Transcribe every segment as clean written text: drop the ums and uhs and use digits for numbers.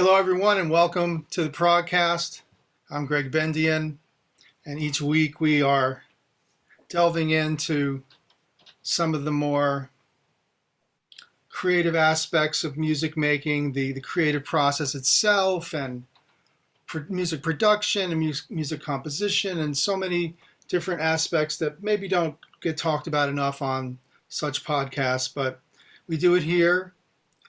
Hello, everyone, and welcome to the ProgCast. I'm Gregg Bendian, and each week we are delving into some of the more creative aspects of music making, the creative process itself, and music production and music composition, and so many different aspects that maybe don't get talked about enough on such podcasts, but we do it here.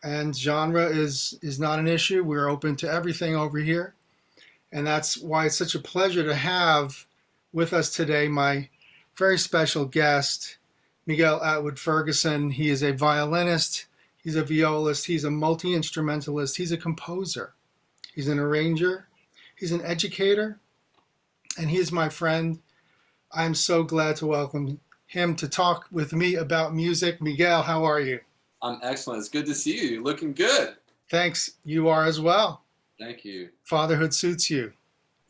And genre is not an issue. We're open to everything over here. And that's why it's such a pleasure to have with us today my very special guest, Miguel Atwood-Ferguson. He is a violinist, he's a violist, he's a multi-instrumentalist, he's a composer, he's an arranger, he's an educator, and he is my friend. I'm so glad to welcome him to talk with me about music. Miguel, how are you? I'm excellent. It's good to see you. You're looking good. Thanks. You are as well. Thank you. Fatherhood suits you.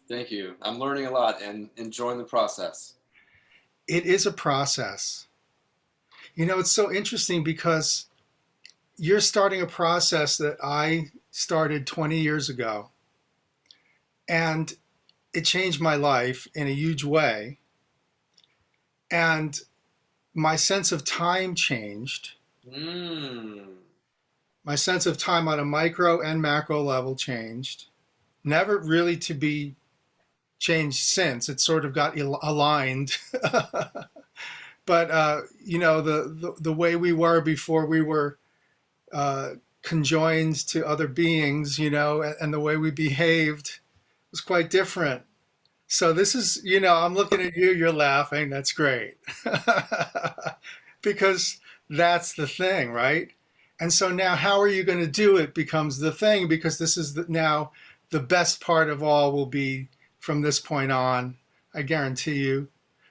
Thank you. I'm learning a lot and enjoying the process. It is a process. You know, it's so interesting because you're starting a process that I started 20 years ago. And it changed my life in a huge way. And my sense of time changed. My sense of time on a micro and macro level changed. Never really to be changed since. It sort of got aligned. But, you know, the way we were before we were conjoined to other beings, you know, and the way we behaved was quite different. So this is, you know, I'm looking at you, you're laughing. That's great. Because that's the thing, right? And so now how are you going to do it becomes the thing, because this is now the best part of all will be from this point on, I guarantee you.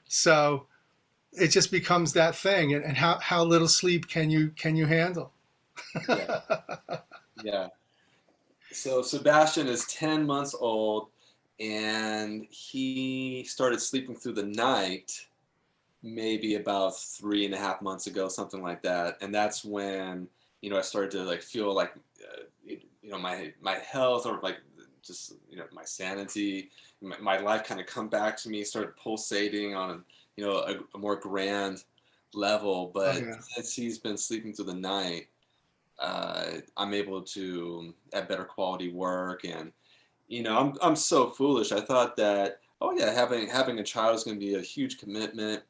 So it just becomes that thing. And how little sleep can you handle? Yeah. Yeah. So Sebastian is 10 months old, and he started sleeping through the night maybe about 3.5 months ago, something like that. And that's when, you know, I started to like feel like, you know, my health, or like just, you know, my sanity, my life kind of come back to me, started pulsating on, you know, a more grand level. But since he's been sleeping through the night, I'm able to have better quality work. And, you know, I'm so foolish. I thought that, oh yeah, having a child is going to be a huge commitment.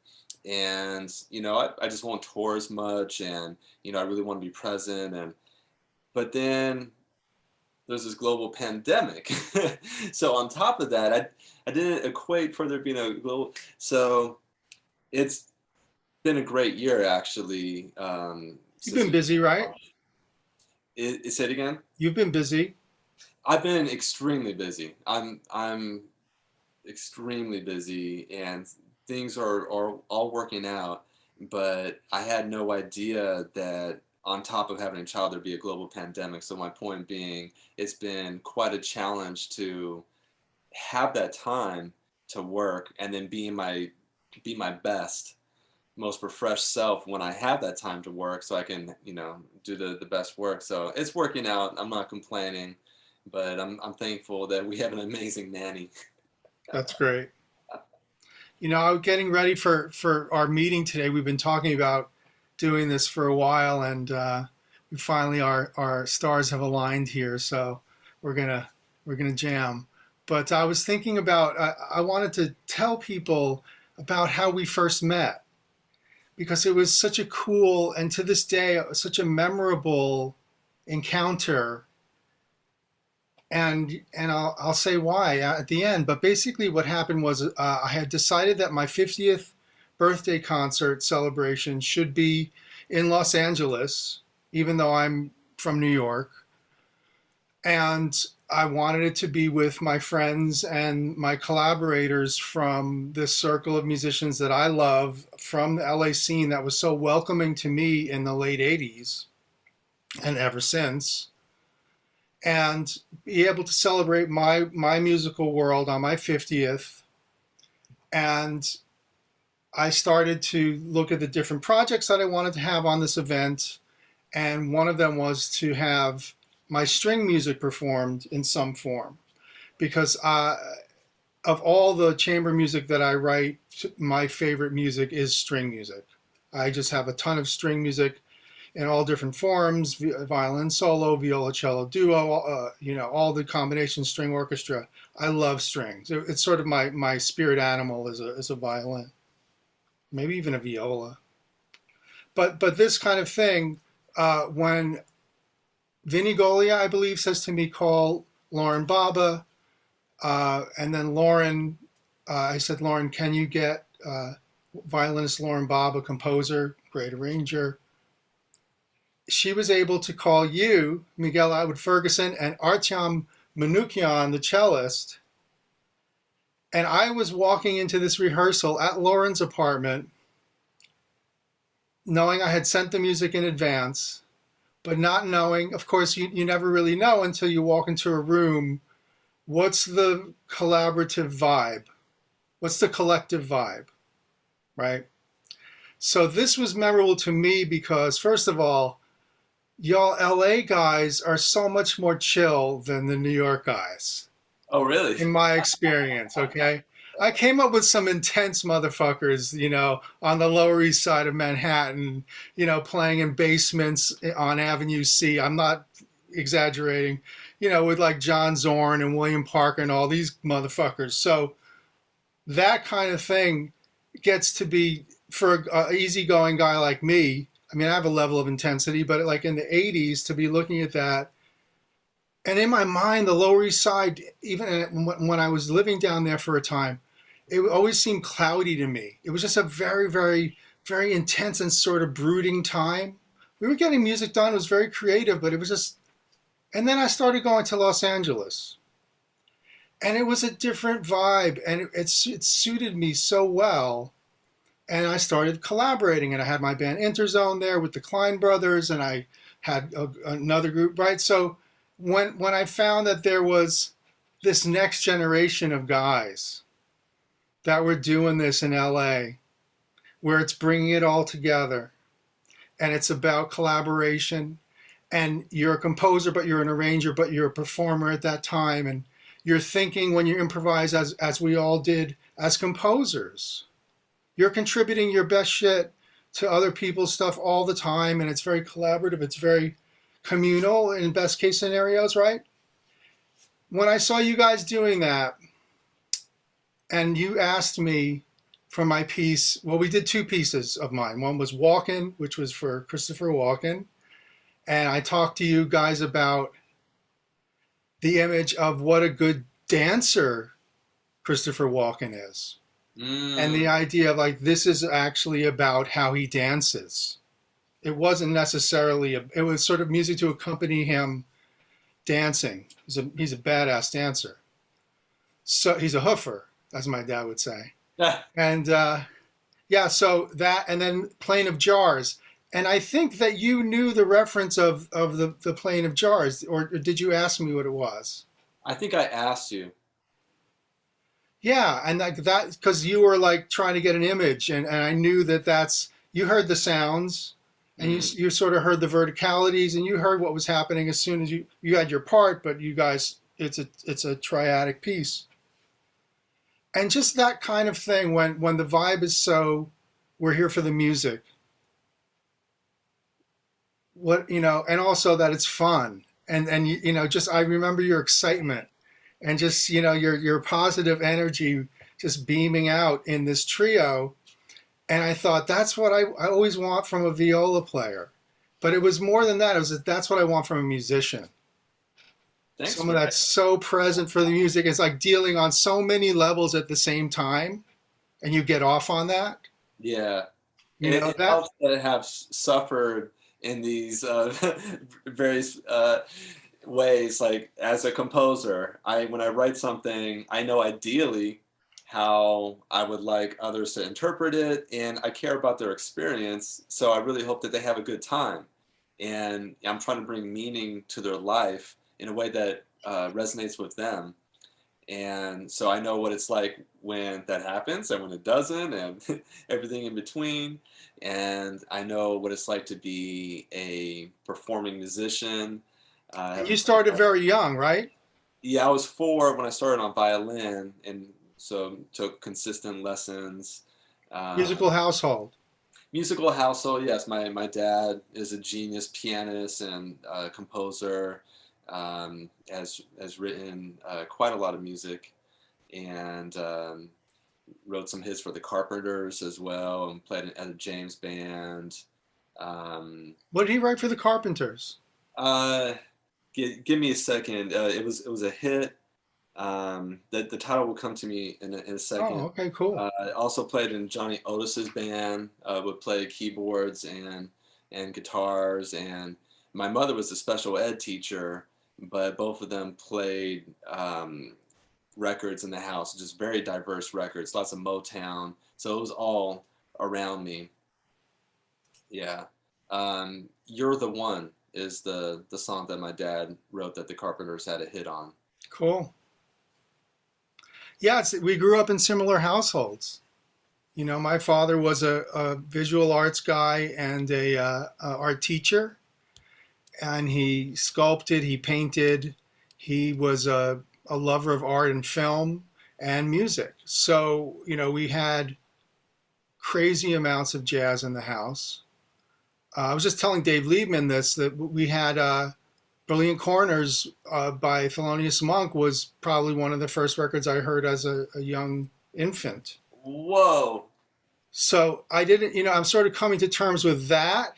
And, you know, I just won't tour as much, and, you know, I really want to be present. But then there's this global pandemic. So on top of that, I didn't equate for there being a global, so it's been a great year, actually. You've been busy, right? Say it again? You've been busy. I've been extremely busy. I'm extremely busy, and things are all working out, but I had no idea that on top of having a child, there'd be a global pandemic. So my point being, it's been quite a challenge to have that time to work and then be my best, most refreshed self when I have that time to work, so I can, you know, do the best work. So it's working out. I'm not complaining, but I'm thankful that we have an amazing nanny. That's great. You know, getting ready for our meeting today, we've been talking about doing this for a while, and we finally our stars have aligned here, so we're gonna jam. But I was thinking about I wanted to tell people about how we first met, because it was such a cool, and to this day such a memorable encounter. And I'll say why at the end. But basically what happened was I had decided that my 50th birthday concert celebration should be in Los Angeles, even though I'm from New York. And I wanted it to be with my friends and my collaborators from this circle of musicians that I love from the LA scene that was so welcoming to me in the late 80s and ever since. And be able to celebrate my musical world on my 50th. And I started to look at the different projects that I wanted to have on this event. And one of them was to have my string music performed in some form, because of all the chamber music that I write, my favorite music is string music. I just have a ton of string music in all different forms: violin solo, viola cello duo, all the combination string orchestra. I love strings. It's sort of my spirit animal is a violin, maybe even a viola. But this kind of thing, when Vinny Golia, I believe, says to me, call Lauren Baba, and then Lauren, I said, Lauren, can you get violinist Lauren Baba, composer, great arranger? She was able to call you, Miguel Atwood-Ferguson, and Artyom Manukyan, the cellist. And I was walking into this rehearsal at Lauren's apartment, knowing I had sent the music in advance, but not knowing, of course, you never really know until you walk into a room, what's the collaborative vibe? What's the collective vibe, right? So this was memorable to me because, first of all, y'all LA guys are so much more chill than the New York guys. Oh, really? In my experience, okay? I came up with some intense motherfuckers, on the Lower East Side of Manhattan, playing in basements on Avenue C. I'm not exaggerating, with like John Zorn and William Parker and all these motherfuckers. So that kind of thing gets to be, for an easygoing guy like me, I mean, I have a level of intensity, but like in the 80s, to be looking at that, and in my mind, the Lower East Side, even when I was living down there for a time, it always seemed cloudy to me. It was just a very, very, very intense and sort of brooding time. We were getting music done. It was very creative, but it was just... And then I started going to Los Angeles. And it was a different vibe, and it suited me so well. And I started collaborating, and I had my band Interzone there with the Cline brothers, and I had another group, right? So when I found that there was this next generation of guys that were doing this in LA, where it's bringing it all together, and it's about collaboration, and you're a composer, but you're an arranger, but you're a performer at that time, and you're thinking when you improvise, as we all did as composers. You're contributing your best shit to other people's stuff all the time, and it's very collaborative. It's very communal in best case scenarios, right? When I saw you guys doing that, and you asked me for my piece, well, we did two pieces of mine. One was Walkin', which was for Christopher Walken, and I talked to you guys about the image of what a good dancer Christopher Walken is. And the idea of like, this is actually about how he dances. It wasn't necessarily, it was sort of music to accompany him dancing. He's a badass dancer. So he's a hoofer, as my dad would say. And so that, and then Plane of Jars. And I think that you knew the reference of the Plane of Jars, or did you ask me what it was? I think I asked you. Yeah, and like that, because you were like trying to get an image, and I knew you heard the sounds, and you sort of heard the verticalities, and you heard what was happening as soon as you had your part, but you guys, it's a triadic piece. And just that kind of thing, when the vibe is so, we're here for the music, and also that it's fun, and just, I remember your excitement. And just, your positive energy just beaming out in this trio. And I thought, that's what I always want from a viola player. But it was more than that. That's what I want from a musician. Thanks, Someone that's so present for the music. It's like dealing on so many levels at the same time. And you get off on that. Yeah. It helps to have suffered in these various... ways. Like as a composer, when I write something, I know ideally how I would like others to interpret it, and I care about their experience, so I really hope that they have a good time, and I'm trying to bring meaning to their life in a way that resonates with them. And so I know what it's like when that happens and when it doesn't, and everything in between. And I know what it's like to be a performing musician And you started very young, right? Yeah, I was 4 when I started on violin, and so took consistent lessons. Musical Um, household. Musical household, yes. My dad is a genius pianist and composer. Has written quite a lot of music, and wrote some hits for the Carpenters as well, and played at a James band. Um, What did he write for the Carpenters? uh, give me a second. It was a hit. The title will come to me in a Oh, second. okay, cool. I also played in Johnny Otis's band. Would play keyboards and guitars. And my mother was a special ed teacher, but both of them played records in the house, just very diverse records, lots of Motown. So it was all around me. Yeah. You're the One is the song that my dad wrote that the Carpenters had a hit on. Cool. Yeah, we grew up in similar households. My father was a visual arts guy and a art teacher, and he sculpted, he painted, he was a lover of art and film and music. So, we had crazy amounts of jazz in the house. I was just telling Dave Liebman this, that we had Brilliant Corners by Thelonious Monk was probably one of the first records I heard as a young infant. Whoa. So I didn't, I'm sort of coming to terms with that,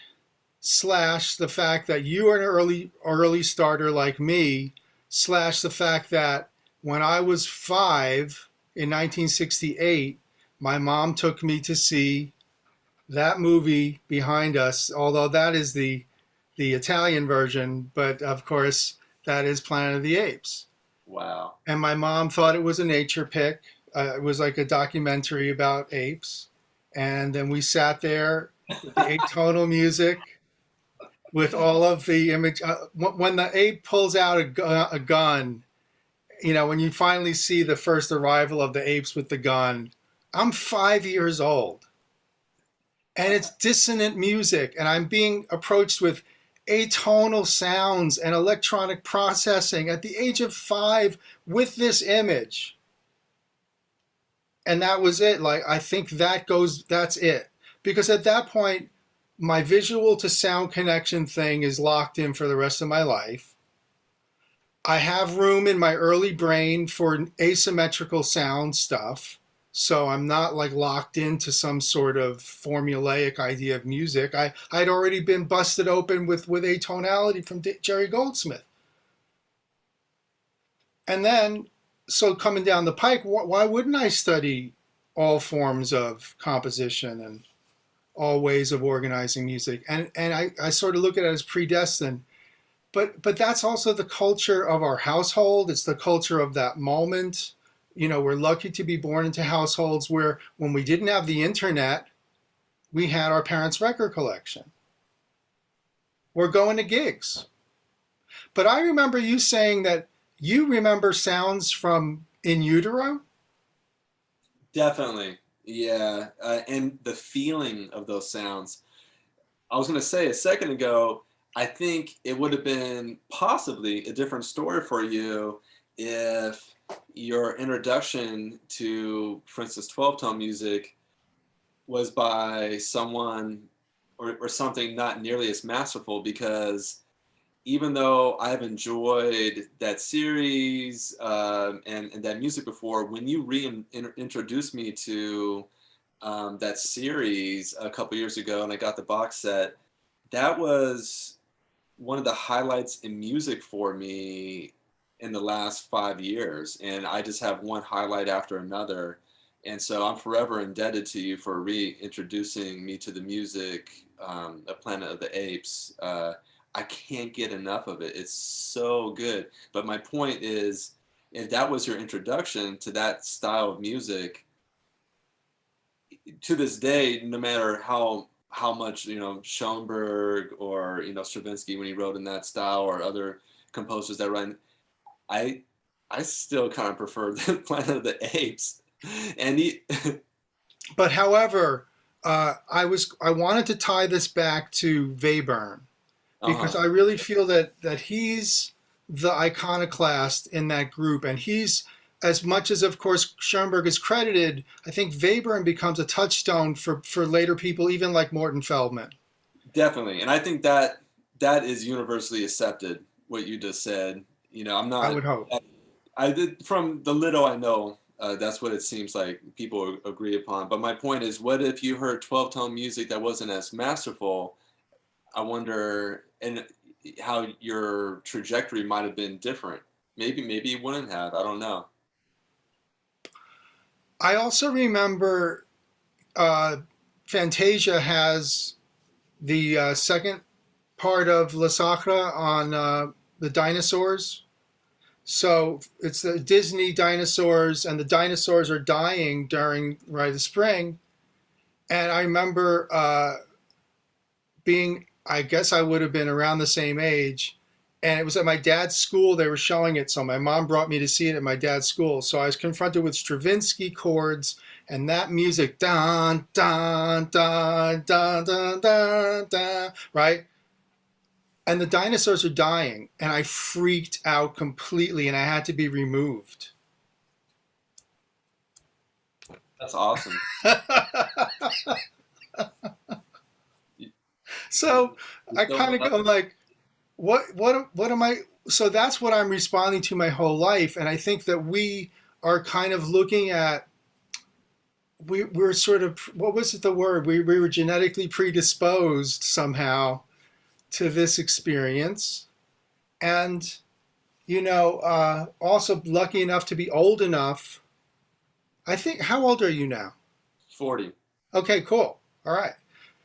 slash the fact that you are an early starter like me, slash the fact that when I was 5 in 1968, my mom took me to see that movie behind us, although that is the Italian version, but of course that is Planet of the Apes. Wow. And my mom thought it was a nature pick. It was like a documentary about apes. And then we sat there with the atonal music, with all of the image. When the ape pulls out a gun, when you finally see the first arrival of the apes with the gun, I'm 5 years old. And it's dissonant music, and I'm being approached with atonal sounds and electronic processing at the age of 5 with this image. And that was it. Like, I think that's it. Because at that point, my visual to sound connection thing is locked in for the rest of my life. I have room in my early brain for asymmetrical sound stuff. So I'm not like locked into some sort of formulaic idea of music. I'd already been busted open with atonality from Jerry Goldsmith. And then, so coming down the pike, why wouldn't I study all forms of composition and all ways of organizing music? And I sort of look at it as predestined. But that's also the culture of our household. It's the culture of that moment. We're lucky to be born into households where when we didn't have the internet, we had our parents' record collection. We're going to gigs. But I remember you saying that you remember sounds from in utero? Definitely. Yeah. And the feeling of those sounds. I was going to say a second ago, I think it would have been possibly a different story for you if your introduction to, for instance, 12-tone music was by someone or something not nearly as masterful, because even though I've enjoyed that series and that music before, when you reintroduced me to that series a couple years ago and I got the box set, that was one of the highlights in music for me in the last 5 years. And I just have one highlight after another. And so I'm forever indebted to you for reintroducing me to the music of Planet of the Apes. I can't get enough of it. It's so good. But my point is, if that was your introduction to that style of music, to this day, no matter how much Schoenberg or Stravinsky when he wrote in that style, or other composers that write, I still kind of prefer the Planet of the Apes. And But however, I wanted to tie this back to Webern, because Uh-huh. I really feel that he's the iconoclast in that group, and he's, as much as of course Schoenberg is credited, I think Webern becomes a touchstone for later people, even like Morton Feldman. Definitely. And I think that is universally accepted, what you just said. I'm I not, would hope. I did, from the little I know, that's what it seems like people agree upon. But my point is, what if you heard 12-tone music that wasn't as masterful? I wonder, and how your trajectory might have been different. Maybe you wouldn't have. I don't know. I also remember Fantasia has the second part of La Sacra on the dinosaurs. So it's the Disney dinosaurs, and the dinosaurs are dying during the spring. And I remember being, I guess I would have been around the same age, and it was at my dad's school. They were showing it, so my mom brought me to see it at my dad's school. So I was confronted with Stravinsky chords and that music, dun dun dun dun dun dun dun, right? And the dinosaurs are dying, and I freaked out completely, and I had to be removed. That's awesome. So I kind of go like, what am I? So that's what I'm responding to my whole life, and I think that we are kind of looking at. We're sort of, what was it, the word? We were genetically predisposed somehow to this experience, and also lucky enough to be old enough. I think, how old are you now? 40. Okay, cool. All right.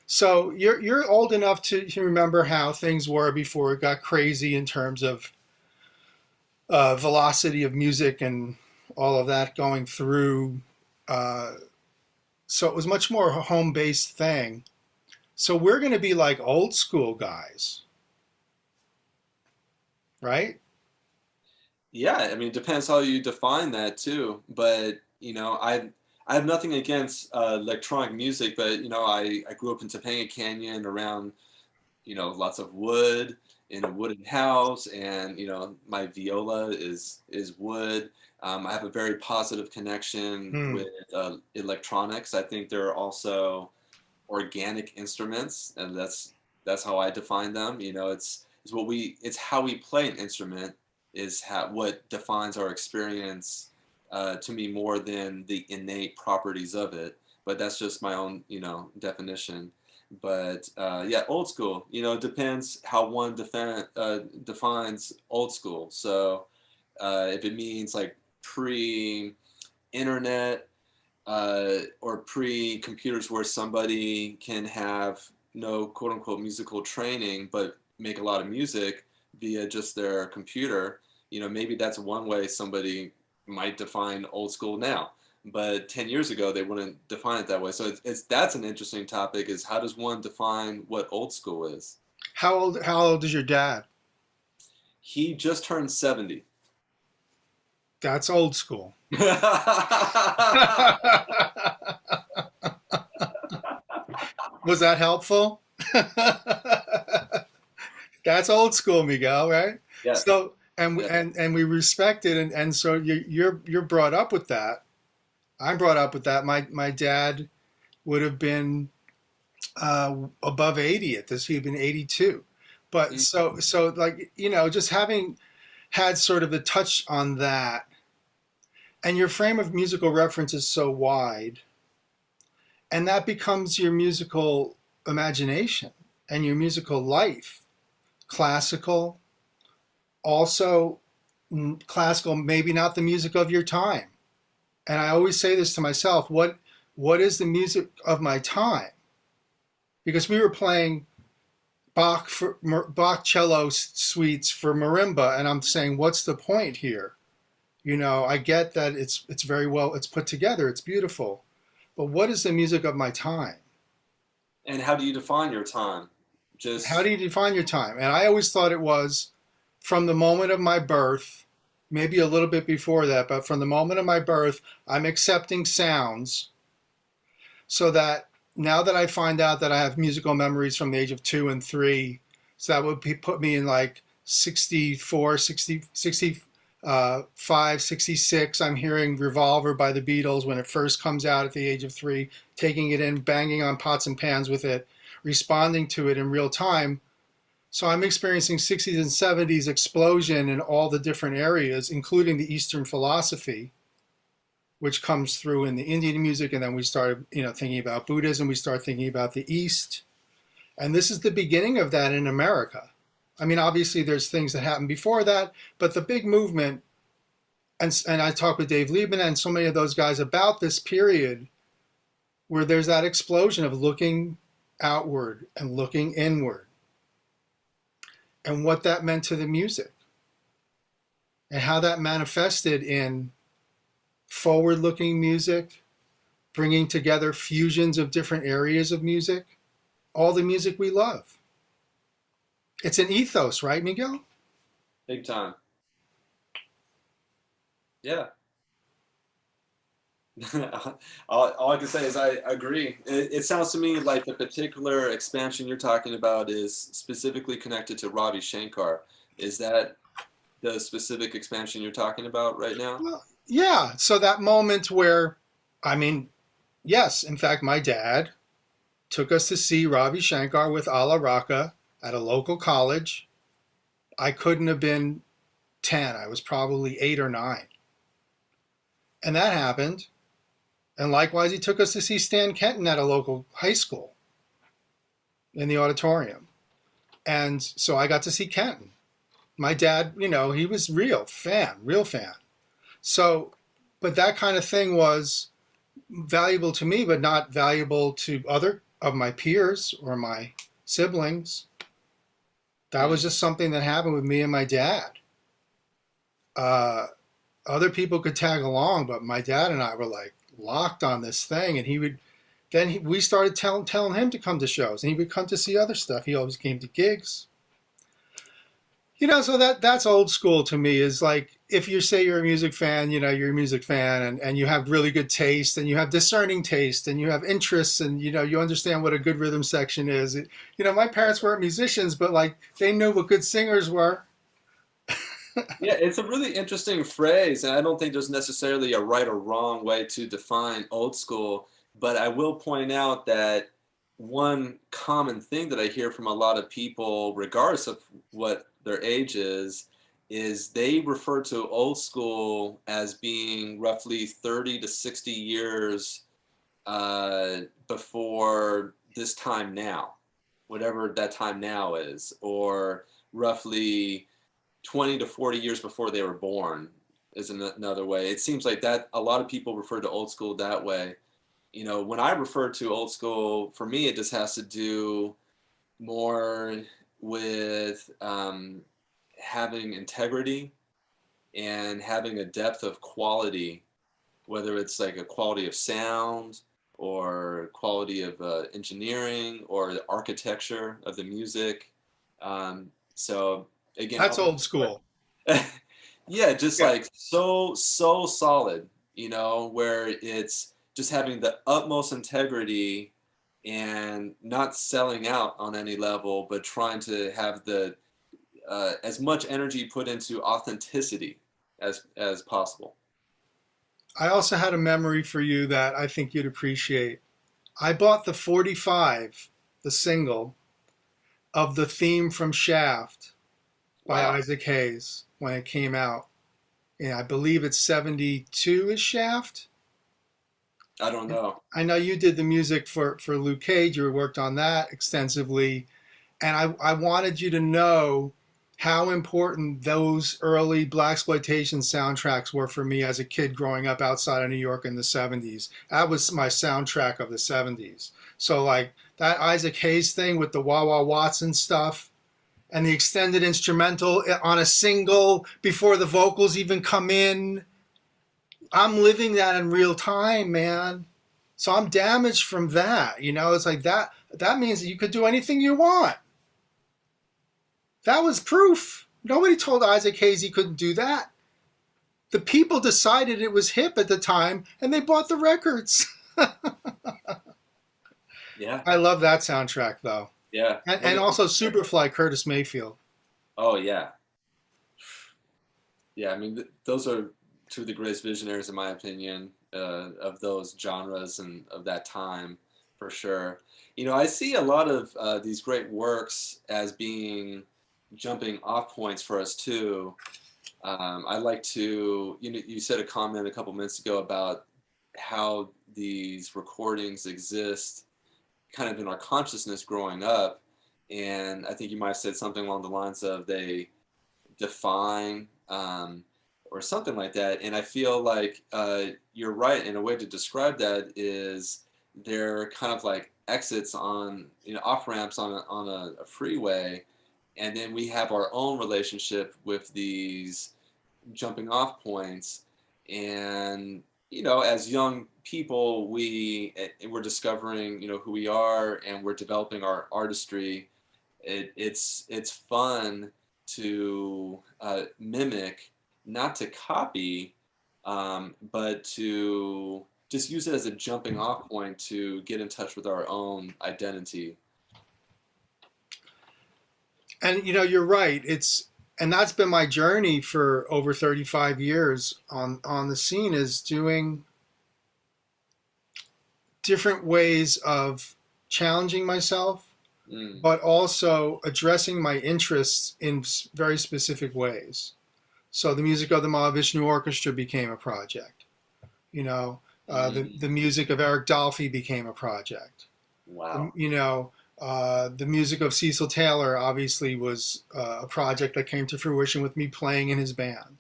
So you're old enough to remember how things were before it got crazy in terms of velocity of music and all of that going through. So it was much more a home-based thing. So we're going to be like old school guys, right? Yeah, I mean, it depends how you define that too. But I have nothing against electronic music, but I grew up in Topanga Canyon around lots of wood in a wooden house, and my viola is wood. I have a very positive connection with electronics. I think there are also organic instruments, and that's how I define them. It's how we play an instrument is what defines our experience, to me, more than the innate properties of it. But that's just my own definition. But yeah, old school. It depends how one defines old school. So if it means like pre-internet, or pre-computers, where somebody can have no quote unquote musical training but make a lot of music via just their computer, maybe that's one way somebody might define old school now. But 10 years ago, they wouldn't define it that way. So that's an interesting topic, is how does one define what old school is? How old is your dad? He just turned 70. That's old school. Was that helpful? That's old school, Miguel, right? Yeah. So and Yeah. and we respect it, and so you're brought up with that. I'm brought up with that. My dad would have been above 80 at this. He'd been 82, but so like just having had sort of a touch on that, and your frame of musical reference is so wide, and that becomes your musical imagination and your musical life. Classical, also classical, maybe not the music of your time. And I always say this to myself, what is the music of my time? Because we were playing Bach cello suites for marimba, and I'm saying, what's the point here? I get that it's very well, it's put together, it's beautiful, but what is the music of my time? And how do you define your time? How do you define your time? And I always thought it was from the moment of my birth, maybe a little bit before that, but from the moment of my birth, I'm accepting sounds, so that now that I find out that I have musical memories from the age of 2 and 3, So that would put me in like 64, 60, 65, 66. I'm hearing Revolver by the Beatles when it first comes out at the age of 3, taking it in, banging on pots and pans with it, responding to it in real time. So I'm experiencing 60s and 70s explosion in all the different areas, including the Eastern philosophy, which comes through in the Indian music. And then we started, thinking about Buddhism. We start thinking about the East. And this is the beginning of that in America. I mean, obviously there's things that happened before that, but the big movement, and I talked with Dave Liebman and so many of those guys about this period where there's that explosion of looking outward and looking inward and what that meant to the music and how that manifested in forward-looking music, bringing together fusions of different areas of music, all the music we love. It's an ethos, right, Miguel? Big time. Yeah. all I can say is I agree. It sounds to me like the particular expansion you're talking about is specifically connected to Ravi Shankar. Is that the specific expansion you're talking about right now? Well, yeah. So that moment where, yes, in fact, my dad took us to see Ravi Shankar with Ala Raka at a local college. I couldn't have been 10. I was probably 8 or 9. And that happened. And likewise, he took us to see Stan Kenton at a local high school in the auditorium. And so I got to see Kenton. My dad, he was real fan. So, but that kind of thing was valuable to me, but not valuable to other of my peers or my siblings. That was just something that happened with me and my dad. Other people could tag along, but my dad and I were like locked on this thing, and we started telling him to come to shows, and he would come to see other stuff. He always came to gigs. So that's old school to me, is like, if you say you're a music fan, you're a music fan, and you have really good taste, and you have discerning taste, and you have interests, and, you understand what a good rhythm section is. My parents weren't musicians, but like, they knew what good singers were. Yeah, it's a really interesting phrase, and I don't think there's necessarily a right or wrong way to define old school, but I will point out that one common thing that I hear from a lot of people, regardless of what their age is they refer to old school as being roughly 30 to 60 years before this time now, whatever that time now is, or roughly 20 to 40 years before they were born is another way. It seems like that a lot of people refer to old school that way. When I refer to old school, for me, it just has to do more with having integrity and having a depth of quality, whether it's like a quality of sound or quality of engineering or the architecture of the music. So again, That's old school. Yeah, just like so solid, where it's just having the utmost integrity and not selling out on any level, but trying to have the as much energy put into authenticity as possible. I also had a memory for you that I think you'd appreciate. I bought the 45, the single, of the theme from Shaft by Isaac Hayes when it came out. I believe it's 72 is Shaft. I don't know. I know you did the music for Luke Cage. You worked on that extensively. And I wanted you to know how important those early blaxploitation soundtracks were for me as a kid growing up outside of New York in the 70s. That was my soundtrack of the 70s. So like that Isaac Hayes thing with the Wah Wah Watson stuff and the extended instrumental on a single before the vocals even come in. I'm living that in real time, man. So I'm damaged from that. It's like that means that you could do anything you want. That was proof. Nobody told Isaac Hayes he couldn't do that. The people decided it was hip at the time, and they bought the records. Yeah. I love that soundtrack, though. Yeah. And also Superfly Curtis Mayfield. Oh yeah. Yeah, I mean, those are two of the greatest visionaries, in my opinion, of those genres and of that time, for sure. I see a lot of these great works as being jumping off points for us too. I like to, you said a comment a couple minutes ago about how these recordings exist kind of in our consciousness growing up. And I think you might have said something along the lines of they define or something like that. And I feel like you're right. And a way to describe that is they're kind of like exits on, off ramps on a freeway. And then we have our own relationship with these jumping off points. And, as young people, we're discovering, who we are, and we're developing our artistry. It's fun to mimic, not to copy, but to just use it as a jumping off point to get in touch with our own identity. And you're right. And that's been my journey for over 35 years on the scene, is doing different ways of challenging myself, but also addressing my interests in very specific ways. So the music of the Mahavishnu Orchestra became a project. The music of Eric Dolphy became a project. Wow. The music of Cecil Taylor obviously was a project that came to fruition with me playing in his band.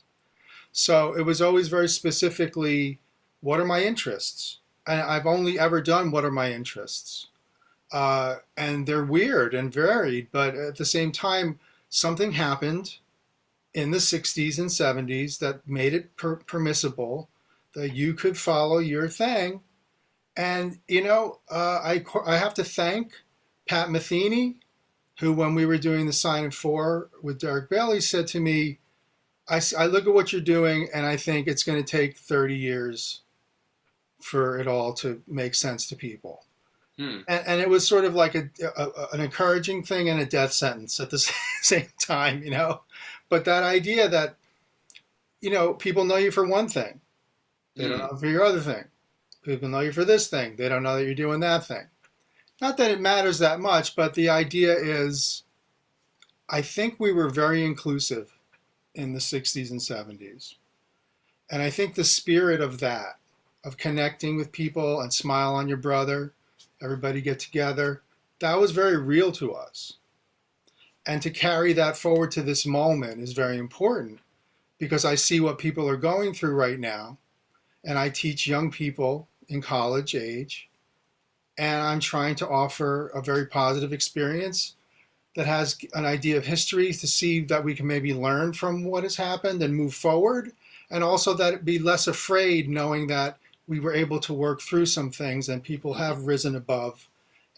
So it was always very specifically, what are my interests? And I've only ever done what are my interests. And they're weird and varied, but at the same time, something happened in the 60s and 70s that made it permissible that you could follow your thing. And, I have to thank Pat Metheny, who, when we were doing the Sign and Four with Derek Bailey, said to me, I look at what you're doing and I think it's going to take 30 years for it all to make sense to people. And it was sort of like an encouraging thing and a death sentence at the same time, But that idea that, people know you for one thing. They don't know for your other thing. People know you for this thing. They don't know that you're doing that thing. Not that it matters that much, but the idea is, I think we were very inclusive in the 60s and 70s. And I think the spirit of that, of connecting with people and smile on your brother, everybody get together, that was very real to us. And to carry that forward to this moment is very important, because I see what people are going through right now. And I teach young people in college age. And I'm trying to offer a very positive experience that has an idea of history, to see that we can maybe learn from what has happened and move forward. And also that it be less afraid, knowing that we were able to work through some things and people have risen above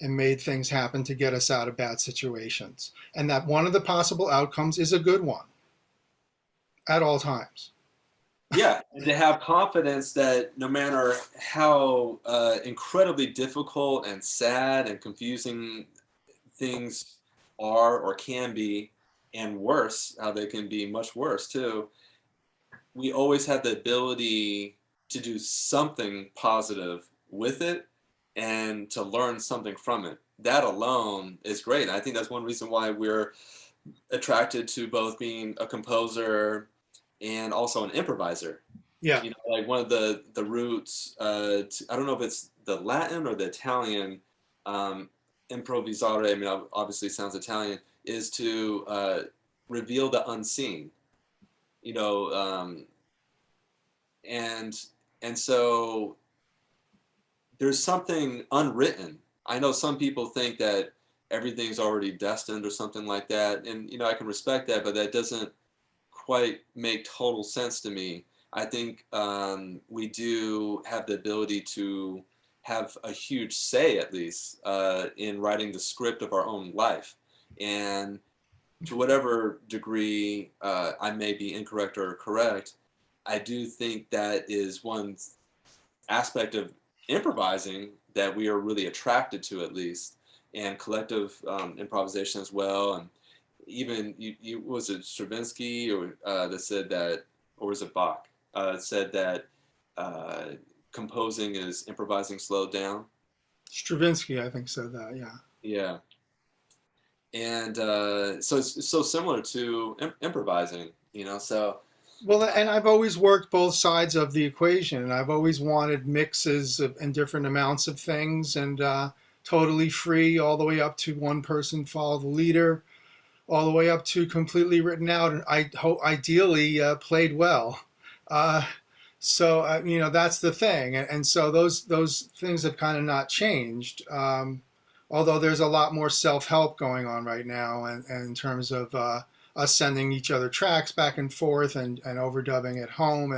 and made things happen to get us out of bad situations. And that one of the possible outcomes is a good one at all times. Yeah, and to have confidence that no matter how incredibly difficult and sad and confusing things are or can be, and worse, how they can be much worse too, we always have the ability to do something positive with it and to learn something from it. That alone is great. I think that's one reason why we're attracted to both being a composer and also an improviser. Yeah. Like one of the roots, I don't know if it's the Latin or the Italian, improvisare, I mean, obviously sounds Italian, is to reveal the unseen, and so there's something unwritten. I know some people think that everything's already destined or something like that, and I can respect that, but that doesn't quite make total sense to me. I think we do have the ability to have a huge say, at least, in writing the script of our own life. And to whatever degree I may be incorrect or correct, I do think that is one aspect of improvising that we are really attracted to, at least. and collective improvisation as well. And even was it Stravinsky or that said that, or was it Bach? Said that composing is improvising slowed down. Stravinsky, I think, said that. Yeah. Yeah. And so it's so similar to improvising, you know. So Well, and I've always worked both sides of the equation, and I've always wanted mixes and different amounts of things, and totally free, all the way up to one person follow the leader, all the way up to completely written out, and I hope ideally played well. Uh, so you know, that's the thing, and so those things have kind of not changed. Although there's a lot more self-help going on right now, and in terms of us sending each other tracks back and forth and overdubbing at home,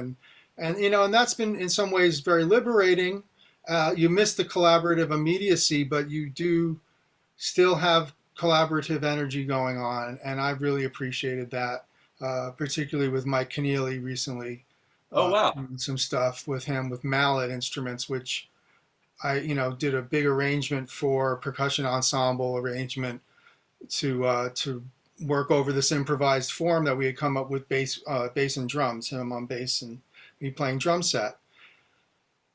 and you know, and that's been in some ways very liberating. You miss the collaborative immediacy, but you do still have collaborative energy going on, and I've really appreciated that, particularly with Mike Keneally recently. oh wow. Some stuff with him with mallet instruments, which I, you know, did a big arrangement for percussion ensemble arrangement to work over this improvised form that we had come up with bass and drums, him on bass and me playing drum set.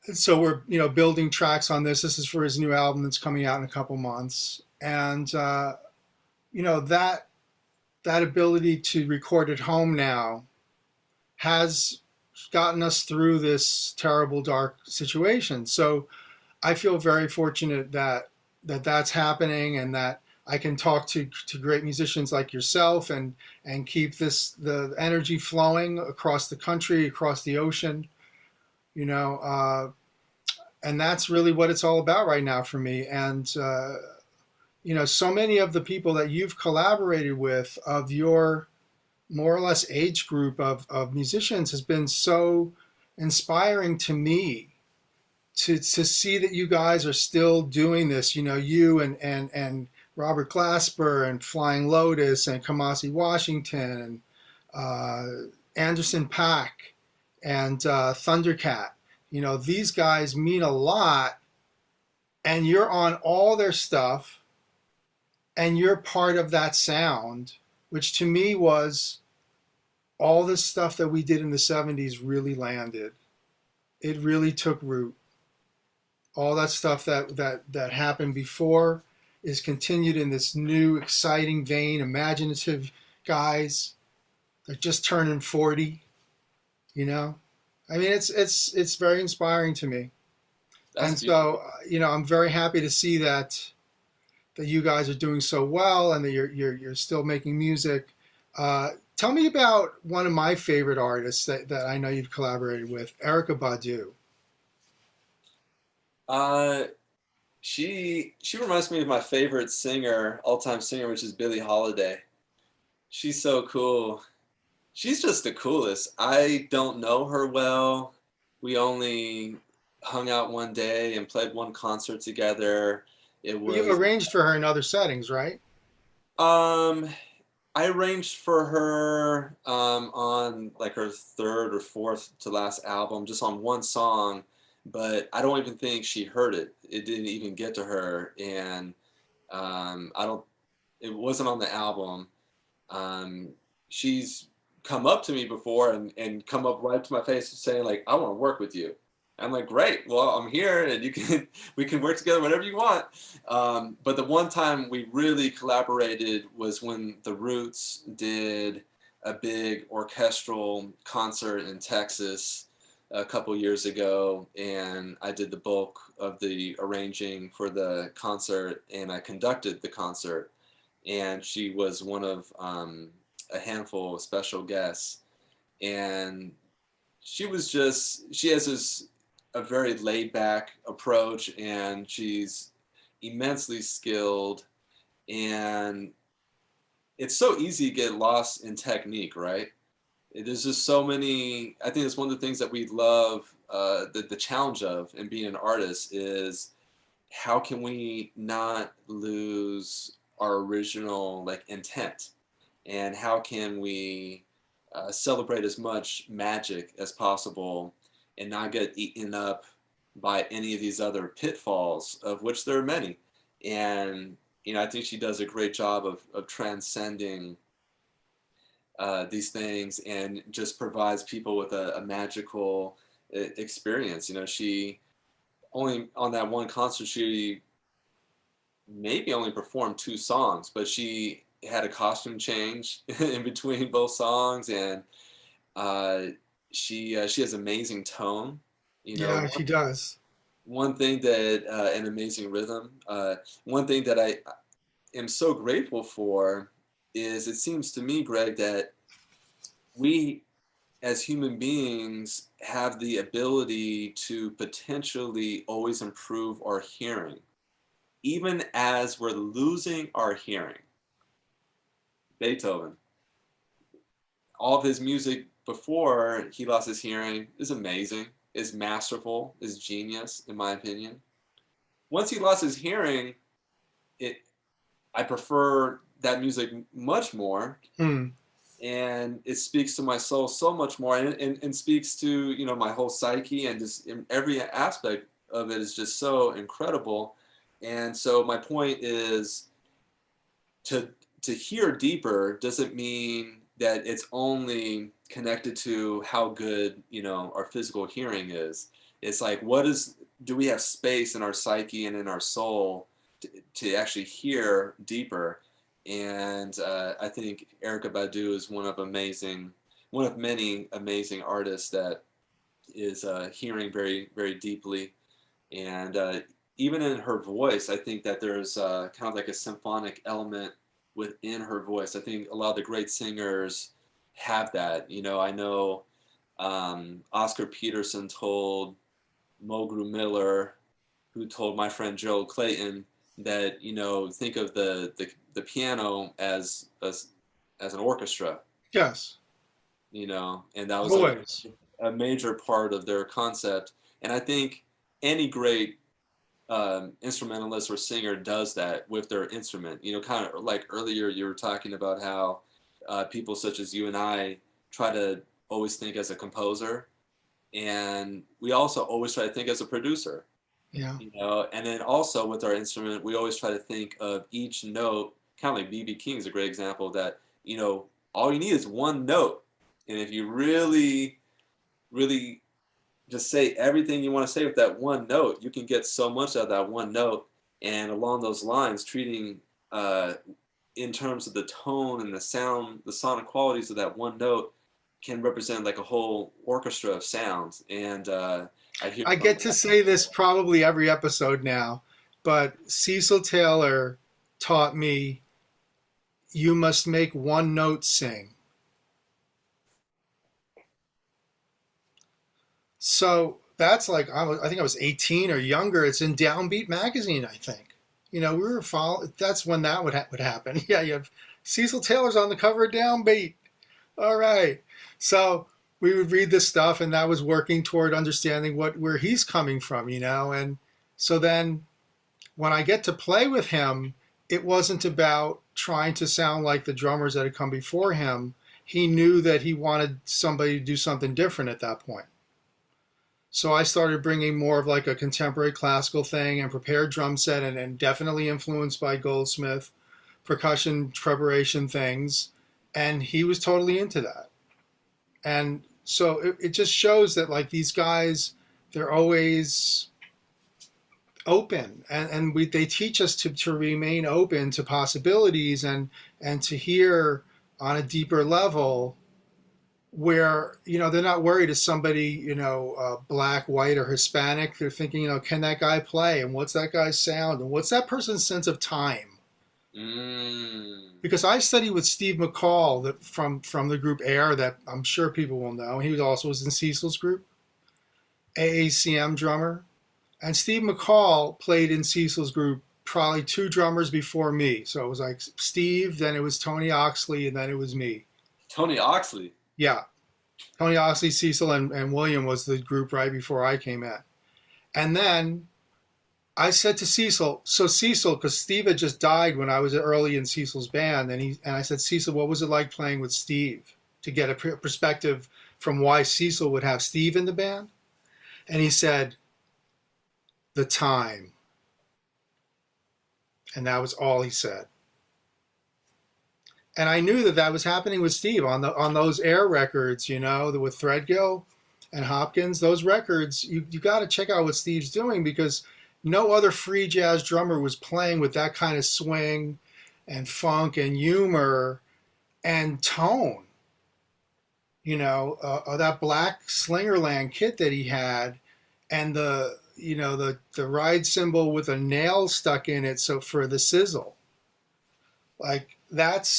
And so we're, you know, building tracks on this. This is for his new album that's coming out in a couple months, and you know, that ability to record at home now has gotten us through this terrible dark situation. So I feel very fortunate that that's happening, and that I can talk to great musicians like yourself and keep the energy flowing across the country, across the ocean, you know, and that's really what it's all about right now for me. And you know, so many of the people that you've collaborated with of your more or less age group of musicians has been so inspiring to me to see that you guys are still doing this. You know, you and Robert Glasper and Flying Lotus and Kamasi Washington and Anderson .Paak and Thundercat. You know, these guys mean a lot, and you're on all their stuff, and you're part of that sound, which to me was all this stuff that we did in the 70s really landed. It really took root. All that stuff that happened before is continued in this new, exciting vein, imaginative guys. They're just turning 40, you know? I mean, it's very inspiring to me. That's And so, you know, I'm very happy to see that you guys are doing so well, and that you're still making music. Tell me about one of my favorite artists that I know you've collaborated with, Erykah Badu. She reminds me of my favorite singer, all-time singer, which is Billie Holiday. She's so cool. She's just the coolest. I don't know her well. We only hung out one day and played one concert together. It was You've arranged for her in other settings, right? I arranged for her on like her third or fourth to last album, just on one song, but I don't even think she heard it. It didn't even get to her, and I don't. It wasn't on the album. She's come up to me before and come up right to my face saying like, "I want to work with you." I'm like, great. Well, I'm here, and we can work together whatever you want. But the one time we really collaborated was when the Roots did a big orchestral concert in Texas a couple years ago, and I did the bulk of the arranging for the concert, and I conducted the concert. And she was one of a handful of special guests, and she has a very laid back approach, and she's immensely skilled, and it's so easy to get lost in technique, right? There's just so many. I think it's one of the things that we love, the challenge of in being an artist is how can we not lose our original like intent, and how can we celebrate as much magic as possible and not get eaten up by any of these other pitfalls, of which there are many. And I think she does a great job of transcending these things and just provides people with a magical experience. She only on that one concert, she maybe only performed 2 songs, but she had a costume change in between both songs, and she has amazing tone. Yeah, she does. One thing that an amazing rhythm. One thing that I am so grateful for is, it seems to me, Greg, that we as human beings have the ability to potentially always improve our hearing, even as we're losing our hearing. Beethoven, all of his music before he lost his hearing is amazing, is masterful, is genius, in my opinion. Once he lost his hearing, I prefer that music much more. And it speaks to my soul so much more, and speaks to my whole psyche, and just in every aspect of it is just so incredible. And so my point is, to hear deeper doesn't mean that it's only connected to how good our physical hearing is. It's like, do we have space in our psyche and in our soul to actually hear deeper? And I think Erykah Badu is one of many amazing artists that is hearing very, very deeply. And even in her voice, I think that there's kind of like a symphonic element within her voice. I think a lot of the great singers have that. I know Oscar Peterson told Mulgrew Miller, who told my friend Gerald Clayton, that think of the piano as an orchestra. Yes. And that was Always a major part of their concept. And I think any great instrumentalist or singer does that with their instrument. Kind of like earlier you were talking about how people such as you and I try to always think as a composer, and we also always try to think as a producer. Yeah. And then also with our instrument, we always try to think of each note, kind of like B.B. King's a great example, that, all you need is one note. And if you really, really just say everything you want to say with that one note, you can get so much out of that one note. And along those lines, treating in terms of the tone and the sound, the sonic qualities of that one note can represent like a whole orchestra of sounds. And I get to say this probably every episode now, but Cecil Taylor taught me, you must make one note sing. So that's like, I think I was 18 or younger. It's in Downbeat magazine, I think. We were following. That's when that would happen. Yeah, you have Cecil Taylor's on the cover of Downbeat. All right. So we would read this stuff, and that was working toward understanding where he's coming from, And so then when I get to play with him, it wasn't about trying to sound like the drummers that had come before him. He knew that he wanted somebody to do something different at that point. So I started bringing more of like a contemporary classical thing and prepared drum set, and definitely influenced by Goldsmith, percussion preparation things. And he was totally into that. And so it just shows that like these guys, they're always open, and they teach us to remain open to possibilities, and to hear on a deeper level, where they're not worried if somebody black, white, or Hispanic. They're thinking, can that guy play, and what's that guy's sound, and what's that person's sense of time. Because I studied with Steve McCall from the group Air, that I'm sure people will know. He was in Cecil's group, AACM drummer. And Steve McCall played in Cecil's group probably 2 drummers before me. So it was like Steve, then it was Tony Oxley, and then it was me. Tony Oxley? Yeah. Tony Oxley, Cecil, and William was the group right before I came in. And then I said to Cecil, because Steve had just died when I was early in Cecil's band, and I said, Cecil, what was it like playing with Steve, to get a perspective from why Cecil would have Steve in the band? And he said, the time. And that was all he said. And I knew that that was happening with Steve on those Air records, you know, with Threadgill and Hopkins. Those records, you got to check out what Steve's doing, because no other free jazz drummer was playing with that kind of swing and funk and humor and tone. You know, that black Slingerland kit that he had, and the ride cymbal with a nail stuck in it, so for the sizzle. Like that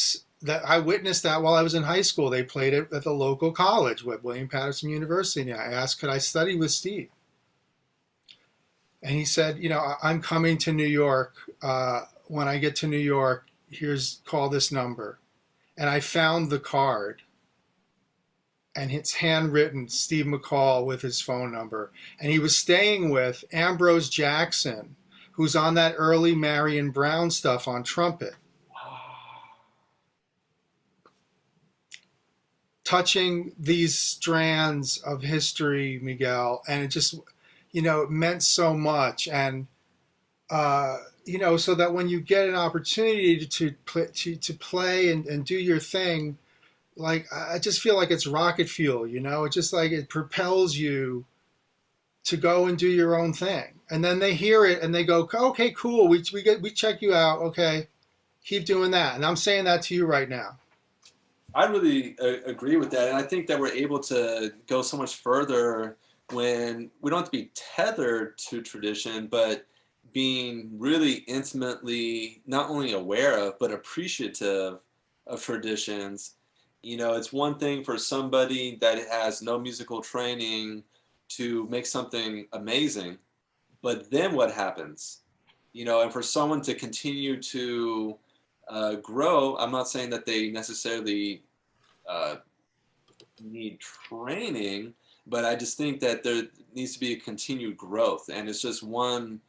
I witnessed that while I was in high school. They played it at the local college, at William Paterson University. And I asked, could I study with Steve? And he said, you know, I'm coming to New York. When I get to New York, call this number. And I found the card. And it's handwritten, Steve McCall with his phone number. And he was staying with Ambrose Jackson, who's on that early Marion Brown stuff on trumpet. Touching these strands of history, Miguel, and it just, you know, it meant so much. And, you know, so that when you get an opportunity to play and do your thing, like, I just feel like it's rocket fuel, you know, it just like it propels you to go and do your own thing. And then they hear it and they go, okay, cool. We check you out. Okay. Keep doing that. And I'm saying that to you right now. I really agree with that. And I think that we're able to go so much further when we don't have to be tethered to tradition, but being really intimately not only aware of, but appreciative of traditions. You know, it's one thing for somebody that has no musical training to make something amazing, but then what happens? You know, and for someone to continue to grow, I'm not saying that they necessarily need training, but I just think that there needs to be a continued growth. And it's just one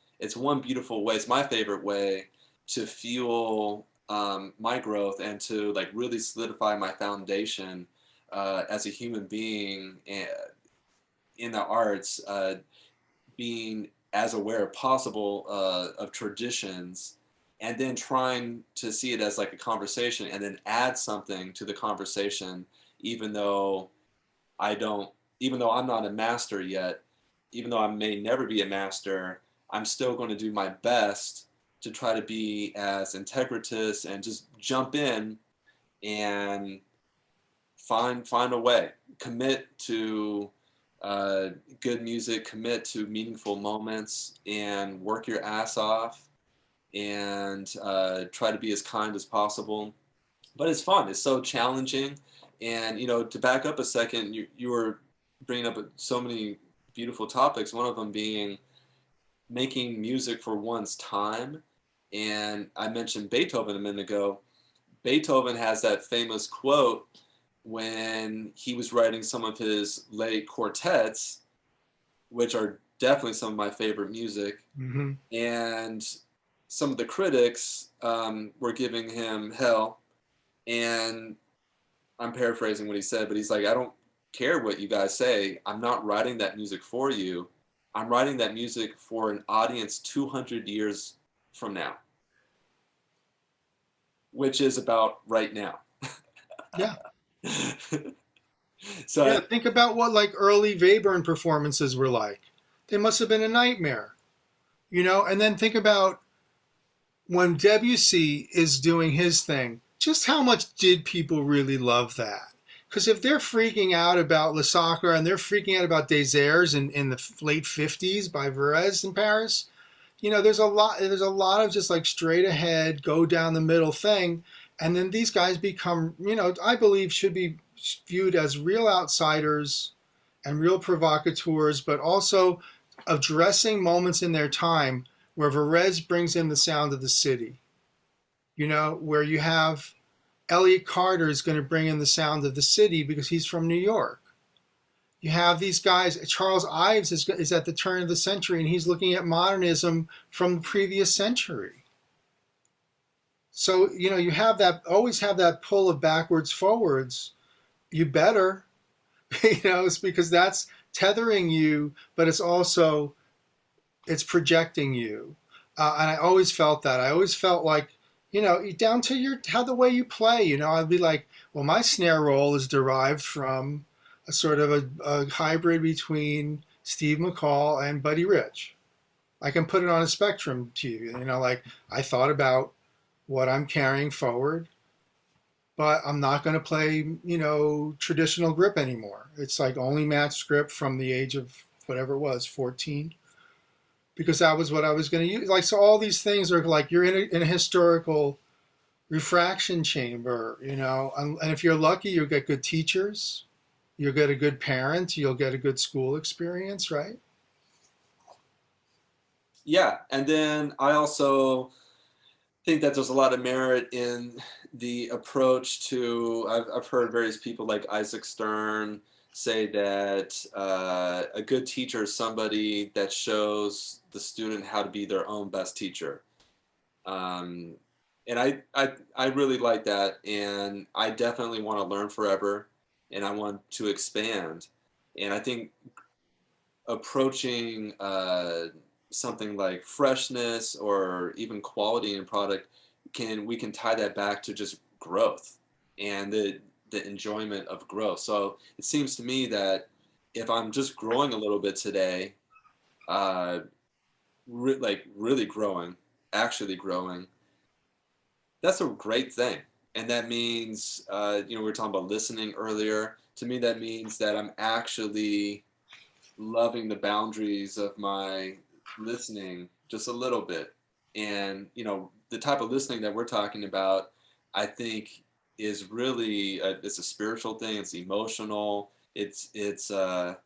beautiful way. It's my favorite way to fuel my growth and to like really solidify my foundation as a human being in the arts, being as aware as possible of traditions, and then trying to see it as like a conversation and then add something to the conversation, even though I'm not a master yet, even though I may never be a master, I'm still going to do my best to try to be as integritous and just jump in and find a way, commit to good music, commit to meaningful moments, and work your ass off, and try to be as kind as possible. But it's fun. It's so challenging. And, you know, to back up a second, you were bringing up so many beautiful topics, one of them being making music for one's time. And I mentioned Beethoven a minute ago. Beethoven has that famous quote when he was writing some of his late quartets, which are definitely some of my favorite music. Mm-hmm. And some of the critics were giving him hell. And I'm paraphrasing what he said, but he's like, I don't care what you guys say. I'm not writing that music for you. I'm writing that music for an audience 200 years from now, which is about right now. Yeah. So yeah, think about what like early Webern performances were like. They must have been a nightmare, you know? And then think about when Debussy is doing his thing, just how much did people really love that? Because if they're freaking out about Le Sacre and they're freaking out about Des Airs in the late 50s by Varese in Paris, you know, there's a lot of just like straight ahead, go down the middle thing. And then these guys become, you know, I believe should be viewed as real outsiders and real provocateurs, but also addressing moments in their time where Varese brings in the sound of the city, you know, where you have Elliott Carter is going to bring in the sound of the city because he's from New York. You have these guys, Charles Ives is at the turn of the century and he's looking at modernism from the previous century. So, you know, you have that, always have that pull of backwards, forwards. You better, you know, it's because that's tethering you, but it's also, it's projecting you. And I always felt that. I always felt like, down to how the way you play, I'd be like, well, my snare roll is derived from a sort of a hybrid between Steve McCall and Buddy Rich. I can put it on a spectrum to you, like I thought about what I'm carrying forward, but I'm not going to play, traditional grip anymore. It's like only matched grip from the age of whatever it was, 14, because that was what I was going to use. Like, so all these things are like you're in a historical refraction chamber, and if you're lucky, you'll get good teachers, you'll get a good parent, you'll get a good school experience, right? Yeah, and then I also think that there's a lot of merit in the approach to, I've heard various people like Isaac Stern say that a good teacher is somebody that shows the student how to be their own best teacher. And I really like that, and I definitely want to learn forever, and I want to expand. And I think approaching something like freshness or even quality in product, we can tie that back to just growth and the enjoyment of growth. So it seems to me that if I'm just growing a little bit today, really growing, actually growing, that's a great thing. And that means, we were talking about listening earlier. To me, that means that I'm actually loving the boundaries of my listening just a little bit. And, the type of listening that we're talking about, I think is really, it's a spiritual thing. It's emotional. It's it's not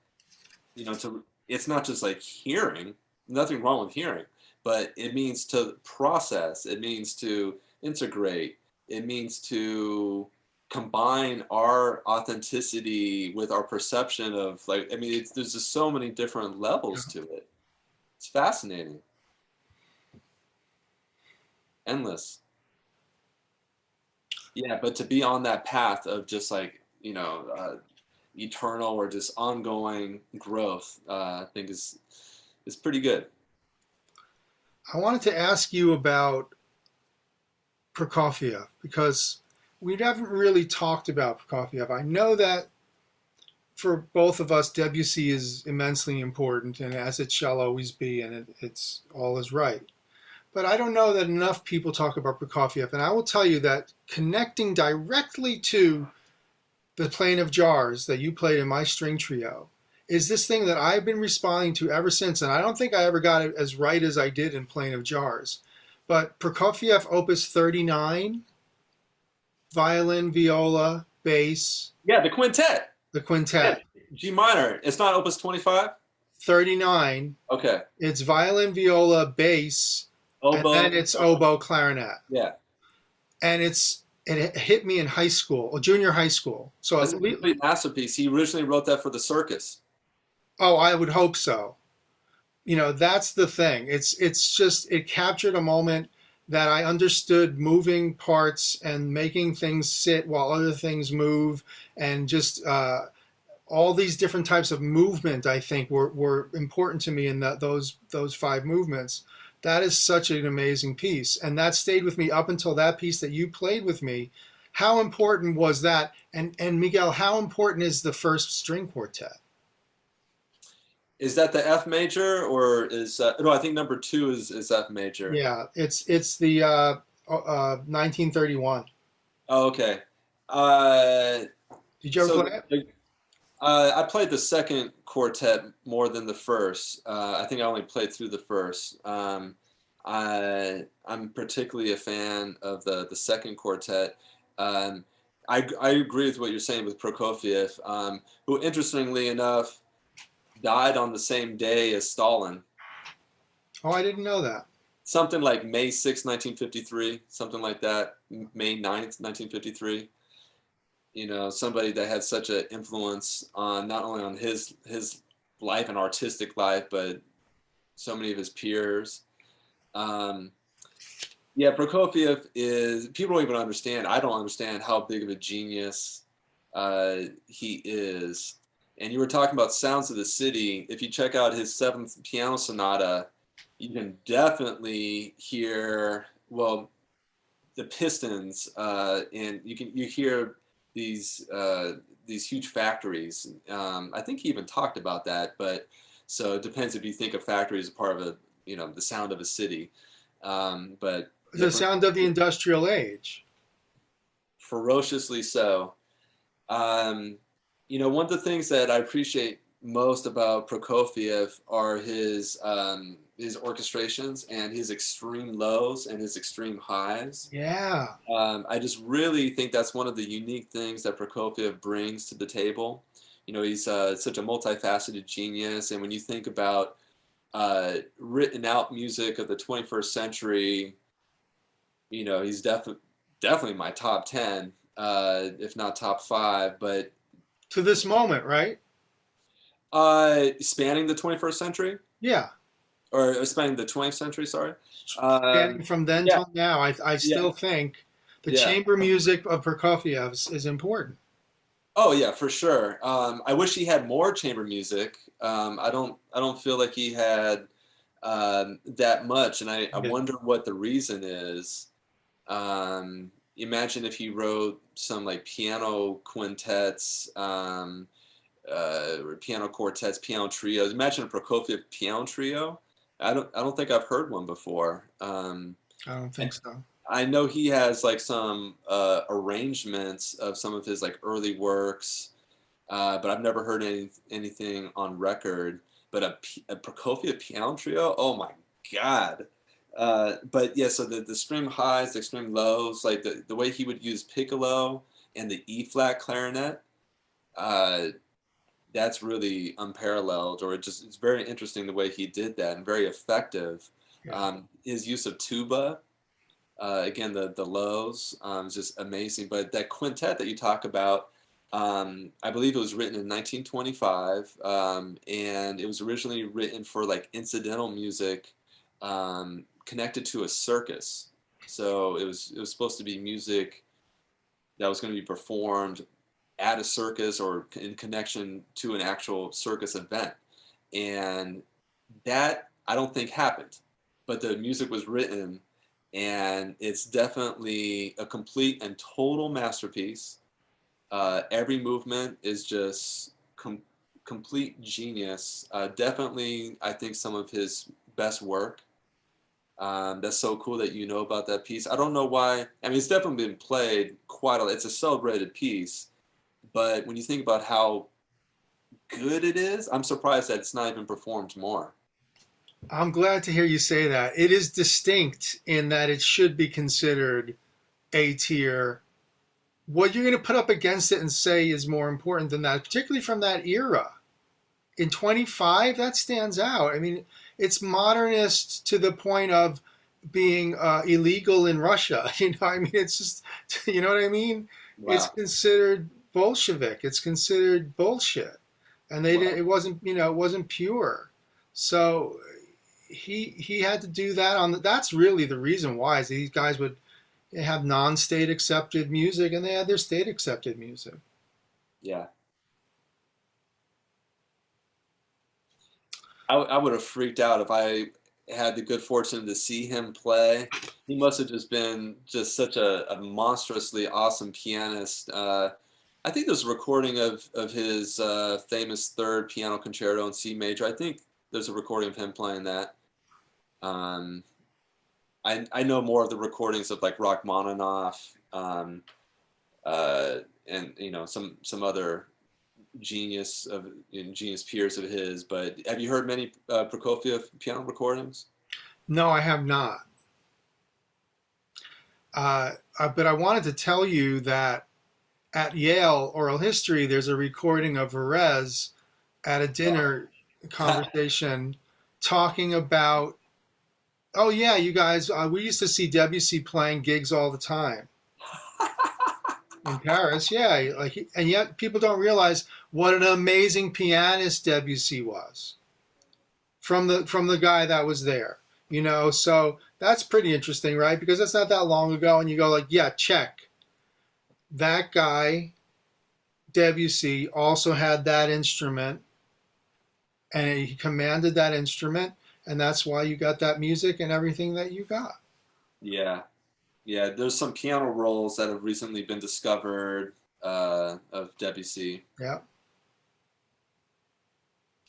just like hearing, nothing wrong with hearing, but it means to process. It means to integrate. It means to combine our authenticity with our perception of there's just so many different levels to it. It's fascinating. Endless. Yeah, but to be on that path of just eternal or just ongoing growth, I think is pretty good. I wanted to ask you about Prokofiev because we haven't really talked about Prokofiev. I know that for both of us, Debussy is immensely important, and as it shall always be, and it's all is right. But I don't know that enough people talk about Prokofiev, and I will tell you that connecting directly to the Plane of Jars that you played in my string trio is this thing that I've been responding to ever since, and I don't think I ever got it as right as I did in Plane of Jars. But Prokofiev Opus 39, violin, viola, bass. Yeah, the quintet. The quintet. Yeah, G minor. It's not Opus 25? 39. Okay. It's violin, viola, bass, oboe, and then it's oboe, clarinet. Yeah. And it hit me in high school, or junior high school. So it's a complete masterpiece. He originally wrote that for the circus. Oh, I would hope so. That's the thing. It's just, it captured a moment that I understood moving parts and making things sit while other things move, and just all these different types of movement, I think, were important to me in those 5 movements. That is such an amazing piece, and that stayed with me up until that piece that you played with me. How important was that? And Miguel, how important is the first string quartet? Is that the F major, or is no? I think number 2 is F major. Yeah, it's the 1931. Oh, okay. Did you ever play it? I played the second quartet more than the first. I think I only played through the first. I'm particularly a fan of the second quartet. I agree with what you're saying with Prokofiev, who, interestingly enough, died on the same day as Stalin. Oh, I didn't know that. Something like May 6, 1953, something like that. May 9th, 1953. Somebody that had such an influence on not only on his life and artistic life, but so many of his peers. Prokofiev is, people don't even understand. I don't understand how big of a genius he is. And you were talking about Sounds of the City. If you check out his 7th piano sonata, You can definitely hear, well, the pistons, and you hear these huge factories. I think he even talked about that, but so it depends if you think of factory as a part of the sound of a city. But yeah, The sound of the industrial age. ferociously so. Um, one of the things that I appreciate most about Prokofiev are his orchestrations and his extreme lows and his extreme highs. Yeah. I just really think that's one of the unique things that Prokofiev brings to the table. He's such a multifaceted genius, and when you think about written out music of the 21st century, he's definitely my top 10, if not top 5. But To this moment, right? spanning the 21st century, Yeah. or spanning the 20th century, sorry. Spanning from then Yeah, till now, I yeah, still think the yeah. chamber music of Prokofiev's is important. Oh yeah, for sure. I wish he had more chamber music. I don't feel like he had that much, and I Yeah. wonder what the reason is. Imagine if he wrote some like piano quintets, or piano quartets, piano trios. Imagine a Prokofiev piano trio. I don't think I've heard one before. I don't think so. I know he has like some arrangements of some of his like early works, but I've never heard anything on record. But a Prokofiev piano trio, oh my God. But yeah, so the extreme highs, the extreme lows, like the way he would use piccolo and the E flat clarinet, uh, that's really unparalleled, or it's very interesting the way he did that and very effective. Yeah. His use of tuba, again, the lows, is just amazing. But that quintet that you talk about, I believe it was written in 1925, and it was originally written for like incidental music, connected to a circus. So it was supposed to be music that was going to be performed at a circus or in connection to an actual circus event. And that I don't think happened, but the music was written, and it's definitely a complete and total masterpiece. Every movement is just complete genius. Definitely, I think some of his best work. That's so cool that you know about that piece. I don't know why. I mean, it's definitely been played quite a lot. It's a celebrated piece, but when you think about how good it is, I'm surprised that it's not even performed more. I'm glad to hear you say that. It is distinct in that it should be considered A tier. What you're going to put up against it and say is more important than that, particularly from that era. In 25, that stands out. I mean, it's modernist to the point of being illegal in Russia. I mean, it's just, you know what I mean? It's Wow. considered Bolshevik. It's considered bullshit, and Wow. it wasn't, it wasn't pure. So he had to do that that's really the reason why is these guys would have non-state accepted music, and they had their state accepted music. Yeah. I would have freaked out if I had the good fortune to see him play. He must have just been just such a monstrously awesome pianist. I think there's a recording of his famous third piano concerto in C major. I think there's a recording of him playing that. Um, I know more of the recordings of like Rachmaninoff, and some other genius peers of his. But have you heard many Prokofiev piano recordings? No, I have not. But I wanted to tell you that at Yale Oral History, there's a recording of Varese at a dinner conversation talking about, oh yeah, you guys, we used to see Debussy playing gigs all the time in Paris. Yeah, and yet people don't realize what an amazing pianist Debussy was from the guy that was there. So that's pretty interesting, right? Because that's not that long ago, and you go like, yeah, check. That guy, Debussy, also had that instrument, and he commanded that instrument, and that's why you got that music and everything that you got. Yeah. Yeah, there's some piano rolls that have recently been discovered of Debussy. Yeah.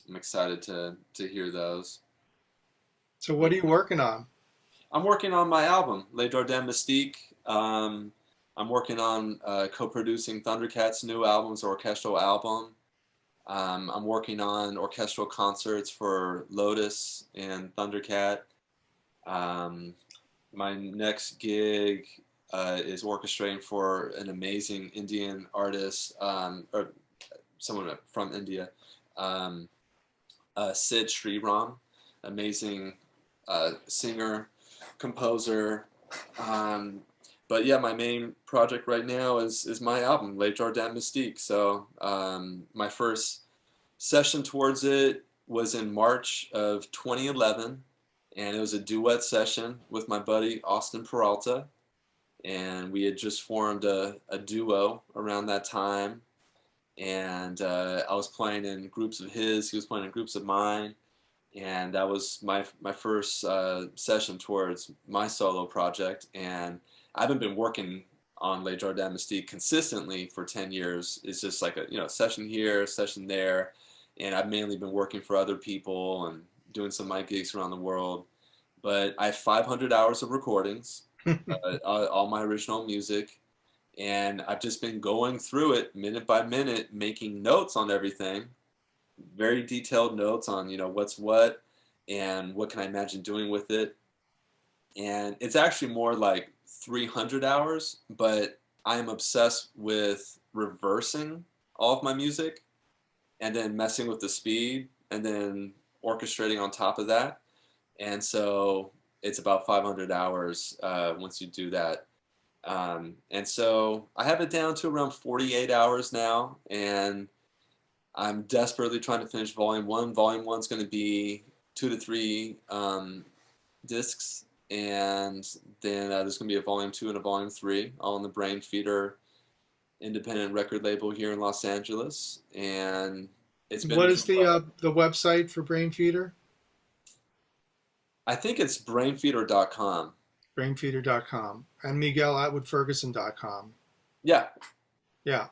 I'm excited to hear those. So what are you working on? I'm working on my album, Les Jardins Mystiques. I'm working on co-producing Thundercat's new album's orchestral album. I'm working on orchestral concerts for Lotus and Thundercat. My next gig is orchestrating for an amazing Indian artist, or someone from India, Sid Sriram, amazing singer, composer. But yeah, my main project right now is my album, Les Jardins Mystiques. So my first session towards it was in March of 2011, and it was a duet session with my buddy Austin Peralta, and we had just formed a duo around that time, and I was playing in groups of his, he was playing in groups of mine, and that was my first session towards my solo project. And I haven't been working on Les Jardins Mystiques consistently for 10 years. It's just like a session here, session there, and I've mainly been working for other people and doing some of my gigs around the world. But I have 500 hours of recordings, all my original music, and I've just been going through it minute by minute, making notes on everything, very detailed notes on what's what and what can I imagine doing with it. And it's actually more like 300 hours, but I am obsessed with reversing all of my music and then messing with the speed and then orchestrating on top of that. And so it's about 500 hours once you do that. And so I have it down to around 48 hours now, and I'm desperately trying to finish Volume 1. Volume 1 is going to be 2 to 3 discs, and then there's going to be a Volume 2 and a Volume 3, all on the Brain Feeder independent record label here in Los Angeles. And it's been... What is the website for Brain Feeder? I think it's brainfeeder.com. Brainfeeder.com and MiguelAtwood-Ferguson.com. Yeah. Yeah.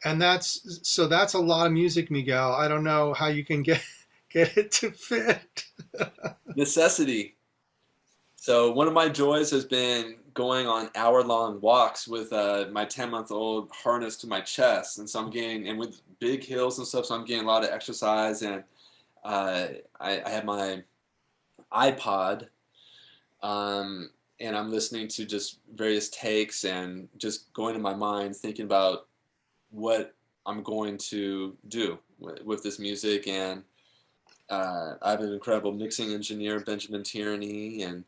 And that's a lot of music, Miguel. I don't know how you can get it to fit. Necessity. So one of my joys has been going on hour-long walks with my 10-month-old harnessed to my chest. And so I'm getting, and with big hills and stuff, so I'm getting a lot of exercise. And I have my iPod, and I'm listening to just various takes and just going in my mind, thinking about what I'm going to do with this music. And I have an incredible mixing engineer, Benjamin Tierney, and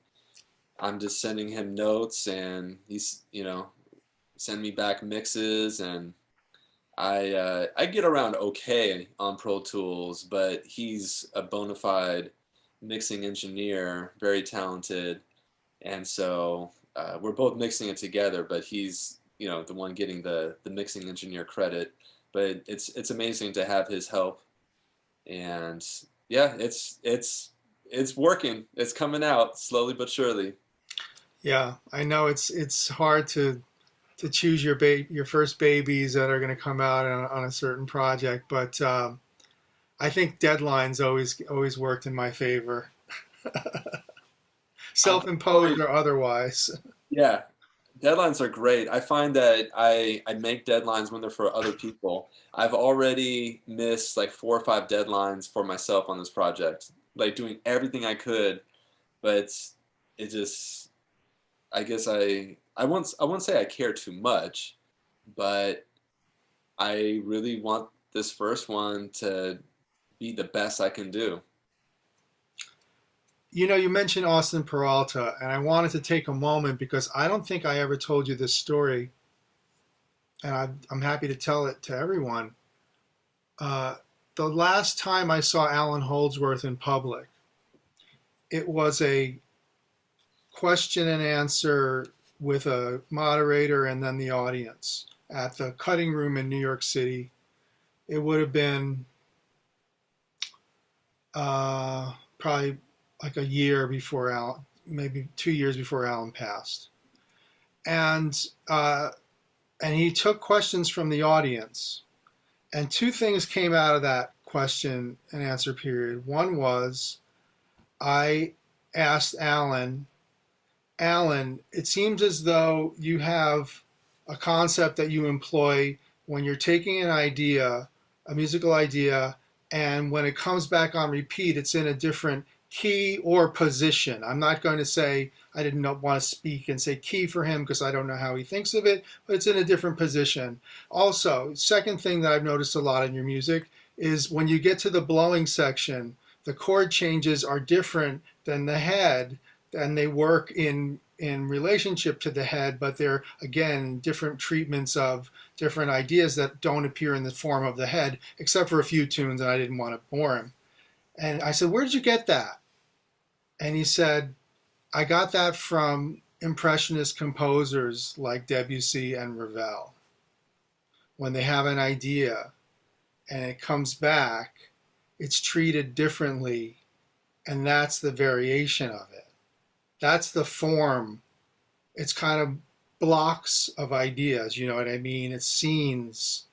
I'm just sending him notes, and he's, send me back mixes, and I get around okay on Pro Tools, but he's a bona fide mixing engineer, very talented, and so we're both mixing it together, but he's the one getting the mixing engineer credit. But it's amazing to have his help, and yeah, it's working. It's coming out slowly but surely. Yeah, I know it's hard to choose your first babies that are going to come out on a certain project, but I think deadlines always worked in my favor, self-imposed or otherwise. Yeah, deadlines are great. I find that I make deadlines when they're for other people. I've already missed like 4 or 5 deadlines for myself on this project, like doing everything I could, but it just, I guess I wouldn't say I care too much, but I really want this first one to be the best I can do. You mentioned Austin Peralta, and I wanted to take a moment because I don't think I ever told you this story, and I'm happy to tell it to everyone. The last time I saw Alan Holdsworth in public, it was a question and answer with a moderator and then the audience at the Cutting Room in New York City. It would have been probably like a year before Alan, maybe 2 years before Alan passed, and he took questions from the audience, and two things came out of that question and answer period. One was I asked Alan, it seems as though you have a concept that you employ when you're taking an idea, a musical idea, and when it comes back on repeat, it's in a different key or position. I'm not going to say, I didn't want to speak and say key for him because I don't know how he thinks of it, but it's in a different position. Also, second thing that I've noticed a lot in your music is when you get to the blowing section, the chord changes are different than the head, and they work in relationship to the head, but they're, again, different treatments of different ideas that don't appear in the form of the head, except for a few tunes, and I didn't want to bore him. And I said, where did you get that? And he said, I got that from impressionist composers like Debussy and Ravel. When they have an idea and it comes back, it's treated differently, and that's the variation of it. That's the form. It's kind of blocks of ideas, you know what I mean? It's scenes,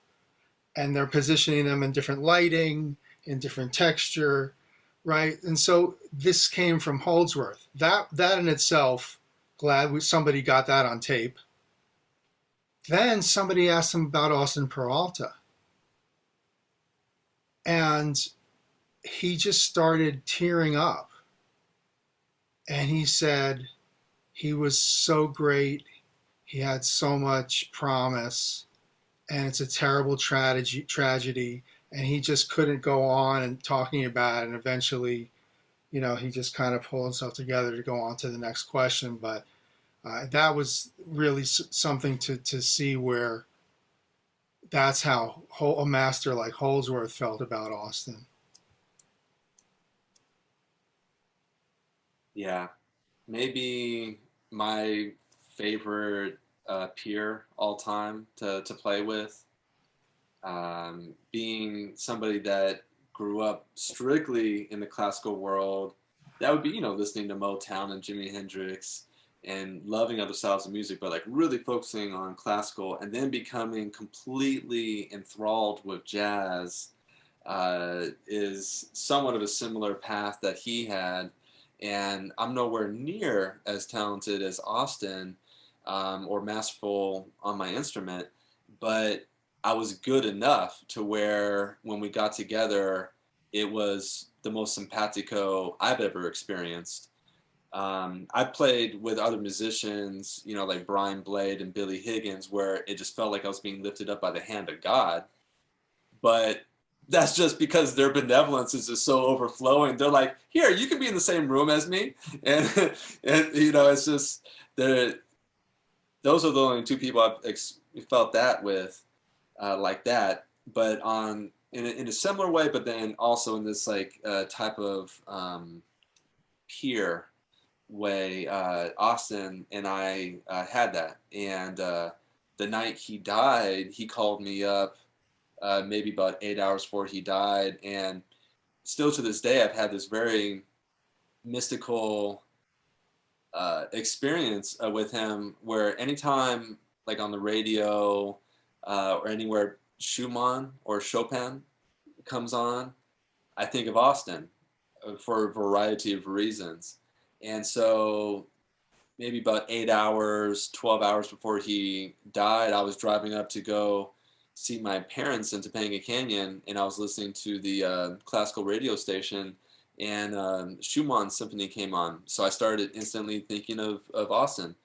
and they're positioning them in different lighting, in different texture, right? And so this came from Holdsworth. That in itself, glad somebody got that on tape. Then somebody asked him about Austin Peralta. And he just started tearing up. And he said he was so great. He had so much promise. And it's a terrible tragedy. And he just couldn't go on and talking about it. And eventually, you know, he just kind of pulled himself together to go on to the next question. But that was really something to see, where that's how a master like Holdsworth felt about Austin. Yeah, maybe my favorite peer all time to play with. Being somebody that grew up strictly in the classical world, that would be, you know, listening to Motown and Jimi Hendrix and loving other styles of music, but like really focusing on classical, and then becoming completely enthralled with jazz is somewhat of a similar path that he had. And I'm nowhere near as talented as Austin or masterful on my instrument, but I was good enough to where when we got together, it was the most simpatico I've ever experienced. I played with other musicians, you know, like Brian Blade and Billy Higgins, where it just felt like I was being lifted up by the hand of God. But that's just because their benevolence is just so overflowing. They're like, here, you can be in the same room as me. And, and you know, it's just, those are the only two people I've felt that with like that. But in a similar way, but then also in this like type of peer way, Austin and I had that. And the night he died, he called me up maybe about 8 hours before he died. And still to this day, I've had this very mystical experience with him, where anytime, like on the radio or anywhere Schumann or Chopin comes on, I think of Austin for a variety of reasons. And so maybe about 8 hours, 12 hours before he died, I was driving up to go see my parents in Topanga Canyon, and I was listening to the classical radio station, and Schumann's symphony came on. So I started instantly thinking of Austin.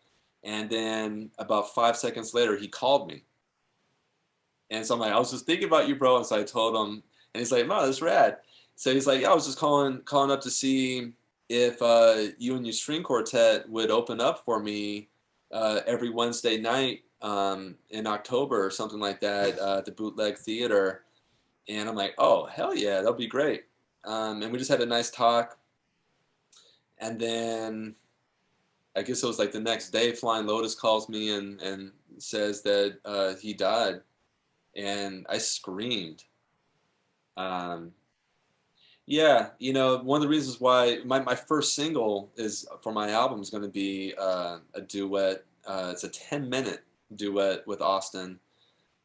And then about 5 seconds later, he called me. And so I'm like, I was just thinking about you, bro. And so I told him, and he's like, "Wow, that's rad." So he's like, "Yeah, I was just calling up to see if you and your string quartet would open up for me every Wednesday night in October or something like that at the Bootleg Theater." And I'm like, "Oh, hell yeah, that'll be great." And we just had a nice talk. And then I guess it was like the next day, Flying Lotus calls me and says that he died. And I screamed. You Yeah, one of the reasons why my first single is for my album is going to be a duet. It's a 10-minute duet with Austin.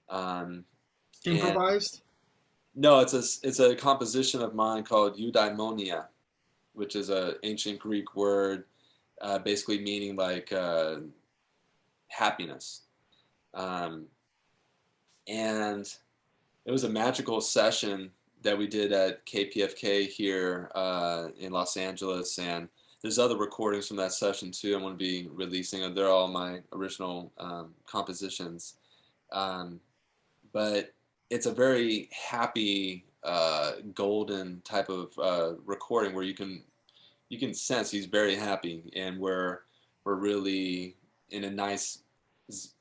Um, and Improvised? no, it's a composition of mine called eudaimonia, which is a ancient Greek word, basically meaning like happiness. Um, and it was a magical session that we did at KPFK here in Los Angeles, and there's other recordings from that session too. I'm going to be releasing. They're all my original compositions, but it's a very happy, golden type of recording where you can sense he's very happy, and we're really in a nice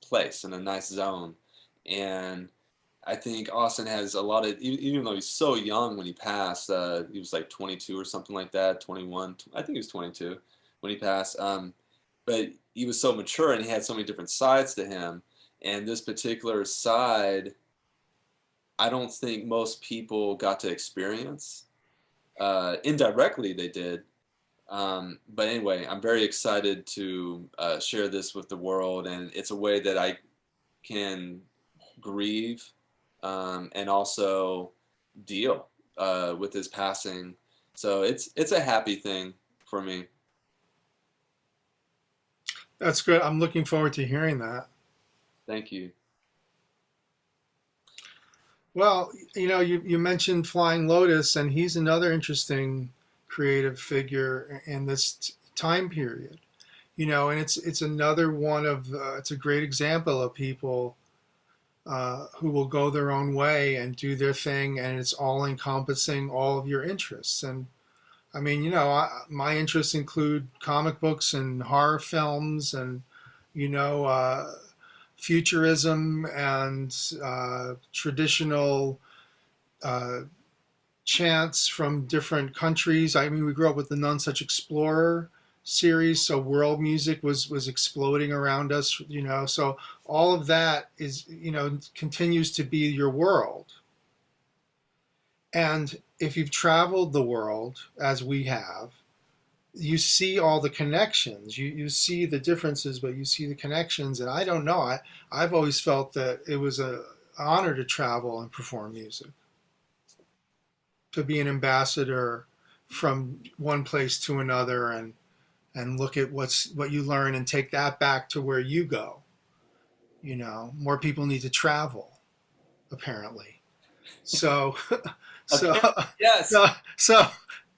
place, in a nice zone, and I think Austin has a lot of, even though he's so young when he passed, he was like 22 or something like that, 21. I think he was 22 when he passed. But he was so mature and he had so many different sides to him. And this particular side, I don't think most people got to experience. Indirectly, they did. But anyway, I'm very excited to share this with the world. And it's a way that I can grieve and also deal with his passing. So it's a happy thing for me. That's good. I'm looking forward to hearing that. Thank you. Well, you mentioned Flying Lotus, and he's another interesting creative figure in this time period. And it's another one of it's a great example of people who will go their own way and do their thing, and it's all encompassing all of your interests. And I mean, my interests include comic books and horror films, and futurism and traditional chants from different countries. I mean, we grew up with the None Such Explorer series, so world music was exploding around us, so all of that is continues to be your world. And if you've traveled the world as we have, you see all the connections, you see the differences, but you see the connections. And I don't know, I've always felt that it was an honor to travel and perform music, to be an ambassador from one place to another, and look at what you learn and take that back to where you go. More people need to travel, apparently. So, so, Yes. so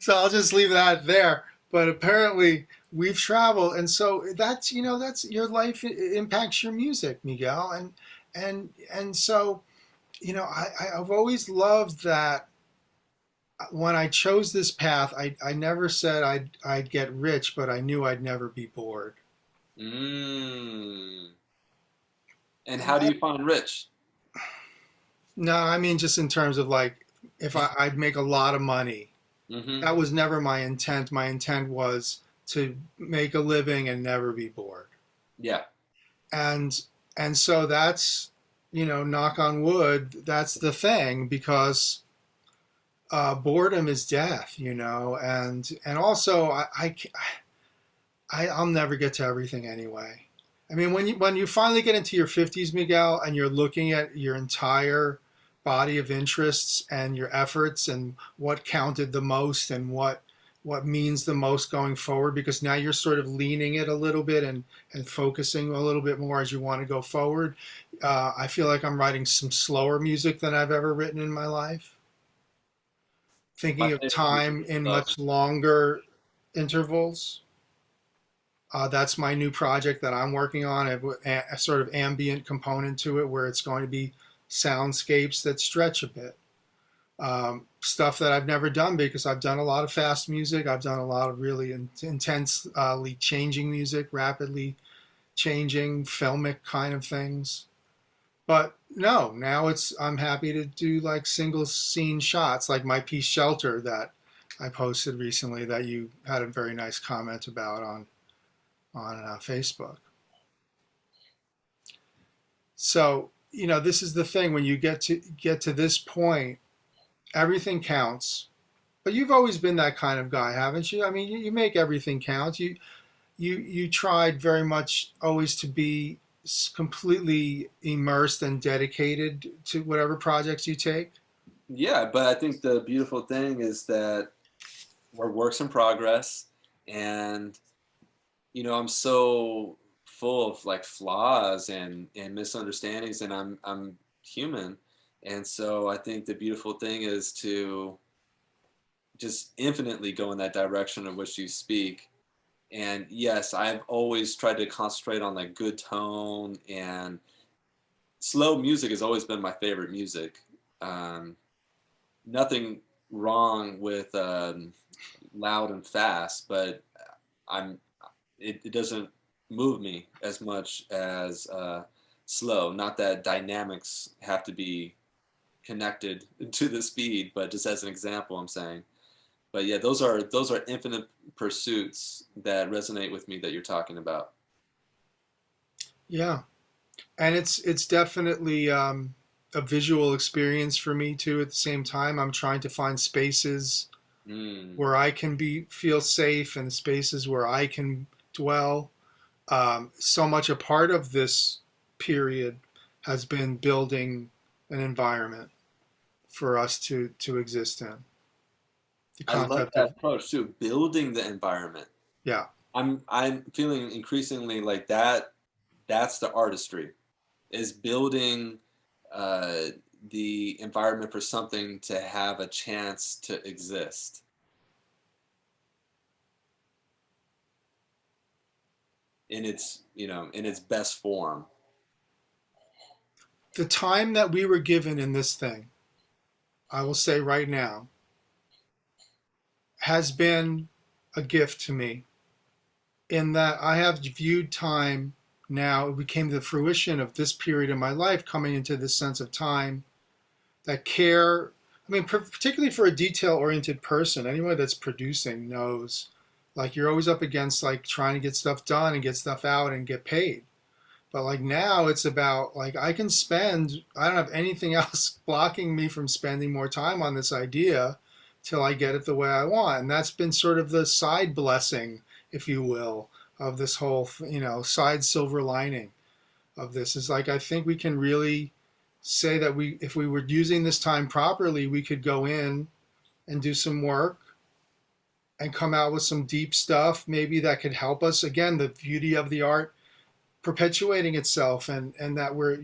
I'll just leave that there. But apparently we've traveled, and so that's your life. It impacts your music, Miguel, and so I've always loved that. When I chose this path, I never said I'd get rich, but I knew I'd never be bored. And how do you find rich? No, I mean just in terms of like if I'd make a lot of money. Mm-hmm. That was never my intent. My intent was to make a living and never be bored. Yeah. And so that's knock on wood, that's the thing, because boredom is death, and also I'll never get to everything anyway. I mean, when you finally get into your 50s, Miguel, and you're looking at your entire body of interests and your efforts and what counted the most and what means the most going forward, because now you're sort of leaning it a little bit and focusing a little bit more as you want to go forward. I feel like I'm writing some slower music than I've ever written in my life. Thinking of time in much longer intervals. That's my new project that I'm working on, a sort of ambient component to it where it's going to be soundscapes that stretch a bit. Stuff that I've never done because I've done a lot of fast music. I've done a lot of really intensely changing music, rapidly changing filmic kind of things. But no, now I'm happy to do like single scene shots, like my piece Shelter that I posted recently that you had a very nice comment about on Facebook. So, this is the thing, when you get to this point, everything counts, But you've always been that kind of guy, haven't you? I mean, you make everything count. You tried very much always to be completely immersed and dedicated to whatever projects you take. Yeah, but I think the beautiful thing is that we're works in progress, and I'm so full of like flaws and misunderstandings, and I'm human. And so I think the beautiful thing is to just infinitely go in that direction of which you speak. And yes, I've always tried to concentrate on like good tone, and slow music has always been my favorite music. Um, Nothing wrong with loud and fast, but I'm it doesn't move me as much as slow. Not that dynamics have to be connected to the speed, but just as an example, I'm saying. But yeah, those are infinite pursuits that resonate with me that you're talking about. Yeah, and it's definitely a visual experience for me too. At the same time, I'm trying to find spaces Mm. where I can feel safe and spaces where I can dwell. So much a part of this period has been building an environment for us to exist in. The I love concept that of, approach too, building the environment. yeah, I'm feeling increasingly like that's the artistry, is building uh, the environment for something to have a chance to exist. In its in its best form. the time that we were given in this thing, I will say right now, has been a gift to me in that I have viewed time now. It became the fruition of this period in my life, coming into this sense of time, that care. I mean, particularly for a detail-oriented person, anyone that's producing knows, like you're always up against like trying to get stuff done and get stuff out and get paid. But like now it's about like I don't have anything else blocking me from spending more time on this idea till I get it the way I want. And that's been sort of the side blessing, if you will, of this whole, side silver lining of this is like I think we can really say that if we were using this time properly, we could go in and do some work and come out with some deep stuff maybe that could help us. Again, the beauty of the art perpetuating itself, and that we're,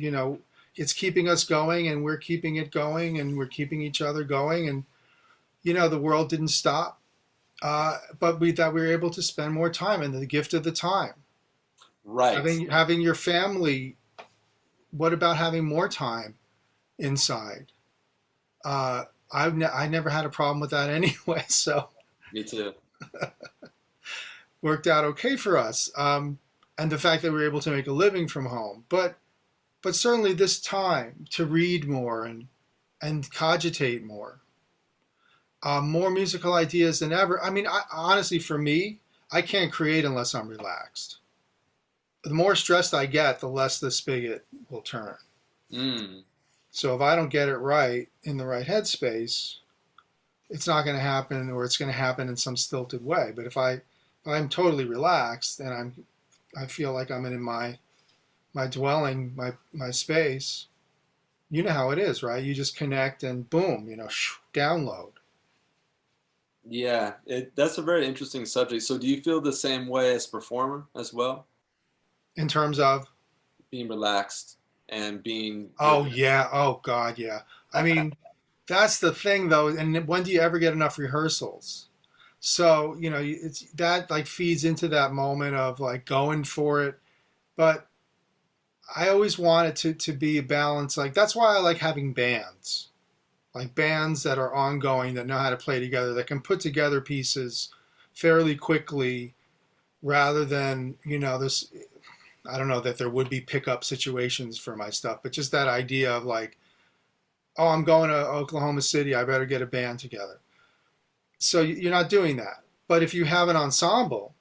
it's keeping us going and we're keeping it going and we're keeping each other going, and the world didn't stop, but we were able to spend more time, and the gift of the time, Right. having your family. What about having more time inside? I never had a problem with that anyway, so Me too. worked out okay for us. And the fact that we were able to make a living from home, but certainly this time to read more and cogitate more musical ideas than ever. I mean, honestly, for me, I can't create unless I'm relaxed. The more stressed I get, the less the spigot will turn. Mm. So if I don't get it right in the right headspace, it's not going to happen, or it's going to happen in some stilted way. But if I'm totally relaxed and I feel like I'm in my dwelling, my space, you know how it is, right? You just connect and boom, download. Yeah, that's a very interesting subject. So do you feel the same way as a performer as well? In terms of, Being relaxed and being oh yeah, oh God, yeah. I mean, that's the thing though. And when do you ever get enough rehearsals? So, it's that like feeds into that moment of like going for it. But I always want it to be a balance. Like that's why I like having bands, like bands that are ongoing, that know how to play together, that can put together pieces fairly quickly, rather than this. I don't know that there would be pickup situations for my stuff, but just that idea of like, oh, I'm going to Oklahoma City, I better get a band together. So you're not doing that. But if you have an ensemble,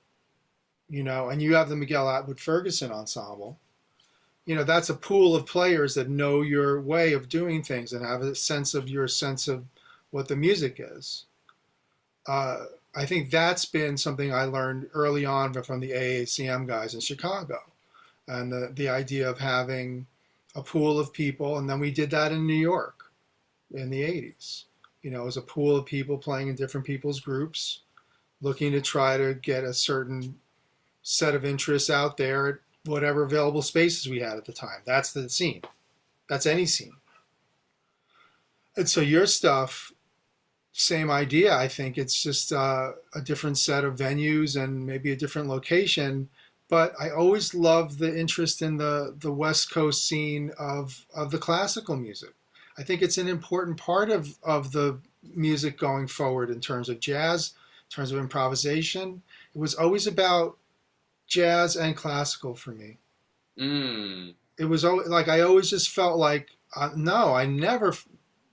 and you have the Miguel Atwood-Ferguson ensemble, that's a pool of players that know your way of doing things and have a sense of your sense of what the music is. I think that's been something I learned early on from the AACM guys in Chicago, and the idea of having a pool of people. And then we did that in New York in the 80s. You know, it was a pool of people playing in different people's groups, looking to try to get a certain set of interests out there at whatever available spaces we had at the time. That's the scene. That's any scene. And so your stuff, same idea. I think it's just a different set of venues and maybe a different location. But I always loved the interest in the West Coast scene of the classical music. I think it's an important part of the music going forward in terms of jazz, in terms of improvisation. It was always about jazz and classical for me. Mm. It was always, like I always just felt like, no, I never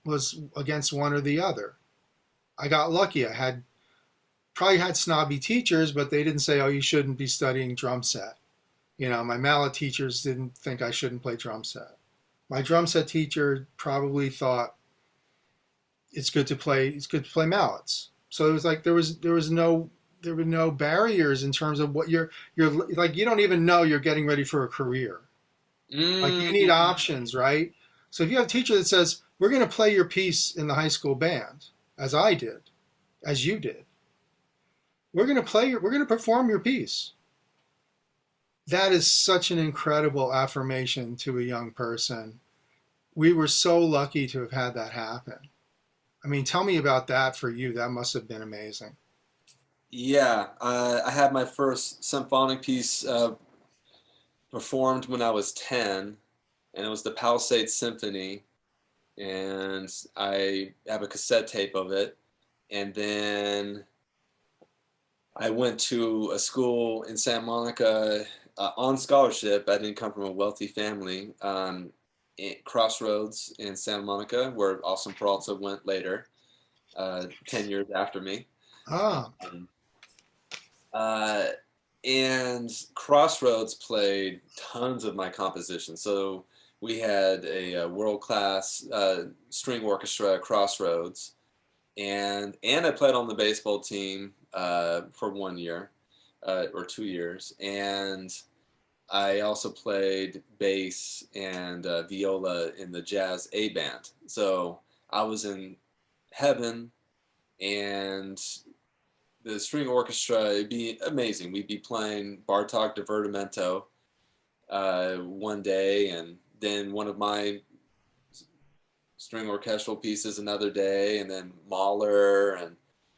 was against one or the other. I got lucky. I probably had snobby teachers, but they didn't say, oh, you shouldn't be studying drum set. You know, my mallet teachers didn't think I shouldn't play drum set. My drum set teacher probably thought it's good to play mallets. So it was like there were no barriers in terms of what you're like. You don't even know you're getting ready for a career. Like you need options, right? So if you have a teacher that says, we're going to play your piece in the high school band, as I did, as you did, we're going to perform your piece. That is such an incredible affirmation to a young person. We were so lucky to have had that happen. I mean, tell me about that for you. That must have been amazing. Yeah, I had my first symphonic piece performed when I was 10, and it was the Palisades Symphony, and I have a cassette tape of it. And then I went to a school in Santa Monica on scholarship. I didn't come from a wealthy family. Crossroads in Santa Monica, where Austin Peralta went later, 10 years after me. Ah. And Crossroads played tons of my compositions. So we had a world-class string orchestra at Crossroads, and I played on the baseball team for 1 year or 2 years, and I also played bass and viola in the jazz A band. So I was in heaven, and the string orchestra, it'd be amazing. We'd be playing Bartok Divertimento one day, and then one of my string orchestral pieces another day, and then Mahler, and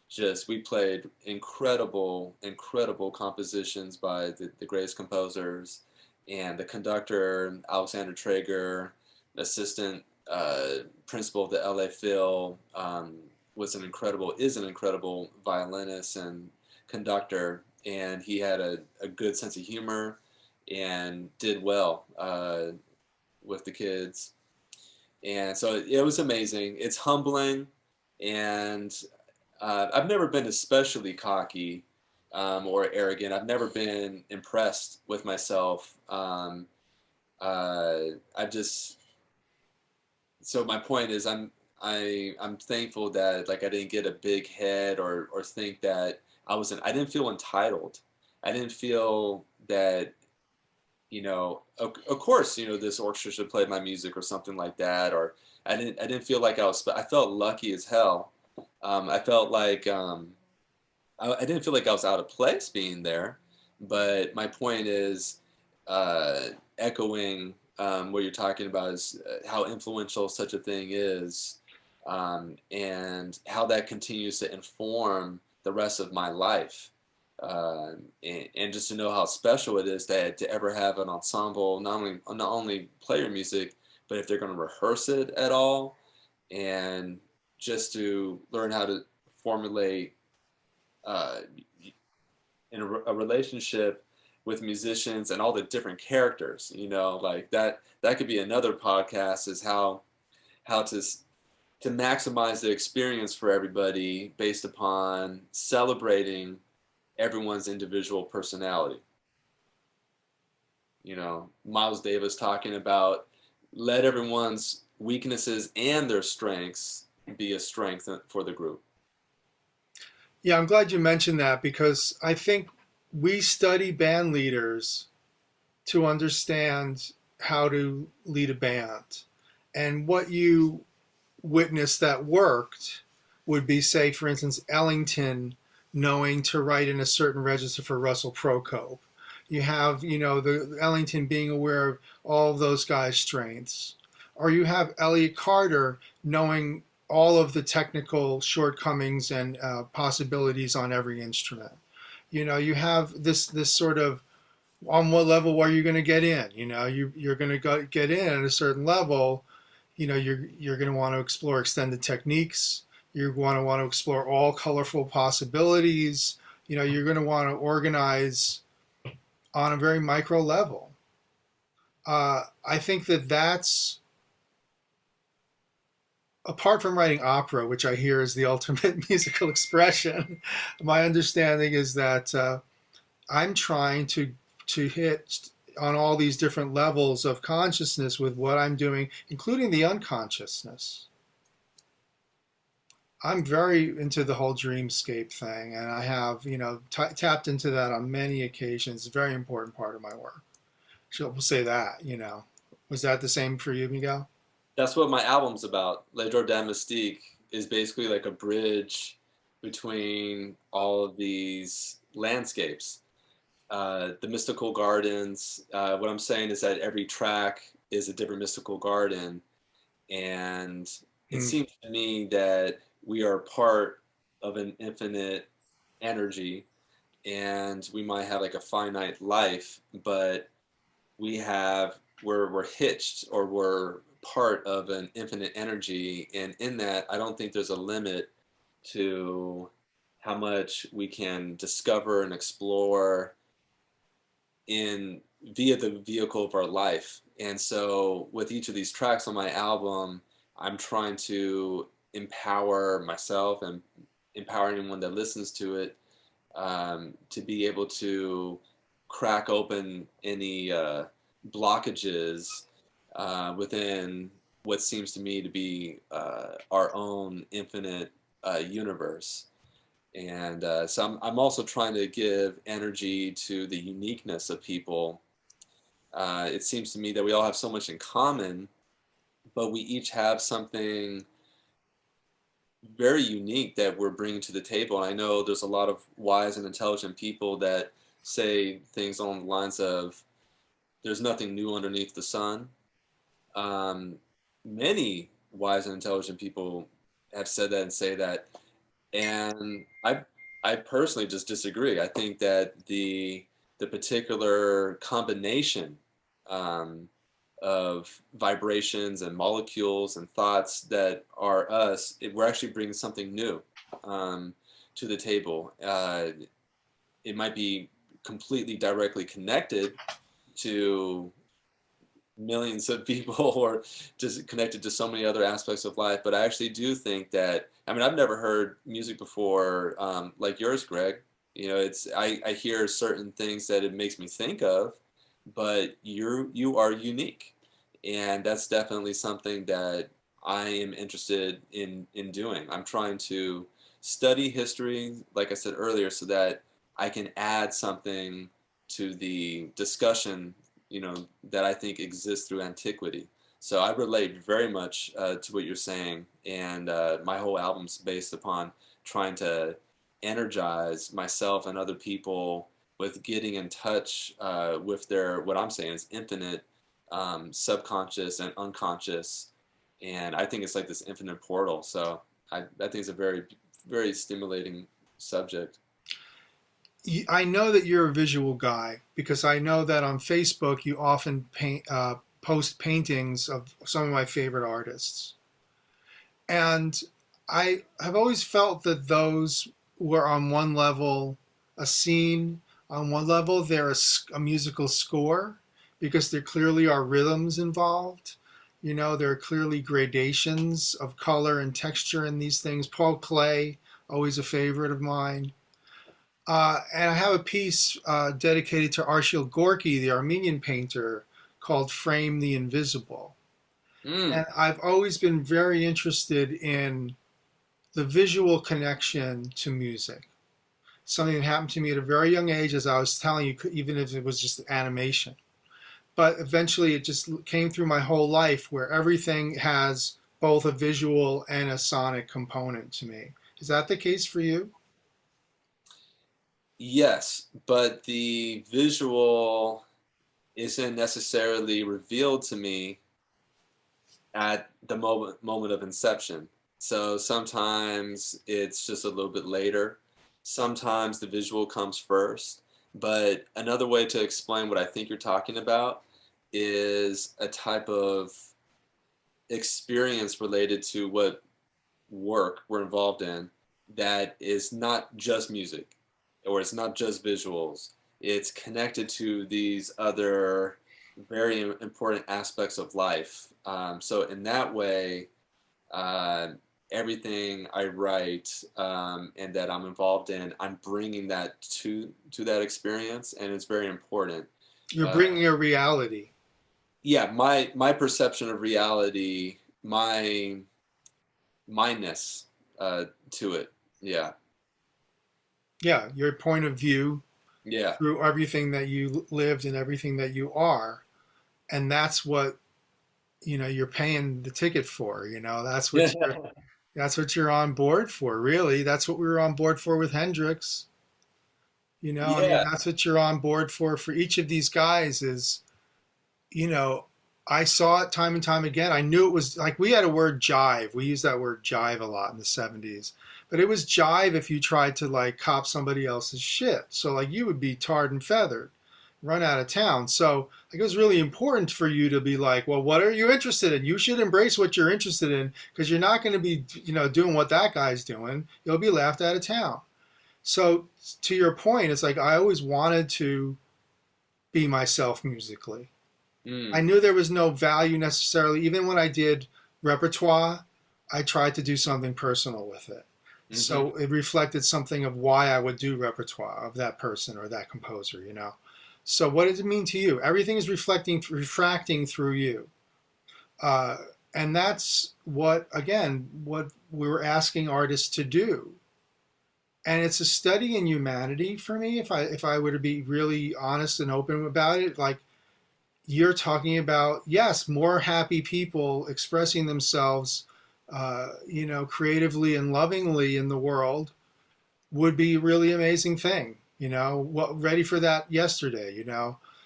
just we played incredible compositions by the greatest composers, and the conductor Alexander Traeger, assistant principal of the LA Phil, is an incredible violinist and conductor, and he had a good sense of humor and did well with the kids. And so it was amazing. It's humbling, and I've never been especially cocky or arrogant. I've never been impressed with myself. So my point is, I'm thankful that like I didn't get a big head or think that I didn't feel entitled. I didn't feel that, of course, this orchestra should play my music or something like that. Or I didn't feel like I felt lucky as hell. I felt like, I didn't feel like I was out of place being there, but my point is, echoing what you're talking about is how influential such a thing is, and how that continues to inform the rest of my life. And just to know how special it is to ever have an ensemble, not only play your music, but if they're going to rehearse it at all, and just to learn how to formulate in a relationship with musicians and all the different characters, like that could be another podcast, is how to maximize the experience for everybody based upon celebrating everyone's individual personality. Miles Davis talking about let everyone's weaknesses and their strengths be a strength for the group. Yeah, I'm glad you mentioned that because I think we study band leaders to understand how to lead a band. And what you witnessed that worked would be, say, for instance, Ellington knowing to write in a certain register for Russell Procope. You have, the Ellington being aware of all of those guys' strengths. Or you have Elliott Carter knowing all of the technical shortcomings and possibilities on every instrument. You have this sort of on what level are you going to get in? You're going to get in at a certain level. You're going to want to explore extended techniques. You're going to want to explore all colorful possibilities. You're going to want to organize on a very micro level. I think that's apart from writing opera, which I hear is the ultimate musical expression. My understanding is that I'm trying to hit on all these different levels of consciousness with what I'm doing, including the unconsciousness. I'm very into the whole dreamscape thing, and I have, tapped into that on many occasions. It's a very important part of my work. So we'll say that. Was that the same for you, Miguel? That's what my album's about. Le Jardin Mystique is basically like a bridge between all of these landscapes. The mystical gardens. What I'm saying is that every track is a different mystical garden, and it seems to me that we are part of an infinite energy, and we might have like a finite life, but we're hitched, or we're part of an infinite energy, and in that, I don't think there's a limit to how much we can discover and explore in via the vehicle of our life. And so with each of these tracks on my album, I'm trying to empower myself and empower anyone that listens to it, to be able to crack open any blockages within what seems to me to be our own infinite universe. And so I'm also trying to give energy to the uniqueness of people. It seems to me that we all have so much in common, but we each have something very unique that we're bringing to the table. And I know there's a lot of wise and intelligent people that say things along the lines of, there's nothing new underneath the sun. Many wise and intelligent people have said that and say that. And I personally just disagree. I think that the particular combination of vibrations and molecules and thoughts that are us, we're actually bringing something new to the table. It might be completely directly connected to millions of people or just connected to so many other aspects of life. But I actually do think that, I mean, I've never heard music before like yours, Greg. I hear certain things that it makes me think of, but you are unique. And that's definitely something that I am interested in doing. I'm trying to study history, like I said earlier, so that I can add something to the discussion, that I think exists through antiquity. So I relate very much to what you're saying, and my whole album's based upon trying to energize myself and other people with getting in touch with their, what I'm saying is infinite subconscious and unconscious, and I think it's like this infinite portal. So I think it's a very, very stimulating subject. I know that you're a visual guy because I know that on Facebook you often post paintings of some of my favorite artists. And I have always felt that those were on one level a scene, on one level they're a musical score because there clearly are rhythms involved. There are clearly gradations of color and texture in these things. Paul Klee, always a favorite of mine. And I have a piece dedicated to Arshile Gorky, the Armenian painter, called Frame the Invisible. And I've always been very interested in the visual connection to music. something that happened to me at a very young age, as I was telling you, even if it was just animation. But eventually it just came through my whole life where everything has both a visual and a sonic component to me. Is that the case for you? Yes, but the visual isn't necessarily revealed to me at the moment of inception. So sometimes it's just a little bit later. Sometimes the visual comes first. But another way to explain what I think you're talking about is a type of experience related to what work we're involved in that is not just music, or it's not just visuals. It's connected to these other very important aspects of life. So in that way, everything I write and that I'm involved in, I'm bringing that to that experience, and it's very important. You're bringing a reality. Yeah, my perception of reality, myness to it. Yeah. Yeah, your point of view Yeah. through everything that you lived and everything that you are. And that's what, you're paying the ticket for, that's what you're on board for, really. That's what we were on board for with Hendrix. I mean, Yeah. that's what you're on board for each of these guys is, you know, I saw it time and time again. I knew it was like we had a word jive. We used that word jive a lot in the 70s. But it was jive if you tried to like cop somebody else's shit. So like you would be tarred and feathered, run out of town. So like it was really important for you to be like, well, what are you interested in? You should embrace what you're interested in because you're not going to be, doing what that guy's doing. You'll be laughed out of town. So to your point, it's like I always wanted to be myself musically. I knew there was no value necessarily. Even when I did repertoire, I tried to do something personal with it. Mm-hmm. So it reflected something of why I would do repertoire of that person or that composer. So what does it mean to you? Everything is refracting through you. And that's what we were asking artists to do. And it's a study in humanity for me, if I were to be really honest and open about it. Like, you're talking about, yes, more happy people expressing themselves, creatively and lovingly in the world would be a really amazing thing. Ready for that yesterday,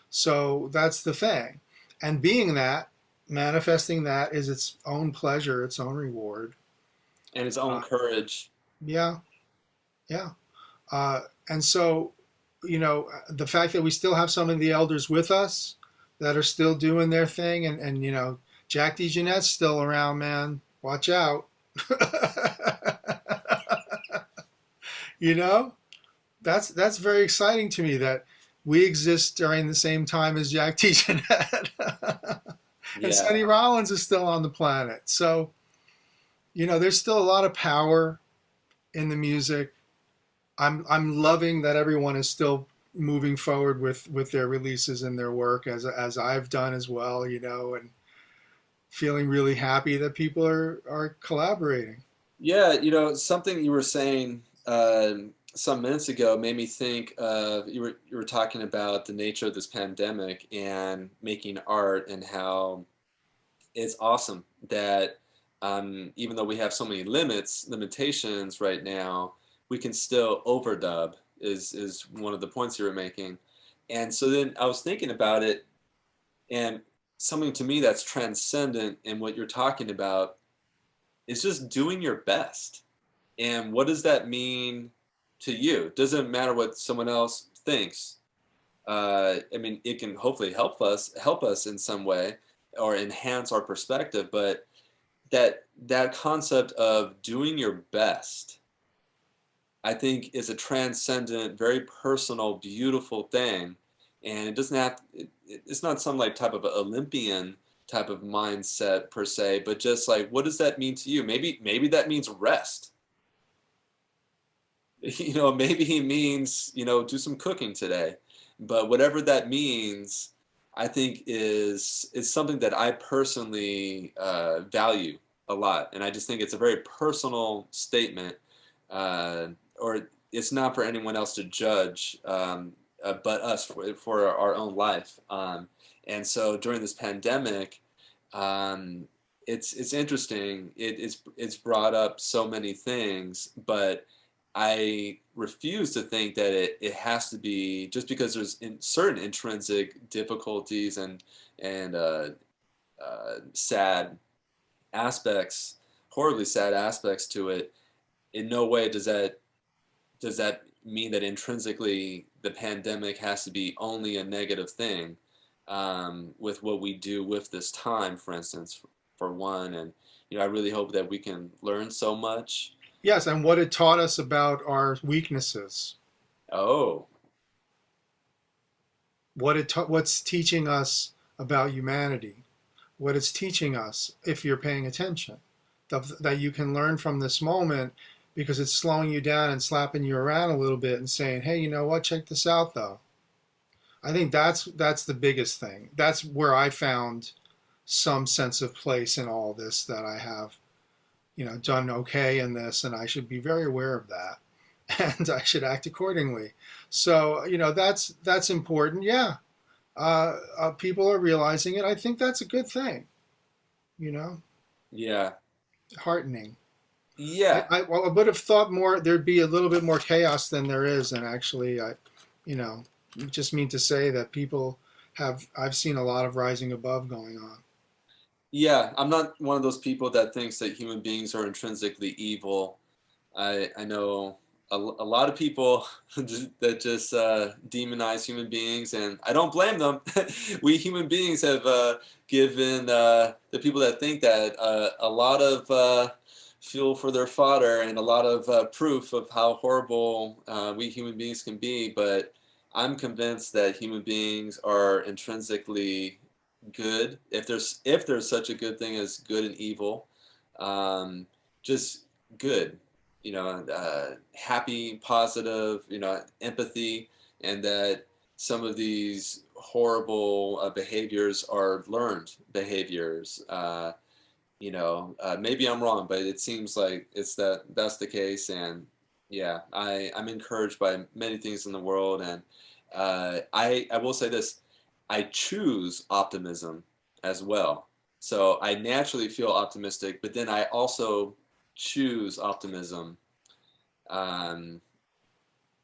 So that's the thing. And being that, manifesting that is its own pleasure, its own reward. And its own courage. Yeah. Yeah. And so, the fact that we still have some of the elders with us that are still doing their thing, and Jack DeJohnette's still around, man. Watch out. That's very exciting to me that we exist during the same time as Jack DeJohnette. And Sonny Rollins is still on the planet. So, there's still a lot of power in the music. I'm loving that everyone is still moving forward with their releases and their work as I've done as well, and feeling really happy that people are collaborating. Yeah, something you were saying some minutes ago made me think of you were talking about the nature of this pandemic and making art and how it's awesome that even though we have so many limitations right now, we can still overdub is one of the points you were making. And so then I was thinking about it, and something to me that's transcendent in what you're talking about is just doing your best. And what does that mean to you? It doesn't matter what someone else thinks. I mean, it can hopefully help us in some way or enhance our perspective, but that concept of doing your best, I think, is a transcendent, very personal, beautiful thing. And it doesn't have, it's not some like type of Olympian type of mindset per se, but just like, what does that mean to you? Maybe that means rest. Maybe he means, do some cooking today. But whatever that means, I think is something that I personally value a lot. And I just think it's a very personal statement, or it's not for anyone else to judge, but us for our own life. And so during this pandemic, it's interesting. It's brought up so many things, but I refuse to think that it has to be just because there's certain intrinsic difficulties and sad aspects, horribly sad aspects to it. In no way does that mean that intrinsically the pandemic has to be only a negative thing. With what we do with this time, for instance, for one, and I really hope that we can learn so much. Yes, and what it taught us about our weaknesses. Oh, What's teaching us about humanity. What it's teaching us, if you're paying attention, that you can learn from this moment, because it's slowing you down and slapping you around a little bit and saying, hey, you know what, check this out though. I think that's the biggest thing. That's where I found some sense of place in all this, that I have, done okay in this, and I should be very aware of that, and I should act accordingly. So, that's important. Yeah. People are realizing it. I think that's a good thing, yeah. heartening. Yeah. I would have thought there'd be a little bit more chaos than there is. And actually, just mean to say that I've seen a lot of rising above going on. Yeah, I'm not one of those people that thinks that human beings are intrinsically evil. I know a lot of people that just demonize human beings, and I don't blame them. We human beings have given the people that think that a lot of fuel for their fodder and a lot of proof of how horrible we human beings can be. But I'm convinced that human beings are intrinsically good, if there's such a good thing as good and evil, just good, happy, positive, empathy, and that some of these horrible behaviors are learned behaviors. Maybe I'm wrong, but it seems like that's the case. And yeah, I'm encouraged by many things in the world, and I will say this. I choose optimism as well. So I naturally feel optimistic, but then I also choose optimism. I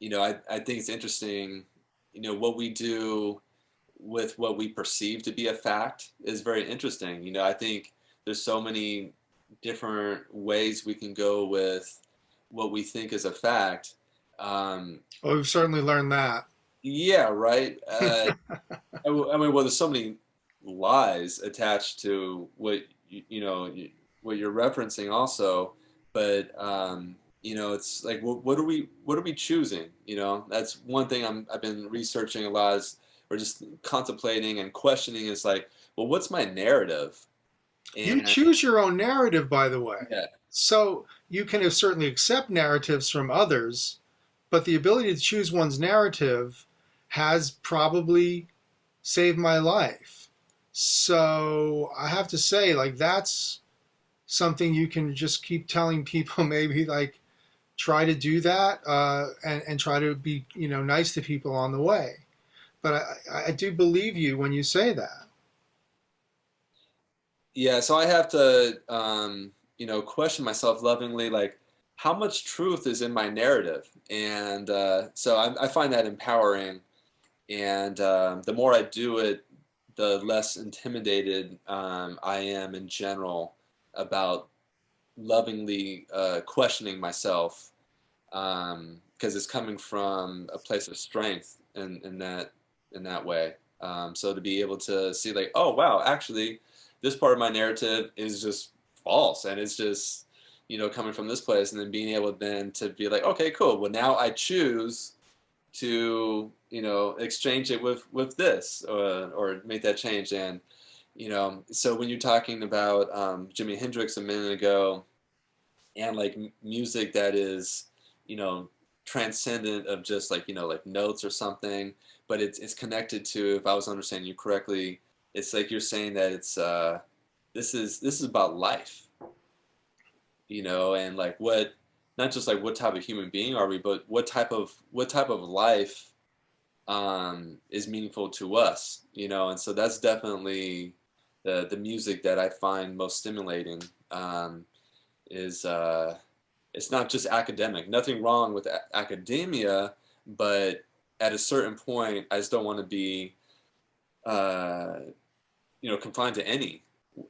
think it's interesting, what we do with what we perceive to be a fact is very interesting. I think there's so many different ways we can go with what we think is a fact. We've certainly learned that. Yeah, right. Well, there's so many lies attached to what what you're referencing also, but it's like, what are we choosing? That's one thing I've been researching a lot, or just contemplating and questioning, is like, well, what's my narrative? And you choose your own narrative, by the way. Yeah. So you can certainly accept narratives from others, but the ability to choose one's narrative has probably saved my life. So I have to say, like, that's something you can just keep telling people, maybe, like, try to do that, and try to be, nice to people on the way. But I do believe you when you say that. Yeah, so I have to, question myself lovingly, like, how much truth is in my narrative? And so I find that empowering. And the more I do it, the less intimidated I am in general about lovingly questioning myself, because it's coming from a place of strength in that way. So to be able to see, like, oh wow, actually, this part of my narrative is just false, and it's just coming from this place, and then being able then to be like, okay, cool. Well, now I choose to exchange it with this, or make that change. And so when you're talking about Jimi Hendrix a minute ago, and like music that is transcendent of just like like notes or something, but it's connected to, if I was understanding you correctly, it's like you're saying that it's this is about life, and like what not just like what type of human being are we, but what type of life is meaningful to us, you know. And so that's definitely the music that I find most stimulating. Is It's not just academic. Nothing wrong with academia, but at a certain point, I just don't want to be, you know, confined to any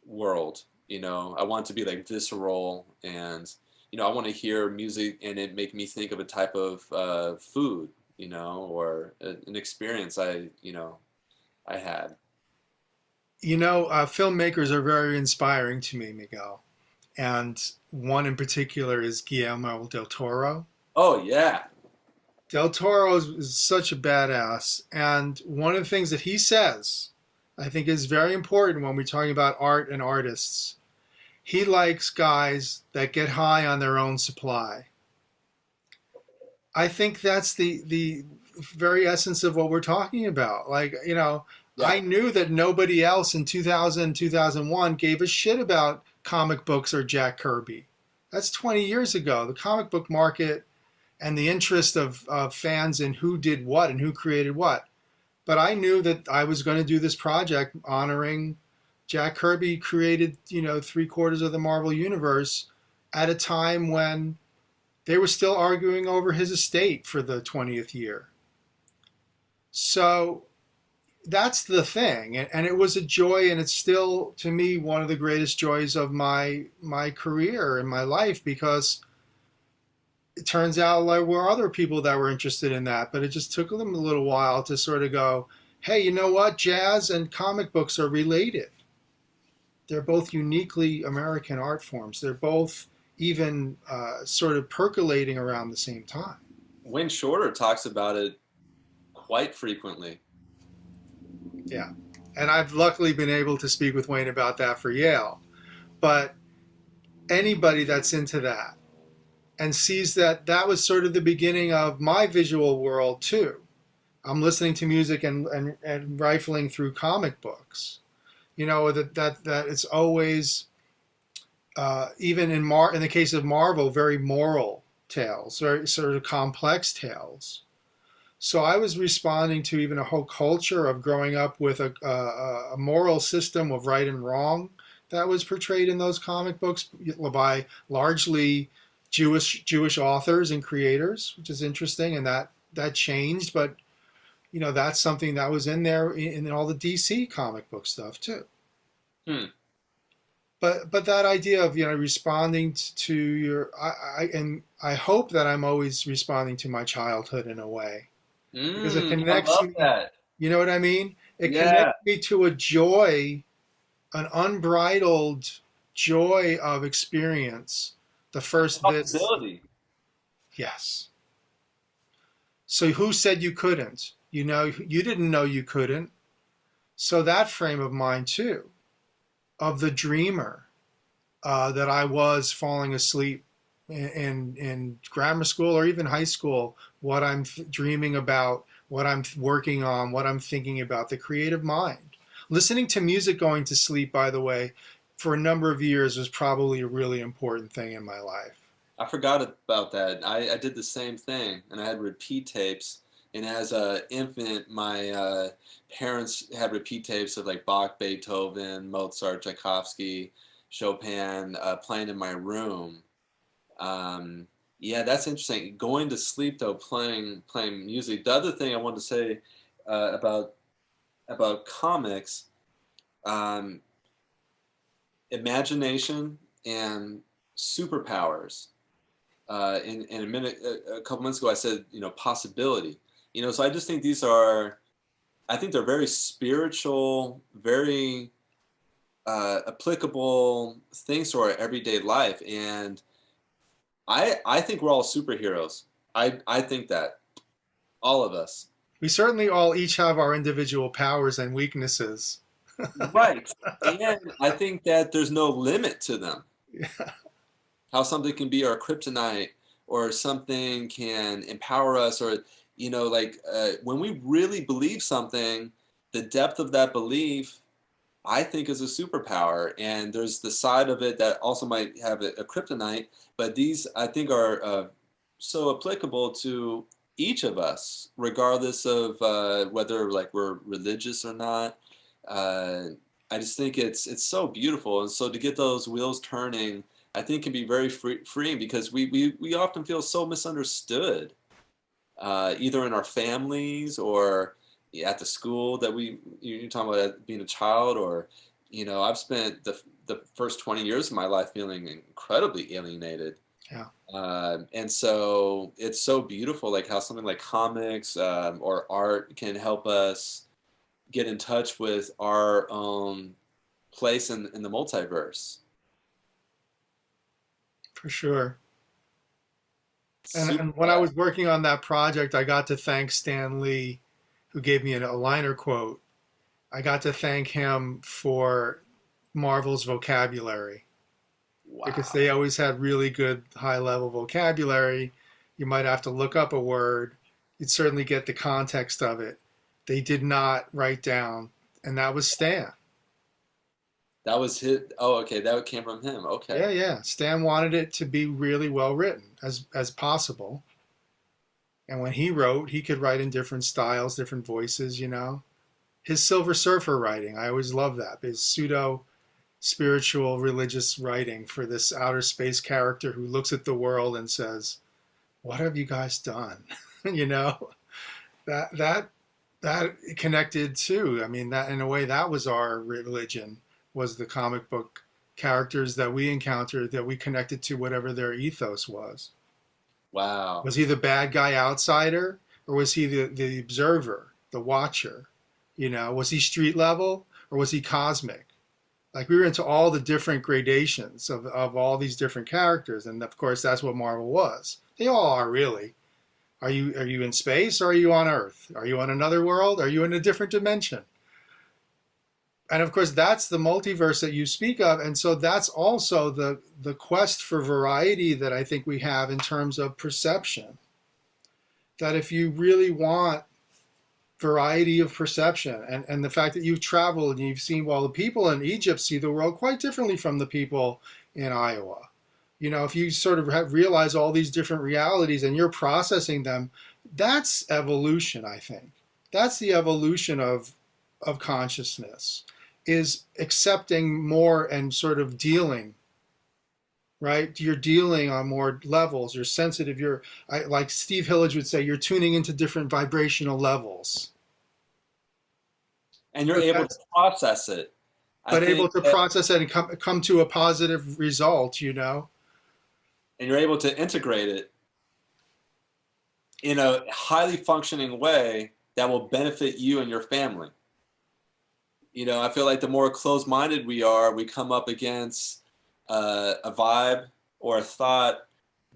world. You know, I want it to be like visceral, and you know, I want to hear music and it make me think of a type of food, you know, or an experience I had. You know, filmmakers are very inspiring to me, Miguel. And one in particular is Guillermo del Toro. Oh yeah. Del Toro is such a badass. And one of the things that he says, I think, is very important when we're talking about art and artists. He likes guys that get high on their own supply. I think that's the very essence of what we're talking about. Like, you know, Yeah. I knew that nobody else in 2000, 2001 gave a shit about comic books or Jack Kirby. That's 20 years ago. The comic book market and the interest of fans in who did what and who created what. But I knew that I was going to do this project honoring Jack Kirby created, you know, 3/4 of the Marvel Universe at a time when they were still arguing over his estate for the 20th year. So that's the thing. And it was a joy, and it's still, to me, one of the greatest joys of my career and my life, because it turns out there were other people that were interested in that, but it just took them a little while to sort of go, hey, you know what? Jazz and comic books are related. They're both uniquely American art forms. They're both even sort of percolating around the same time. Wayne Shorter talks about it quite frequently. Yeah. And I've luckily been able to speak with Wayne about that for Yale. But anybody that's into that and sees that that was sort of the beginning of my visual world too. I'm listening to music and rifling through comic books. You know, that it's always, even in the case of Marvel, very moral tales, very sort of complex tales. So I was responding to even a whole culture of growing up with a moral system of right and wrong that was portrayed in those comic books by largely Jewish authors and creators, which is interesting, and that changed. But you know, that's something that was in there in all the DC comic book stuff too. But that idea of, you know, responding to your I hope that I'm always responding to my childhood in a way, because it connects I love me. that. You know what I mean? It Yeah. connects me to a joy, an unbridled joy of experience. The first this. Possibility. Yes. So who said you couldn't? You know, you didn't know you couldn't. So that frame of mind too, of the dreamer, that I was falling asleep in grammar school or even high school, what I'm dreaming about, what I'm working on, what I'm thinking about, the creative mind. Listening to music going to sleep, by the way, for a number of years was probably a really important thing in my life. I forgot about that. I did the same thing, and I had repeat tapes. And as an infant, my parents had repeat tapes of like Bach, Beethoven, Mozart, Tchaikovsky, Chopin, playing in my room. Yeah, that's interesting. Going to sleep though, playing music. The other thing I wanted to say about comics, imagination and superpowers. In a minute, a couple minutes ago, I said, you know, possibility. You know, so I just think I think they're very spiritual, very applicable things to our everyday life. And I think we're all superheroes. I think that, all of us. We certainly all each have our individual powers and weaknesses. Right. And I think that there's no limit to them. Yeah. How something can be our kryptonite, or something can empower us, or, you know, like when we really believe something, the depth of that belief I think is a superpower. And there's the side of it that also might have a kryptonite, but these I think are so applicable to each of us, regardless of whether like we're religious or not. Uh, I just think it's so beautiful, and so to get those wheels turning, I think can be very freeing because we often feel so misunderstood, either in our families or at the school that you're talking about being a child, or I've spent the first 20 years of my life feeling incredibly alienated. Yeah. And so it's so beautiful, like how something like comics or art can help us get in touch with our own place in the multiverse. For sure. Super. And when I was working on that project, I got to thank Stan Lee, who gave me a liner quote. I got to thank him for Marvel's vocabulary. Wow. Because they always had really good high-level vocabulary. You might have to look up a word. You'd certainly get the context of it. They did not write down, and that was Stan. That was his. Oh, okay. That came from him. Okay. Yeah, yeah. Stan wanted it to be really well written as possible. And when he wrote, he could write in different styles, different voices, His Silver Surfer writing, I always love that. His pseudo spiritual religious writing for this outer space character who looks at the world and says, "What have you guys done?" that connected too. I mean, that in a way that was our religion, was the comic book characters that we encountered, that we connected to whatever their ethos was. Wow. Was he the bad guy outsider, or was he the observer, the watcher? Was he street level or was he cosmic? Like, we were into all the different gradations of all these different characters, and of course that's what Marvel was. They all are, really. Are you in space, or are you on Earth? Are you on another world? Are you in a different dimension? And of course that's the multiverse that you speak of, and so that's also the quest for variety that I think we have in terms of perception. That if you really want variety of perception, and the fact that you've traveled and you've seen, well, the people in Egypt see the world quite differently from the people in Iowa. If you sort of realize all these different realities and you're processing them, that's evolution, I think. That's the evolution of consciousness, is accepting more and sort of dealing, right? You're dealing on more levels. You're sensitive. Like Steve Hillage would say, you're tuning into different vibrational levels. And you're able to process it. But able to process it and come to a positive result, And you're able to integrate it in a highly functioning way that will benefit you and your family. I feel like the more closed-minded we are, we come up against a vibe or a thought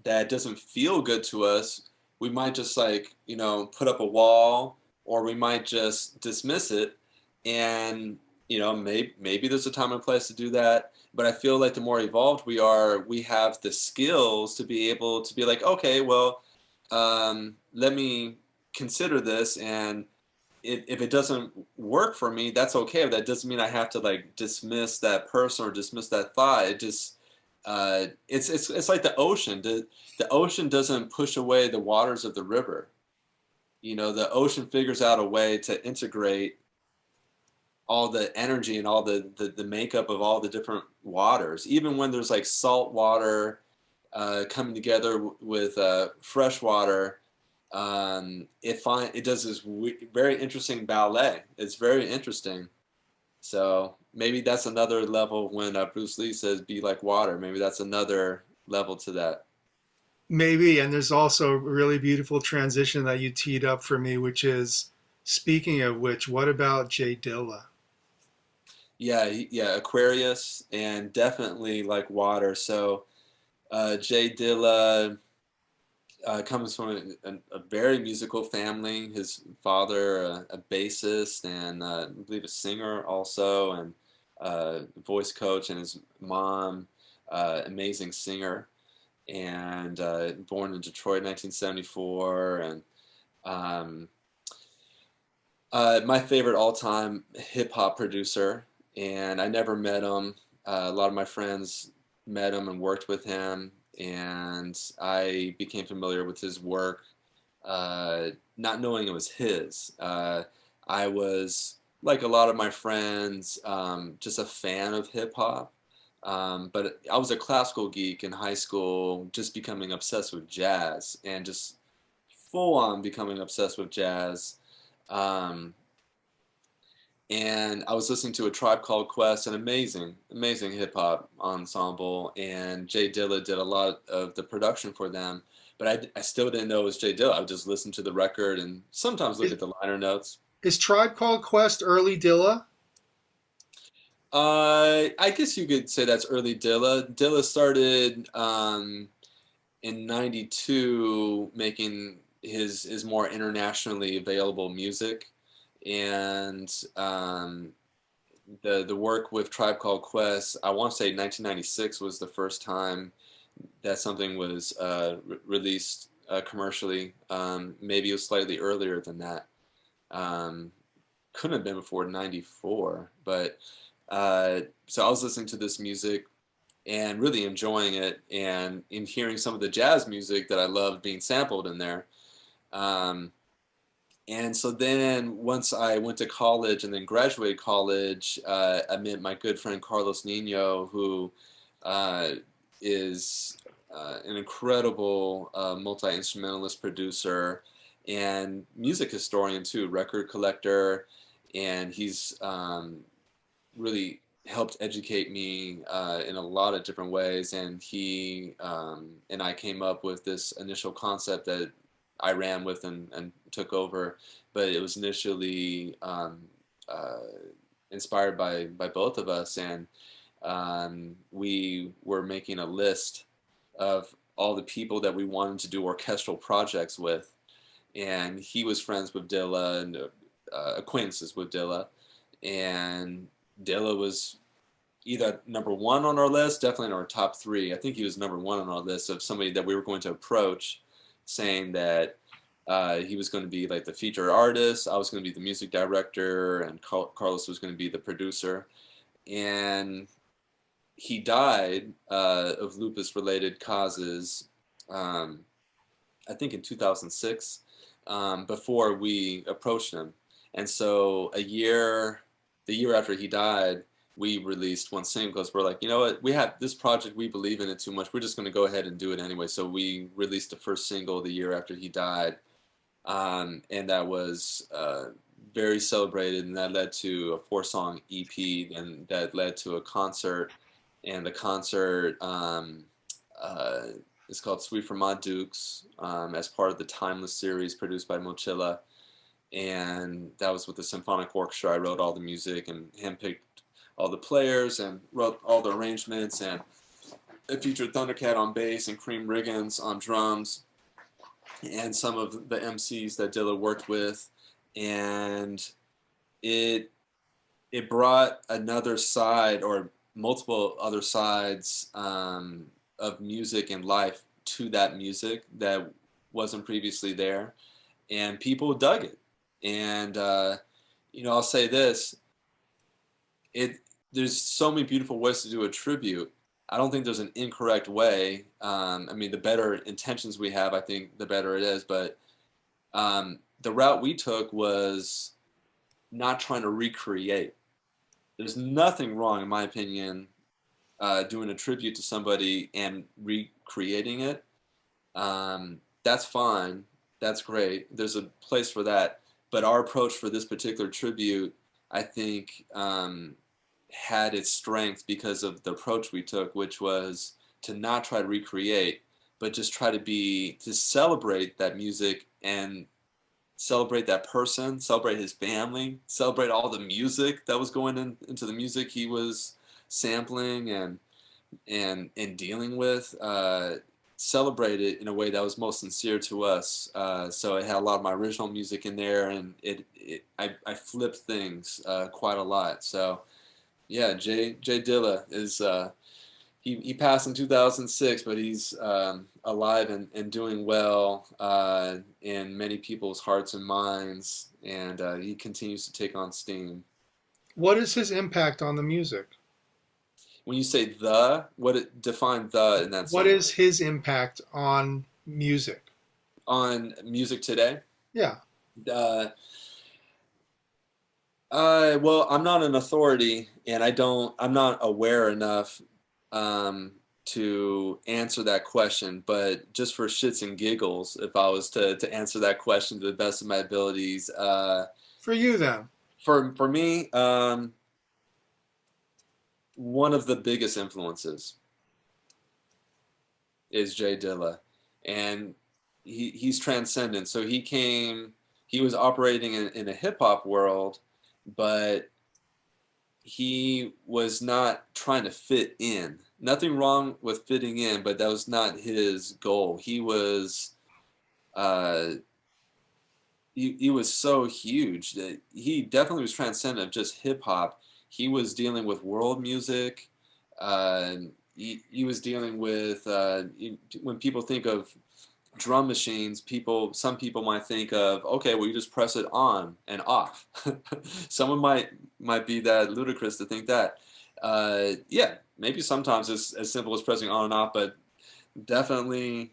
that doesn't feel good to us. We might just put up a wall, or we might just dismiss it. And, maybe there's a time and place to do that. But I feel like the more evolved we are, we have the skills to be able to be like, okay, well, let me consider this, and if it doesn't work for me, that's okay. But that doesn't mean I have to dismiss that person or dismiss that thought. It just it's like the ocean. The ocean doesn't push away the waters of the river. The ocean figures out a way to integrate all the energy and all the makeup of all the different waters. Even when there's salt water coming together with fresh water, it does this very interesting ballet. It's very interesting. So maybe that's another level when Bruce Lee says be like water. Maybe that's another level to that. Maybe. And there's also a really beautiful transition that you teed up for me, which is, speaking of which, what about Jay Dilla? Yeah, Aquarius, and definitely like water. So Jay Dilla comes from a very musical family. His father, a bassist, and I believe a singer also, and voice coach, and his mom, amazing singer, and born in Detroit in 1974. And my favorite all-time hip-hop producer. and I never met him. A lot of my friends met him and worked with him, and I became familiar with his work, not knowing it was his. I was, like a lot of my friends, just a fan of hip hop. But I was a classical geek in high school, just becoming obsessed with jazz and just full on becoming obsessed with jazz. Um, and I was listening to A Tribe Called Quest, an amazing, amazing hip hop ensemble, and Jay Dilla did a lot of the production for them. But I still didn't know it was Jay Dilla. I would just listen to the record and sometimes look at the liner notes. Is Tribe Called Quest early Dilla? I guess you could say that's early Dilla. Dilla started in '92 making his more internationally available music, and the work with Tribe Called Quest, I want to say 1996 was the first time that something was released commercially. Maybe it was slightly earlier than that. Couldn't have been before '94, but so I was listening to this music and really enjoying it, and in hearing some of the jazz music that I loved being sampled in there. And so then once I went to college and then graduated college, I met my good friend Carlos Nino, who is an incredible multi-instrumentalist producer and music historian too, record collector, and he's really helped educate me in a lot of different ways. And he and I came up with this initial concept that I ran with and took over, but it was initially inspired by both of us, and we were making a list of all the people that we wanted to do orchestral projects with, and he was friends with Dilla and acquaintances with Dilla, and Dilla was either number one on our list, definitely in our top three. I think he was number one on our list of somebody that we were going to approach, saying that he was going to be like the featured artist, I was going to be the music director, and Carlos was going to be the producer. And he died of lupus-related causes, I think in 2006, before we approached him. And so the year after he died, we released one single because we're like, you know what, we have this project, we believe in it too much, we're just going to go ahead and do it anyway. So we released the first single the year after he died, and that was very celebrated, and that led to a 4-song EP, and that led to a concert, and the concert is called Suite for Ma Dukes, as part of the Timeless series produced by Mochila, and that was with the symphonic orchestra. I wrote all the music and handpicked all the players and wrote all the arrangements, and it featured Thundercat on bass and Cream Riggins on drums and some of the MCs that Dilla worked with, and it brought another side, or multiple other sides, of music and life to that music that wasn't previously there, and people dug it. And I'll say this: there's so many beautiful ways to do a tribute. I don't think there's an incorrect way. I mean, the better intentions we have, I think the better it is. But the route we took was not trying to recreate. There's nothing wrong, in my opinion, doing a tribute to somebody and recreating it. That's fine. That's great. There's a place for that. But our approach for this particular tribute, I think, had its strength because of the approach we took, which was to not try to recreate, but just try to celebrate that music and celebrate that person, celebrate his family, celebrate all the music that was going into the music he was sampling and dealing with. Celebrate it in a way that was most sincere to us. So it had a lot of my original music in there, and I flipped things quite a lot. So yeah, Jay Dilla is he passed in 2006, but he's alive and doing well in many people's hearts and minds, and he continues to take on steam. What is his impact on the music? When you say define the in that What is sentence? his impact on music? On music today? Yeah. Uh, well, I'm not an authority, and I'm not aware enough to answer that question. But just for shits and giggles, if I was to answer that question to the best of my abilities, For you then. for me, one of the biggest influences is Jay Dilla, and he's transcendent. So he was operating in a hip hop world, but he was not trying to fit in. Nothing wrong with fitting in, but that was not his goal. Uh, he was so huge that he definitely was transcendent of just hip hop. He was dealing with world music. Uh, he was dealing with when people think of drum machines, some people might think of, okay, well, you just press it on and off. Someone might be that ludicrous to think that. Yeah, maybe sometimes it's as simple as pressing on and off, but definitely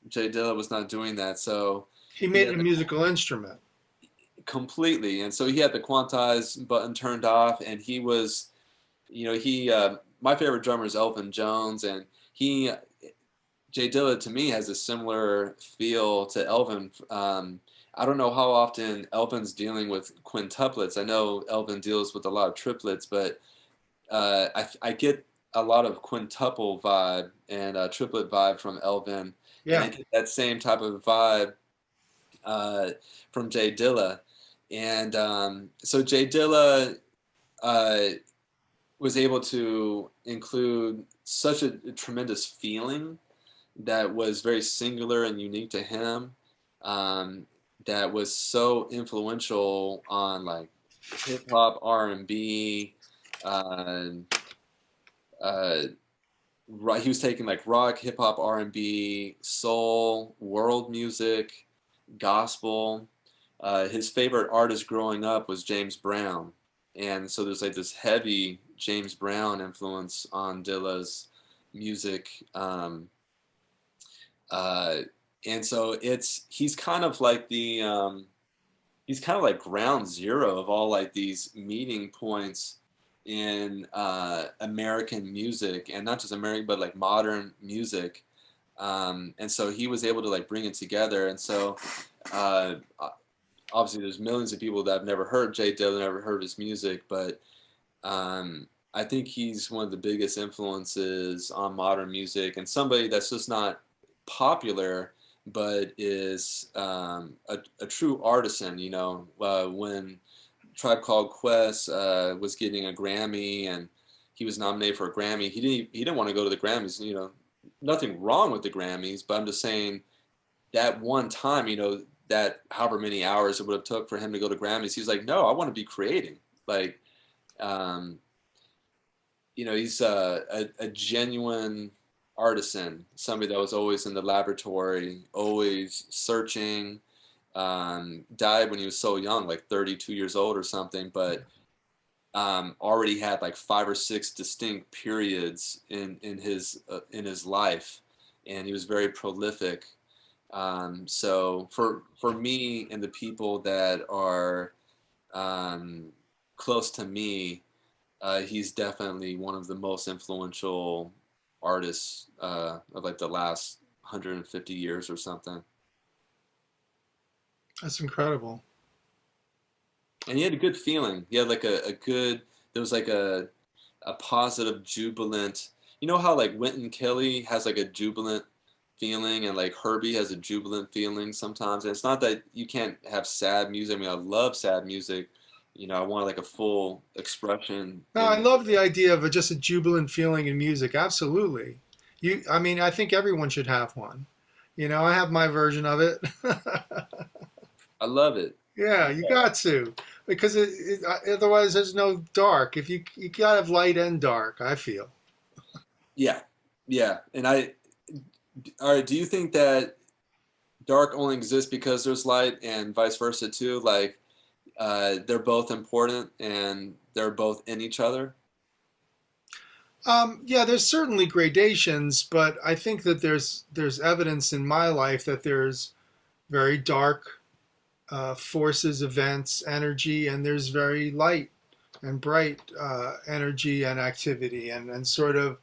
Jay Dilla was not doing that. So He he made it had a musical instrument. completely, and so he had the quantize button turned off, and he was, he my favorite drummer is Elvin Jones, and he Jay Dilla to me has a similar feel to Elvin. I don't know how often Elvin's dealing with quintuplets. I know Elvin deals with a lot of triplets, but I get a lot of quintuple vibe and triplet vibe from Elvin, and I Yeah. get that same type of vibe uh, from Jay Dilla. And so Jay Dilla uh, was able to include such a tremendous feeling that was very singular and unique to him, that was so influential on like hip hop, R&B. Uh, uh, right, he was taking like rock, hip hop, R&B, soul, world music, gospel. His favorite artist growing up was James Brown, and so there's like this heavy James Brown influence on Dilla's music. Uh, and so he's kind of like he's kind of like ground zero of all like these meeting points in American music, and not just American but like modern music. And so he was able to like bring it together. And so uh, obviously there's millions of people that have never heard Jay Dilla, never heard his music, but I think he's one of the biggest influences on modern music, and somebody that's just not popular, but is a true artisan. When Tribe Called Quest was getting a Grammy and he was nominated for a Grammy, he didn't want to go to the Grammys. Nothing wrong with the Grammys, but I'm just saying that one time, that however many hours it would have took for him to go to Grammys, he's like, no, I want to be creating. Like, um, he's a genuine artisan, somebody that was always in the laboratory, always searching. Died when he was so young, like 32 years old or something, but already had like 5 or 6 distinct periods in his life, and he was very prolific. So for me and the people that are close to me, he's definitely one of the most influential artists of like the last 150 years or something. That's incredible. And he had a good feeling. He had like a good, there was like a positive, jubilant, how like Wynton Kelly has like a jubilant feeling, and like Herbie has a jubilant feeling sometimes. And it's not that you can't have sad music. I mean, I love sad music. I want like a full expression No, I in. love the idea of just a jubilant feeling in music. Absolutely. I mean, I think everyone should have one. I have my version of it. I love it. Yeah, you got to, because otherwise there's no dark. If you gotta have light and dark, I feel. Yeah, yeah. And all right. Do you think that dark only exists because there's light, and vice versa too? Like, they're both important and they're both in each other? Yeah, there's certainly gradations, but I think that there's evidence in my life that there's very dark forces, events, energy, and there's very light and bright energy and activity, and sort of,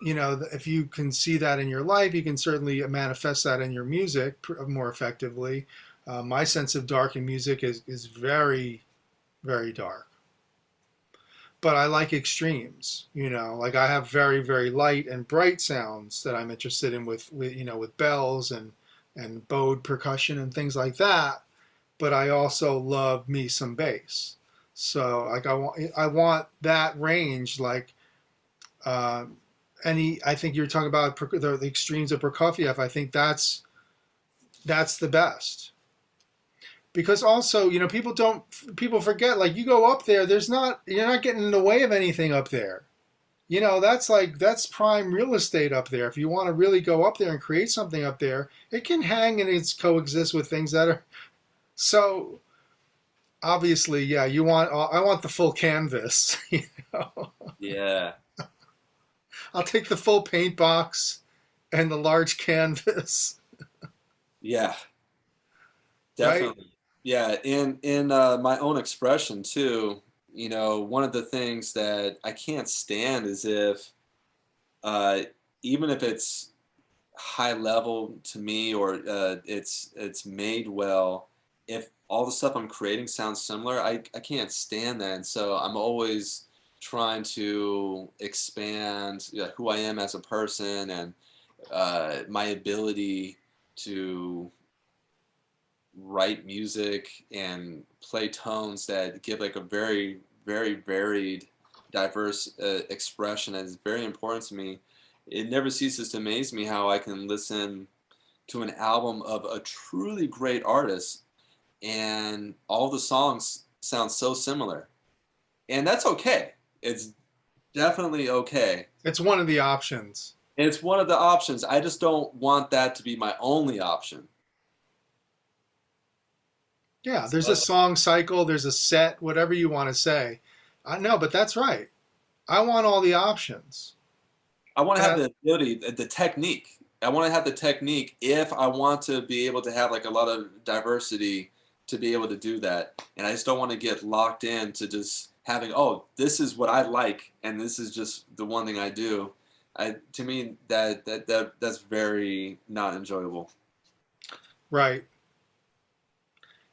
if you can see that in your life, you can certainly manifest that in your music more effectively. My sense of dark in music is very, very dark. But I like extremes, like I have very, very light and bright sounds that I'm interested in with bells and bowed percussion and things like that. But I also love me some bass. So like I want that range, like uh, I think you're talking about the extremes of Prokofiev. I think that's the best. Because also, people forget, like you go up there, you're not getting in the way of anything up there. That's prime real estate up there. If you want to really go up there and create something up there, it can hang and it's coexist with things that are so obviously, yeah, I want the full canvas, Yeah. I'll take the full paint box and the large canvas, Yeah, right? definitely. Yeah, in my own expression too, one of the things that I can't stand is if uh, even if it's high level to me or it's made well, if all the stuff I'm creating sounds similar, I can't stand that. And so I'm always trying to expand, who I am as a person and my ability to write music and play tones that give like a very, very varied, diverse expression that is very important to me. It never ceases to amaze me how I can listen to an album of a truly great artist and all the songs sound so similar. And that's okay. It's definitely okay. It's one of the options. It's one of the options. I just don't want that to be my only option. Yeah, there's a So song cycle, there's a set, whatever you want to say. I know, but that's right. I want all the options. I want to have That the ability, the technique. I want to have the technique if I want to be able to have like a lot of diversity to be able to do that. And I just don't want to get locked in to just having, oh, this is what I like and this is just the one thing I do. To me that's very not enjoyable. right.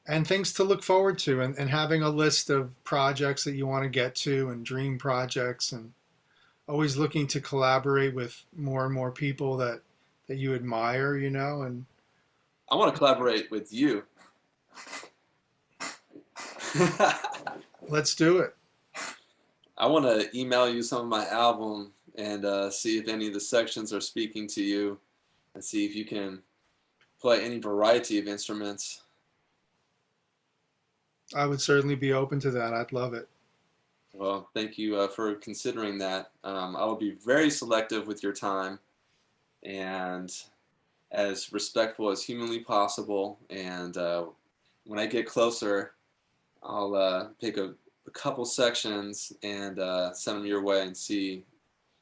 And things to look forward to, and having a list of projects that you want to get to and dream projects, and always looking to collaborate with more and more people that you admire, and I want to collaborate with you. let's do it. I want to email you some of my album and see if any of the sections are speaking to you and see if you can play any variety of instruments. I would certainly be open to that. I'd love it. Well, thank you for considering that. I will be very selective with your time and as respectful as humanly possible. And when I get closer, I'll pick a couple sections and send them your way and see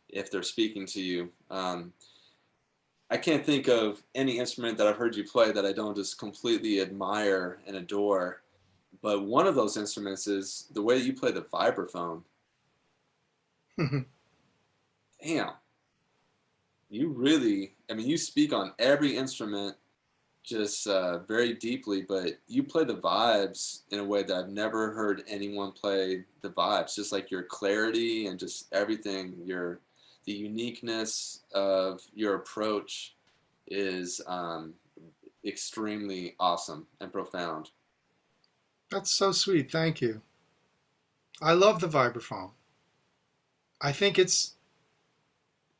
if they're speaking to you. I can't think of any instrument that I've heard you play that I don't just completely admire and adore. But one of those instruments is the way that you play the vibraphone. Damn, you really, I mean, you speak on every instrument just very deeply, but you play the vibes in a way that I've never heard anyone play the vibes. Just like your clarity and just everything, the uniqueness of your approach is extremely awesome and profound. That's so sweet. Thank you. I love the vibraphone. I think it's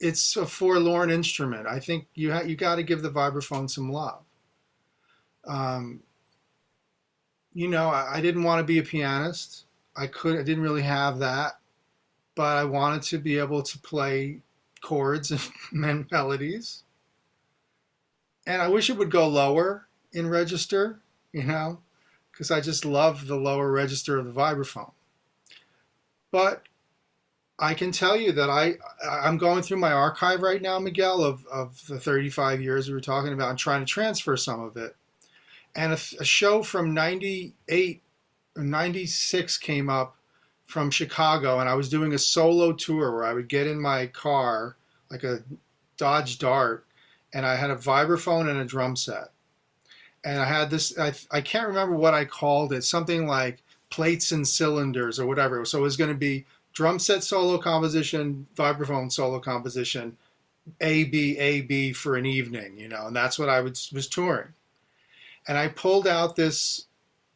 a forlorn instrument. I think you got to give the vibraphone some love. Um, I didn't want to be a pianist. I didn't really have that, but I wanted to be able to play chords and melodies. And I wish it would go lower in register, because I just love the lower register of the vibraphone. But I can tell you that I'm going through my archive right now, Miguel, of the 35 years we were talking about, and trying to transfer some of it. And a show from 98 or 96 came up from Chicago, and I was doing a solo tour where I would get in my car, like a Dodge Dart, and I had a vibraphone and a drum set. And I had this, I can't remember what I called it, something like plates and cylinders or whatever. So it was going to be drum set solo composition, vibraphone solo composition, A, B for an evening, you know, and that's what I was touring. And I pulled out this,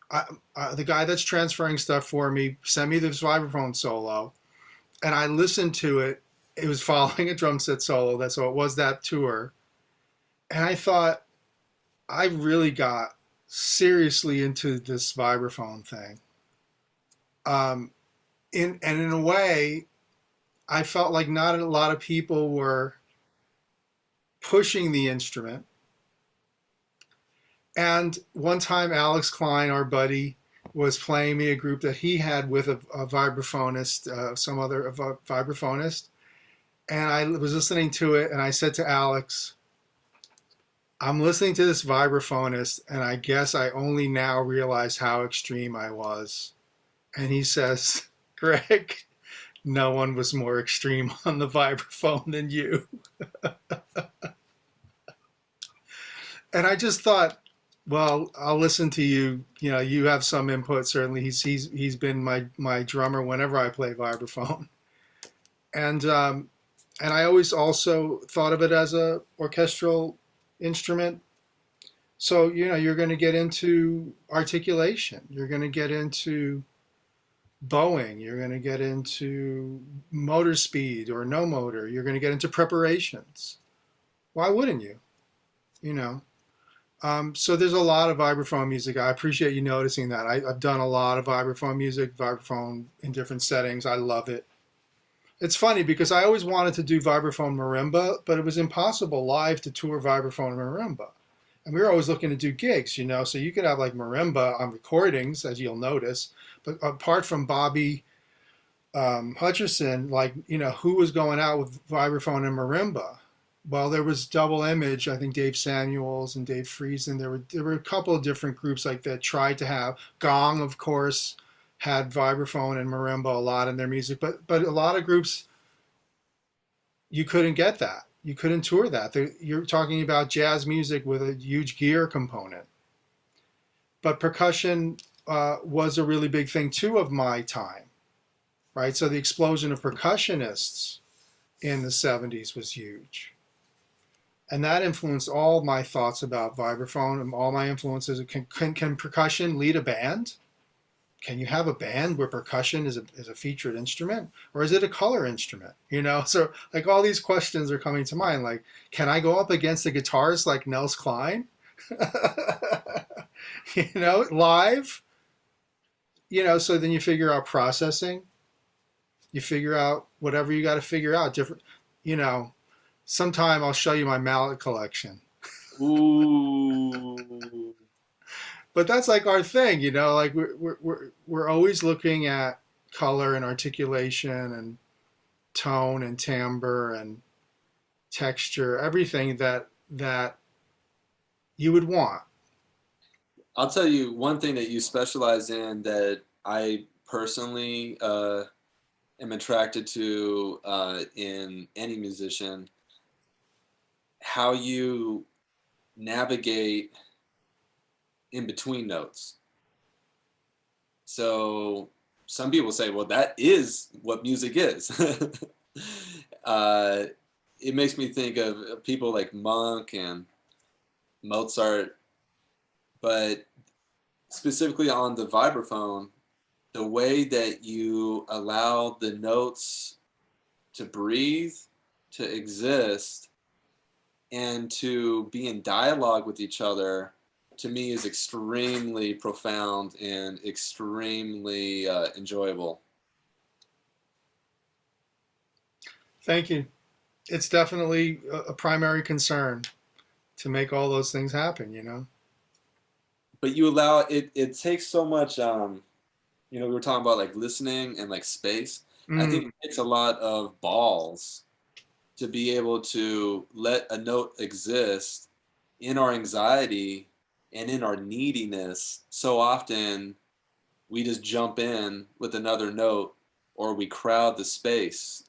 the guy that's transferring stuff for me sent me this vibraphone solo, and I listened to it. It was following a drum set solo, so it was that tour. And I thought, I really got seriously into this vibraphone thing. In a way, I felt like not a lot of people were pushing the instrument. And one time, Nels Cline, our buddy, was playing me a group that he had with a vibraphonist, a vibraphonist. And I was listening to it, and I said to Alex, I'm listening to this vibraphonist, and I guess I only now realize how extreme I was. And he says, Greg, no one was more extreme on the vibraphone than you. And I just thought, well, I'll listen to you. You know, you have some input. Certainly, he's been my drummer whenever I play vibraphone, and I always also thought of it as a orchestral instrument. So, you know, you're going to get into articulation. You're going to get into bowing. You're going to get into motor speed or no motor. You're going to get into preparations. Why wouldn't you? You know. So there's a lot of vibraphone music. I appreciate you noticing that. I've done a lot of vibraphone music, vibraphone in different settings. I love it. It's funny because I always wanted to do vibraphone marimba, but it was impossible live to tour vibraphone marimba. And we were always looking to do gigs, you know, so you could have like marimba on recordings, as you'll notice. But apart from Bobby Hutcherson, like, you know, who was going out with vibraphone and marimba? Well, there was Double Image, I think Dave Samuels and Dave Friesen. There were a couple of different groups like that tried to have. Gong, of course, had vibraphone and marimba a lot in their music, but a lot of groups, you couldn't get that. You couldn't tour that. You're talking about jazz music with a huge gear component. But percussion was a really big thing too of my time, right? So the explosion of percussionists in the 70s was huge. And that influenced all my thoughts about vibraphone and all my influences. Can percussion lead a band? Can you have a band where percussion is a featured instrument? Or is it a color instrument? You know, so like all these questions are coming to mind. Like, can I go up against a guitarist like Nels Cline? You know, live? You know, so then you figure out processing. You figure out whatever you got to figure out. Different, you know. Sometime I'll show you my mallet collection. Ooh. But that's like our thing, you know. Like we're always looking at color and articulation and tone and timbre and texture, everything that you would want. I'll tell you one thing that you specialize in that I personally am attracted to in any musician. How you navigate in between notes. So some people say, well, that is what music is. It makes me think of people like Monk and Mozart, but specifically on the vibraphone, the way that you allow the notes to breathe, to exist, and to be in dialogue with each other, to me, is extremely profound and extremely enjoyable. Thank you. It's definitely a primary concern to make all those things happen, you know. but you allow it. It takes so much. We were talking about like listening and like space. I think it takes a lot of balls to be able to let a note exist in our anxiety and in our neediness. So often we just jump in with another note or we crowd the space.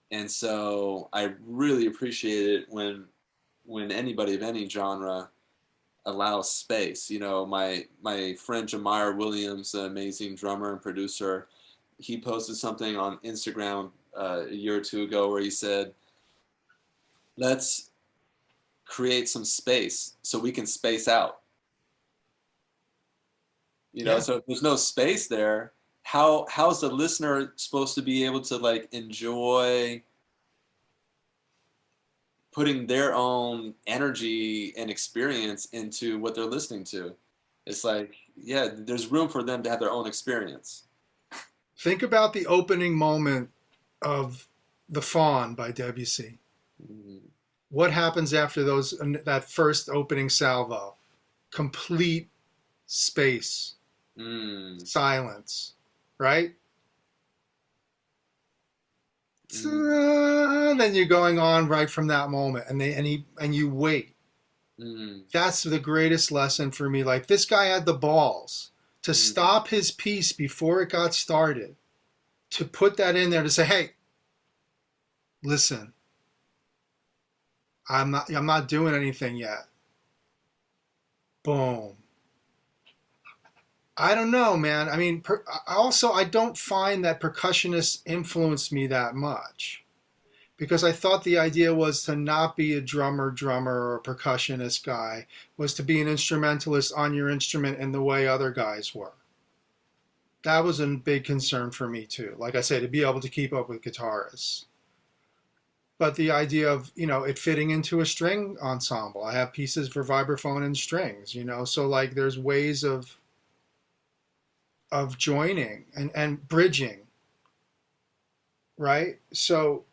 And so I really appreciate it when anybody of any genre allows space. My friend Jamire Williams, an amazing drummer and producer, he posted something on Instagram a year or two ago where he said, let's create some space so we can space out. So if there's no space there, how's the listener supposed to be able to like enjoy putting their own energy and experience into what they're listening to? It's like, yeah, there's room for them to have their own experience. Think about the opening moment of The Faun by Debussy. Mm-hmm. What happens after that first opening salvo? Complete space, silence, right? Then you're going on right from that moment, and you wait. That's the greatest lesson for me. Like, this guy had the balls to stop his piece before it got started, to put that in there, to say, hey, listen, I'm not doing anything yet. Boom. I don't know, man. I mean, I don't find that percussionists influenced me that much, because I thought the idea was to not be a drummer or a percussionist guy, was to be an instrumentalist on your instrument in the way other guys were. That was a big concern for me too. Like I said, to be able to keep up with guitarists. But the idea of, it fitting into a string ensemble. I have pieces for vibraphone and strings, so like there's ways of joining and bridging, right? So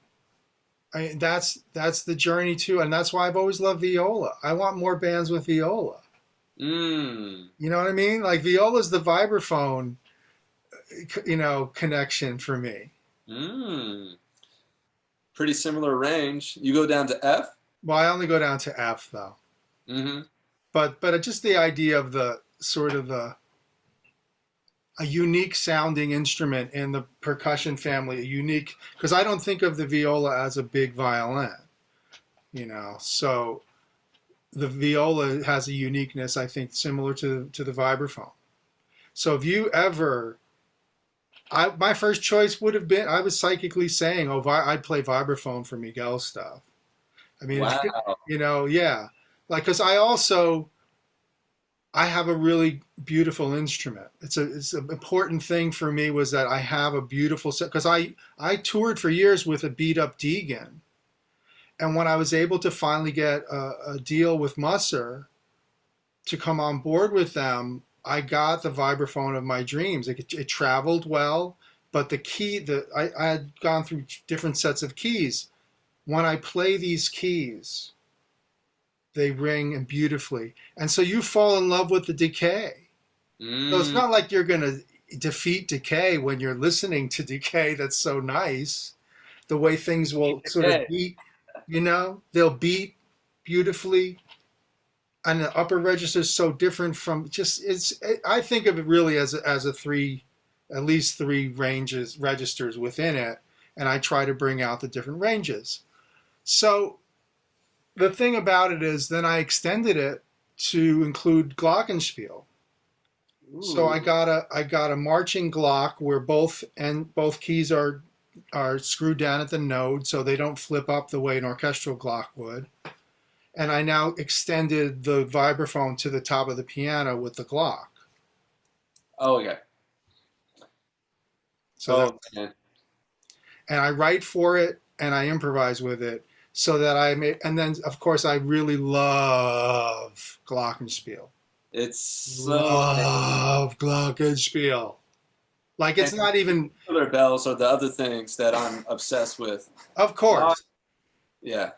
that's the journey too, and that's why I've always loved viola. I want more bands with viola. You know what I mean? Like, viola's the vibraphone, connection for me. Pretty similar range. You go down to F? Well, I only go down to F though. But just the idea of the sort of a unique sounding instrument in the percussion family, because I don't think of the viola as a big violin, so the viola has a uniqueness, I think, similar to the vibraphone. So if you ever, my first choice would have been, I was psychically saying, I'd play vibraphone for Miguel stuff. I mean, wow. Yeah, like, because I have a really beautiful instrument. It's an important thing for me, was that I have a beautiful set, because I toured for years with a beat up Deegan. And when I was able to finally get a deal with Musser to come on board with them, I got the vibraphone of my dreams. It traveled well, but the key, I had gone through different sets of keys. When I play these keys, they ring beautifully. And so you fall in love with the decay. So it's not like you're going to defeat decay when you're listening to decay. That's so nice. The way things will sort of beat, they'll beat beautifully. And the upper register is so different from I think of it really as at least three registers within it. And I try to bring out the different ranges. So the thing about it is, then I extended it to include glockenspiel. Ooh. So I got a marching glock where both keys are screwed down at the node, so they don't flip up the way an orchestral glock would. And I now extended the vibraphone to the top of the piano with the glock. Oh, okay. So and I write for it and I improvise with it, so that and then of course I really love glockenspiel. Love glockenspiel. Like, it's not even other bells or the other things that I'm obsessed with. Of course. Yeah.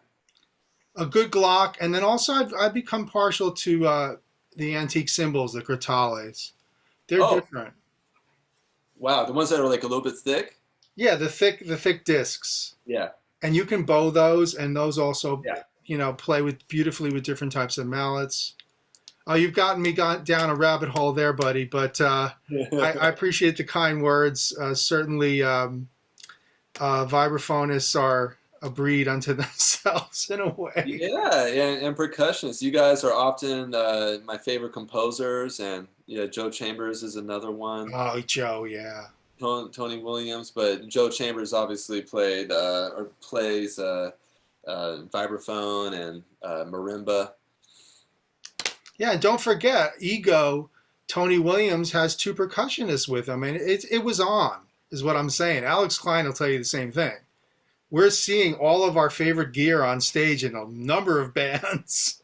A good glock, and then also I've become partial to the antique cymbals, the crotales. They're Oh, different. wow. The ones that are like a little bit thick? Yeah, the thick discs. Yeah. And you can bow those, and those also, Yeah. play with beautifully with different types of mallets. Oh, you've gotten me down a rabbit hole there, buddy. But I appreciate the kind words. Certainly, vibraphonists are a breed unto themselves in a way. Yeah, and percussionists. You guys are often my favorite composers, and yeah, Joe Chambers is another one. Oh, Joe, yeah. Tony Williams, but Joe Chambers obviously played or plays vibraphone and marimba. Yeah, and don't forget, Ego, Tony Williams has two percussionists with him, and it was on, is what I'm saying. Alex Klein will tell you the same thing. We're seeing all of our favorite gear on stage in a number of bands,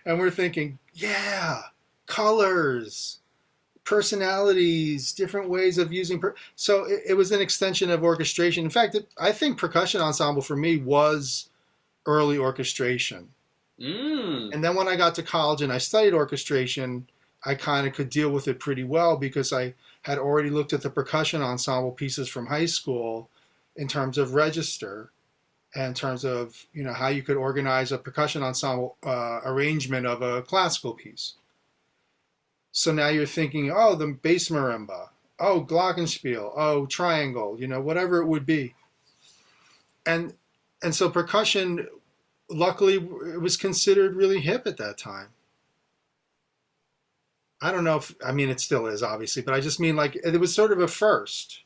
and we're thinking, yeah, colors, personalities, different ways of using. So it was an extension of orchestration. In fact, I think percussion ensemble for me was early orchestration. And then when I got to college and I studied orchestration, I kind of could deal with it pretty well because I had already looked at the percussion ensemble pieces from high school in terms of register and in terms of how you could organize a percussion ensemble arrangement of a classical piece. So now you're thinking, oh, the bass marimba, oh, glockenspiel, oh, triangle, whatever it would be. And so percussion, luckily, it was considered really hip at that time. I don't know it still is, obviously, but I just mean like it was sort of a first.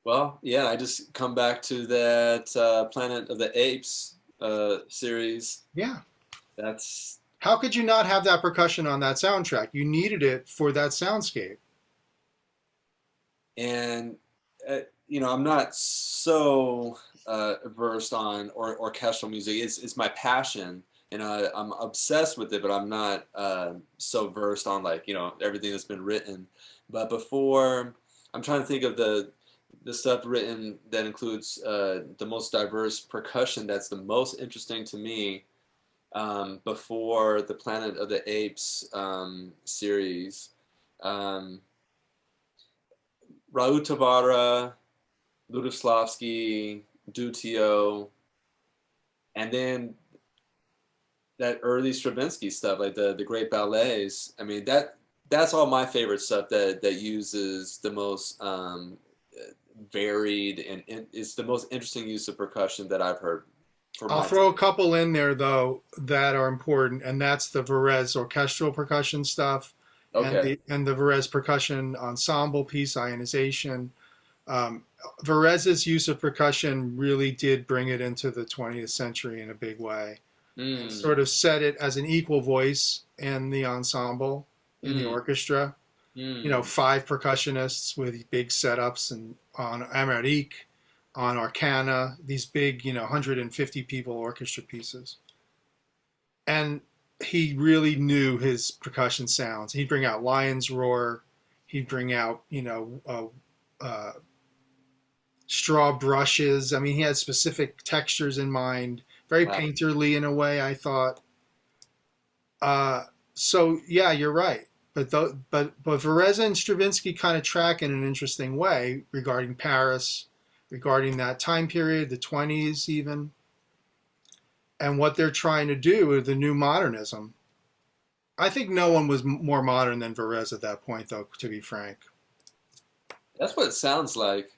Well, yeah, I just come back to that Planet of the Apes series. Yeah. That's... How could you not have that percussion on that soundtrack? You needed it for that soundscape. And, I'm not so versed on orchestral music. It's my passion, and I'm obsessed with it, but I'm not so versed on everything that's been written. But before, I'm trying to think of the stuff written that includes the most diverse percussion that's the most interesting to me before the Planet of the Apes series. Raul Tavara, Ludoslavsky, Dutio, and then that early Stravinsky stuff, like the great ballets. I mean, that's all my favorite stuff that uses the most varied and it's the most interesting use of percussion that I've heard. I'll throw a couple in there though that are important, and that's the Varese orchestral percussion stuff, okay, and the Varese percussion ensemble piece, ionization. Varese's use of percussion really did bring it into the 20th century in a big way. Sort of set it as an equal voice in the ensemble, in the orchestra. 5 percussionists with big setups and on Amérique, on Arcana, these big, 150 people orchestra pieces. And he really knew his percussion sounds. He'd bring out lion's roar. He'd bring out, straw brushes. I mean, he had specific textures in mind, very painterly in a way, I thought. So yeah, you're right. But Varese and Stravinsky kind of track in an interesting way regarding Paris, regarding that time period, the 20s even, and what they're trying to do with the new modernism. I think no one was more modern than Varese at that point, though, to be frank. That's what it sounds like.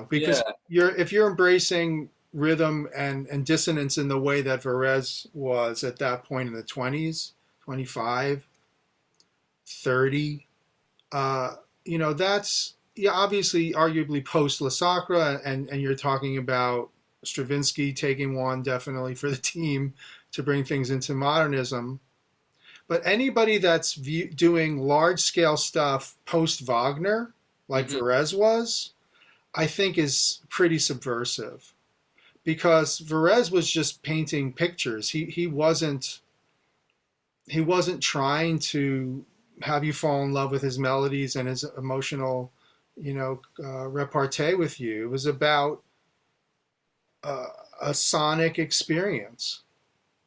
Because if you're embracing rhythm and dissonance in the way that Varese was at that point in the 20s, 25, 30, that's obviously arguably post La Sacra, and you're talking about Stravinsky taking one definitely for the team to bring things into modernism. But anybody that's doing large scale stuff post Wagner, like Varese was, I think is pretty subversive, because Varese was just painting pictures. He wasn't trying to have you fall in love with his melodies and his emotional, repartee with you. It was about a sonic experience.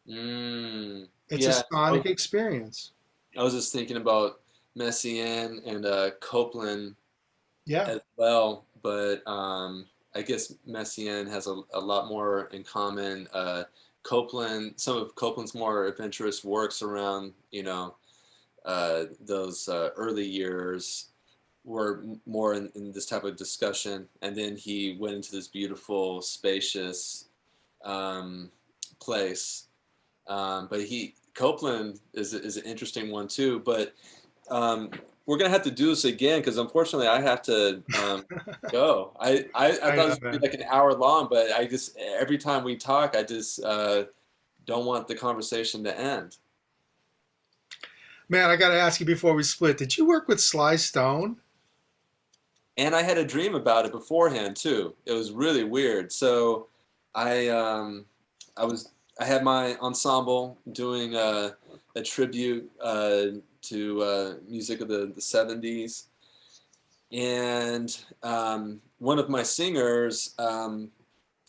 Mm, It's a yeah, sonic experience. I was just thinking about Messiaen and Copeland Yeah. as well, but I guess Messiaen has a lot more in common. Copeland, some of Copeland's more adventurous works around, those early years were more in this type of discussion, and then he went into this beautiful, spacious um, place. But Copeland is an interesting one too. But um, we're gonna have to do this again because unfortunately I have to go. I I thought it know, was gonna man. be like an hour long, but I just every time we talk, I just don't want the conversation to end. Man, I got to ask you before we split. Did you work with Sly Stone? And I had a dream about it beforehand too. It was really weird. So I um, I was I had my ensemble doing a tribute to music of the 70s, and one of my singers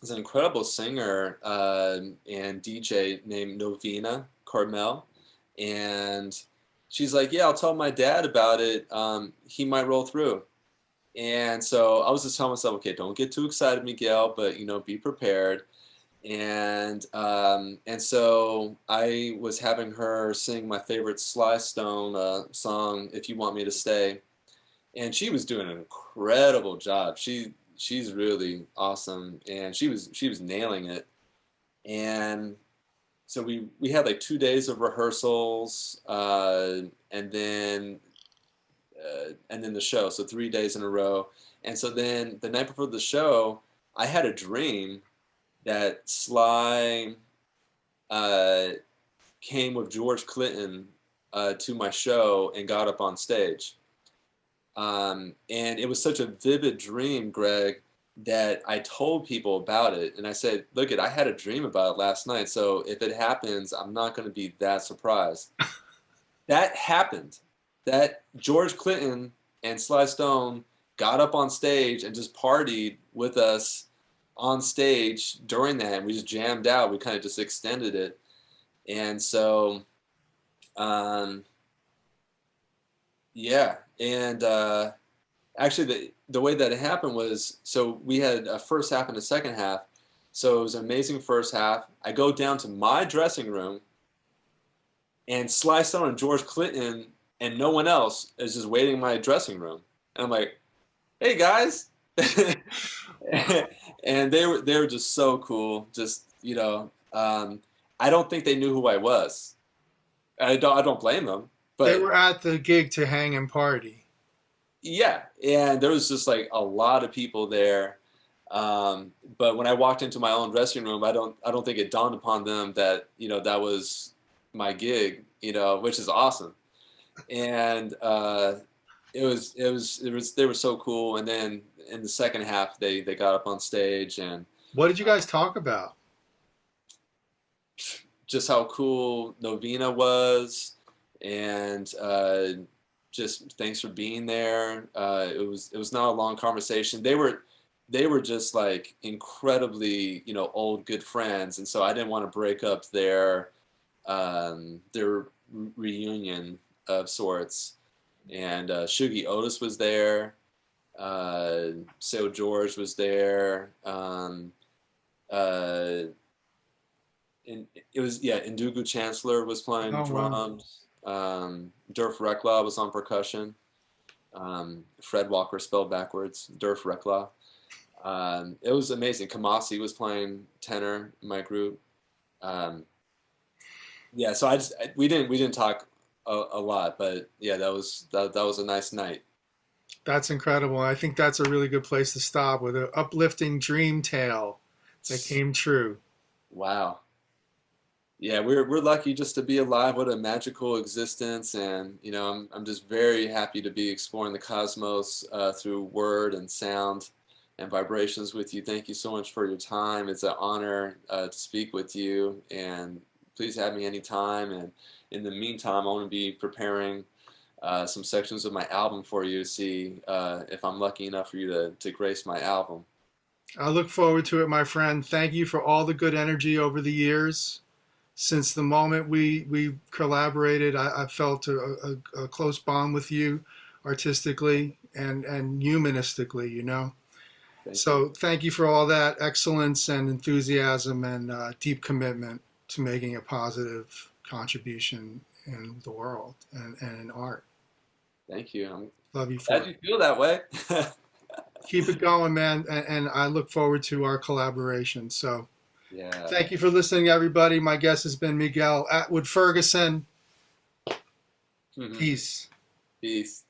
is an incredible singer and DJ named Novena Carmel, and she's like, "Yeah, I'll tell my dad about it. He might roll through." And so I was just telling myself, okay, don't get too excited, Miguel, but be prepared. And so I was having her sing my favorite Sly Stone song, "If You Want Me to Stay," and she was doing an incredible job. She's really awesome, and she was nailing it. And so we had like 2 days of rehearsals, and then the show. So 3 days in a row. And so then the night before the show, I had a dream that Sly uh, came with George Clinton to my show and got up on stage. And it was such a vivid dream, Greg, that I told people about it. And I said, look, I had a dream about it last night. So if it happens, I'm not going to be that surprised. That happened. That George Clinton and Sly Stone got up on stage and just partied with us on stage during that. And we just jammed out. We kind of just extended it. And so, um, yeah. And actually, the way that it happened was, so we had a first half and a second half. So it was an amazing first half. I go down to my dressing room, and Sly Stone and George Clinton and no one else is just waiting in my dressing room. And I'm like, hey guys. And they were just so cool. Just, I don't think they knew who I was. I don't blame them. They But were at the gig to hang and party. yeah, and there was just like a lot of people there. But when I walked into my own dressing room, I don't think it dawned upon them that that was my gig, which is awesome. And they were so cool. And then in the second half, they got up on stage and What did you guys talk about? just how cool Novena was, and just thanks for being there. It was not a long conversation. They were just like incredibly old good friends, and so I didn't want to break up their reunion of sorts. And Shuggy Otis was there. So George was there. Uh, and it was, yeah, Ndugu Chancellor was playing Oh, wow. drums. Durf Rekla was on percussion. Fred Walker spelled backwards. Durf Rekla. It was amazing. Kamasi was playing tenor in my group. Um, yeah, so we didn't talk a lot, but yeah, that was a nice night. That's incredible. I think that's a really good place to stop with an uplifting dream tale that came true. Wow. Yeah, we're lucky just to be alive. What a magical existence, and I'm just very happy to be exploring the cosmos through word and sound and vibrations with you. Thank you so much for your time. It's an honor to speak with you, and please have me anytime. And in the meantime, I want to be preparing some sections of my album for you to see if I'm lucky enough for you to grace my album. I look forward to it, my friend. Thank you for all the good energy over the years. since the moment we collaborated. I felt a close bond with you artistically and humanistically, you know. So thank you for all that excellence and enthusiasm and deep commitment to making a positive contribution in the world and in art. Thank you. Love you for Glad you feel that way. Keep it going, man. And I look forward to our collaboration. So Yeah. thank you for listening, everybody. My guest has been Miguel Atwood-Ferguson. Peace. Peace.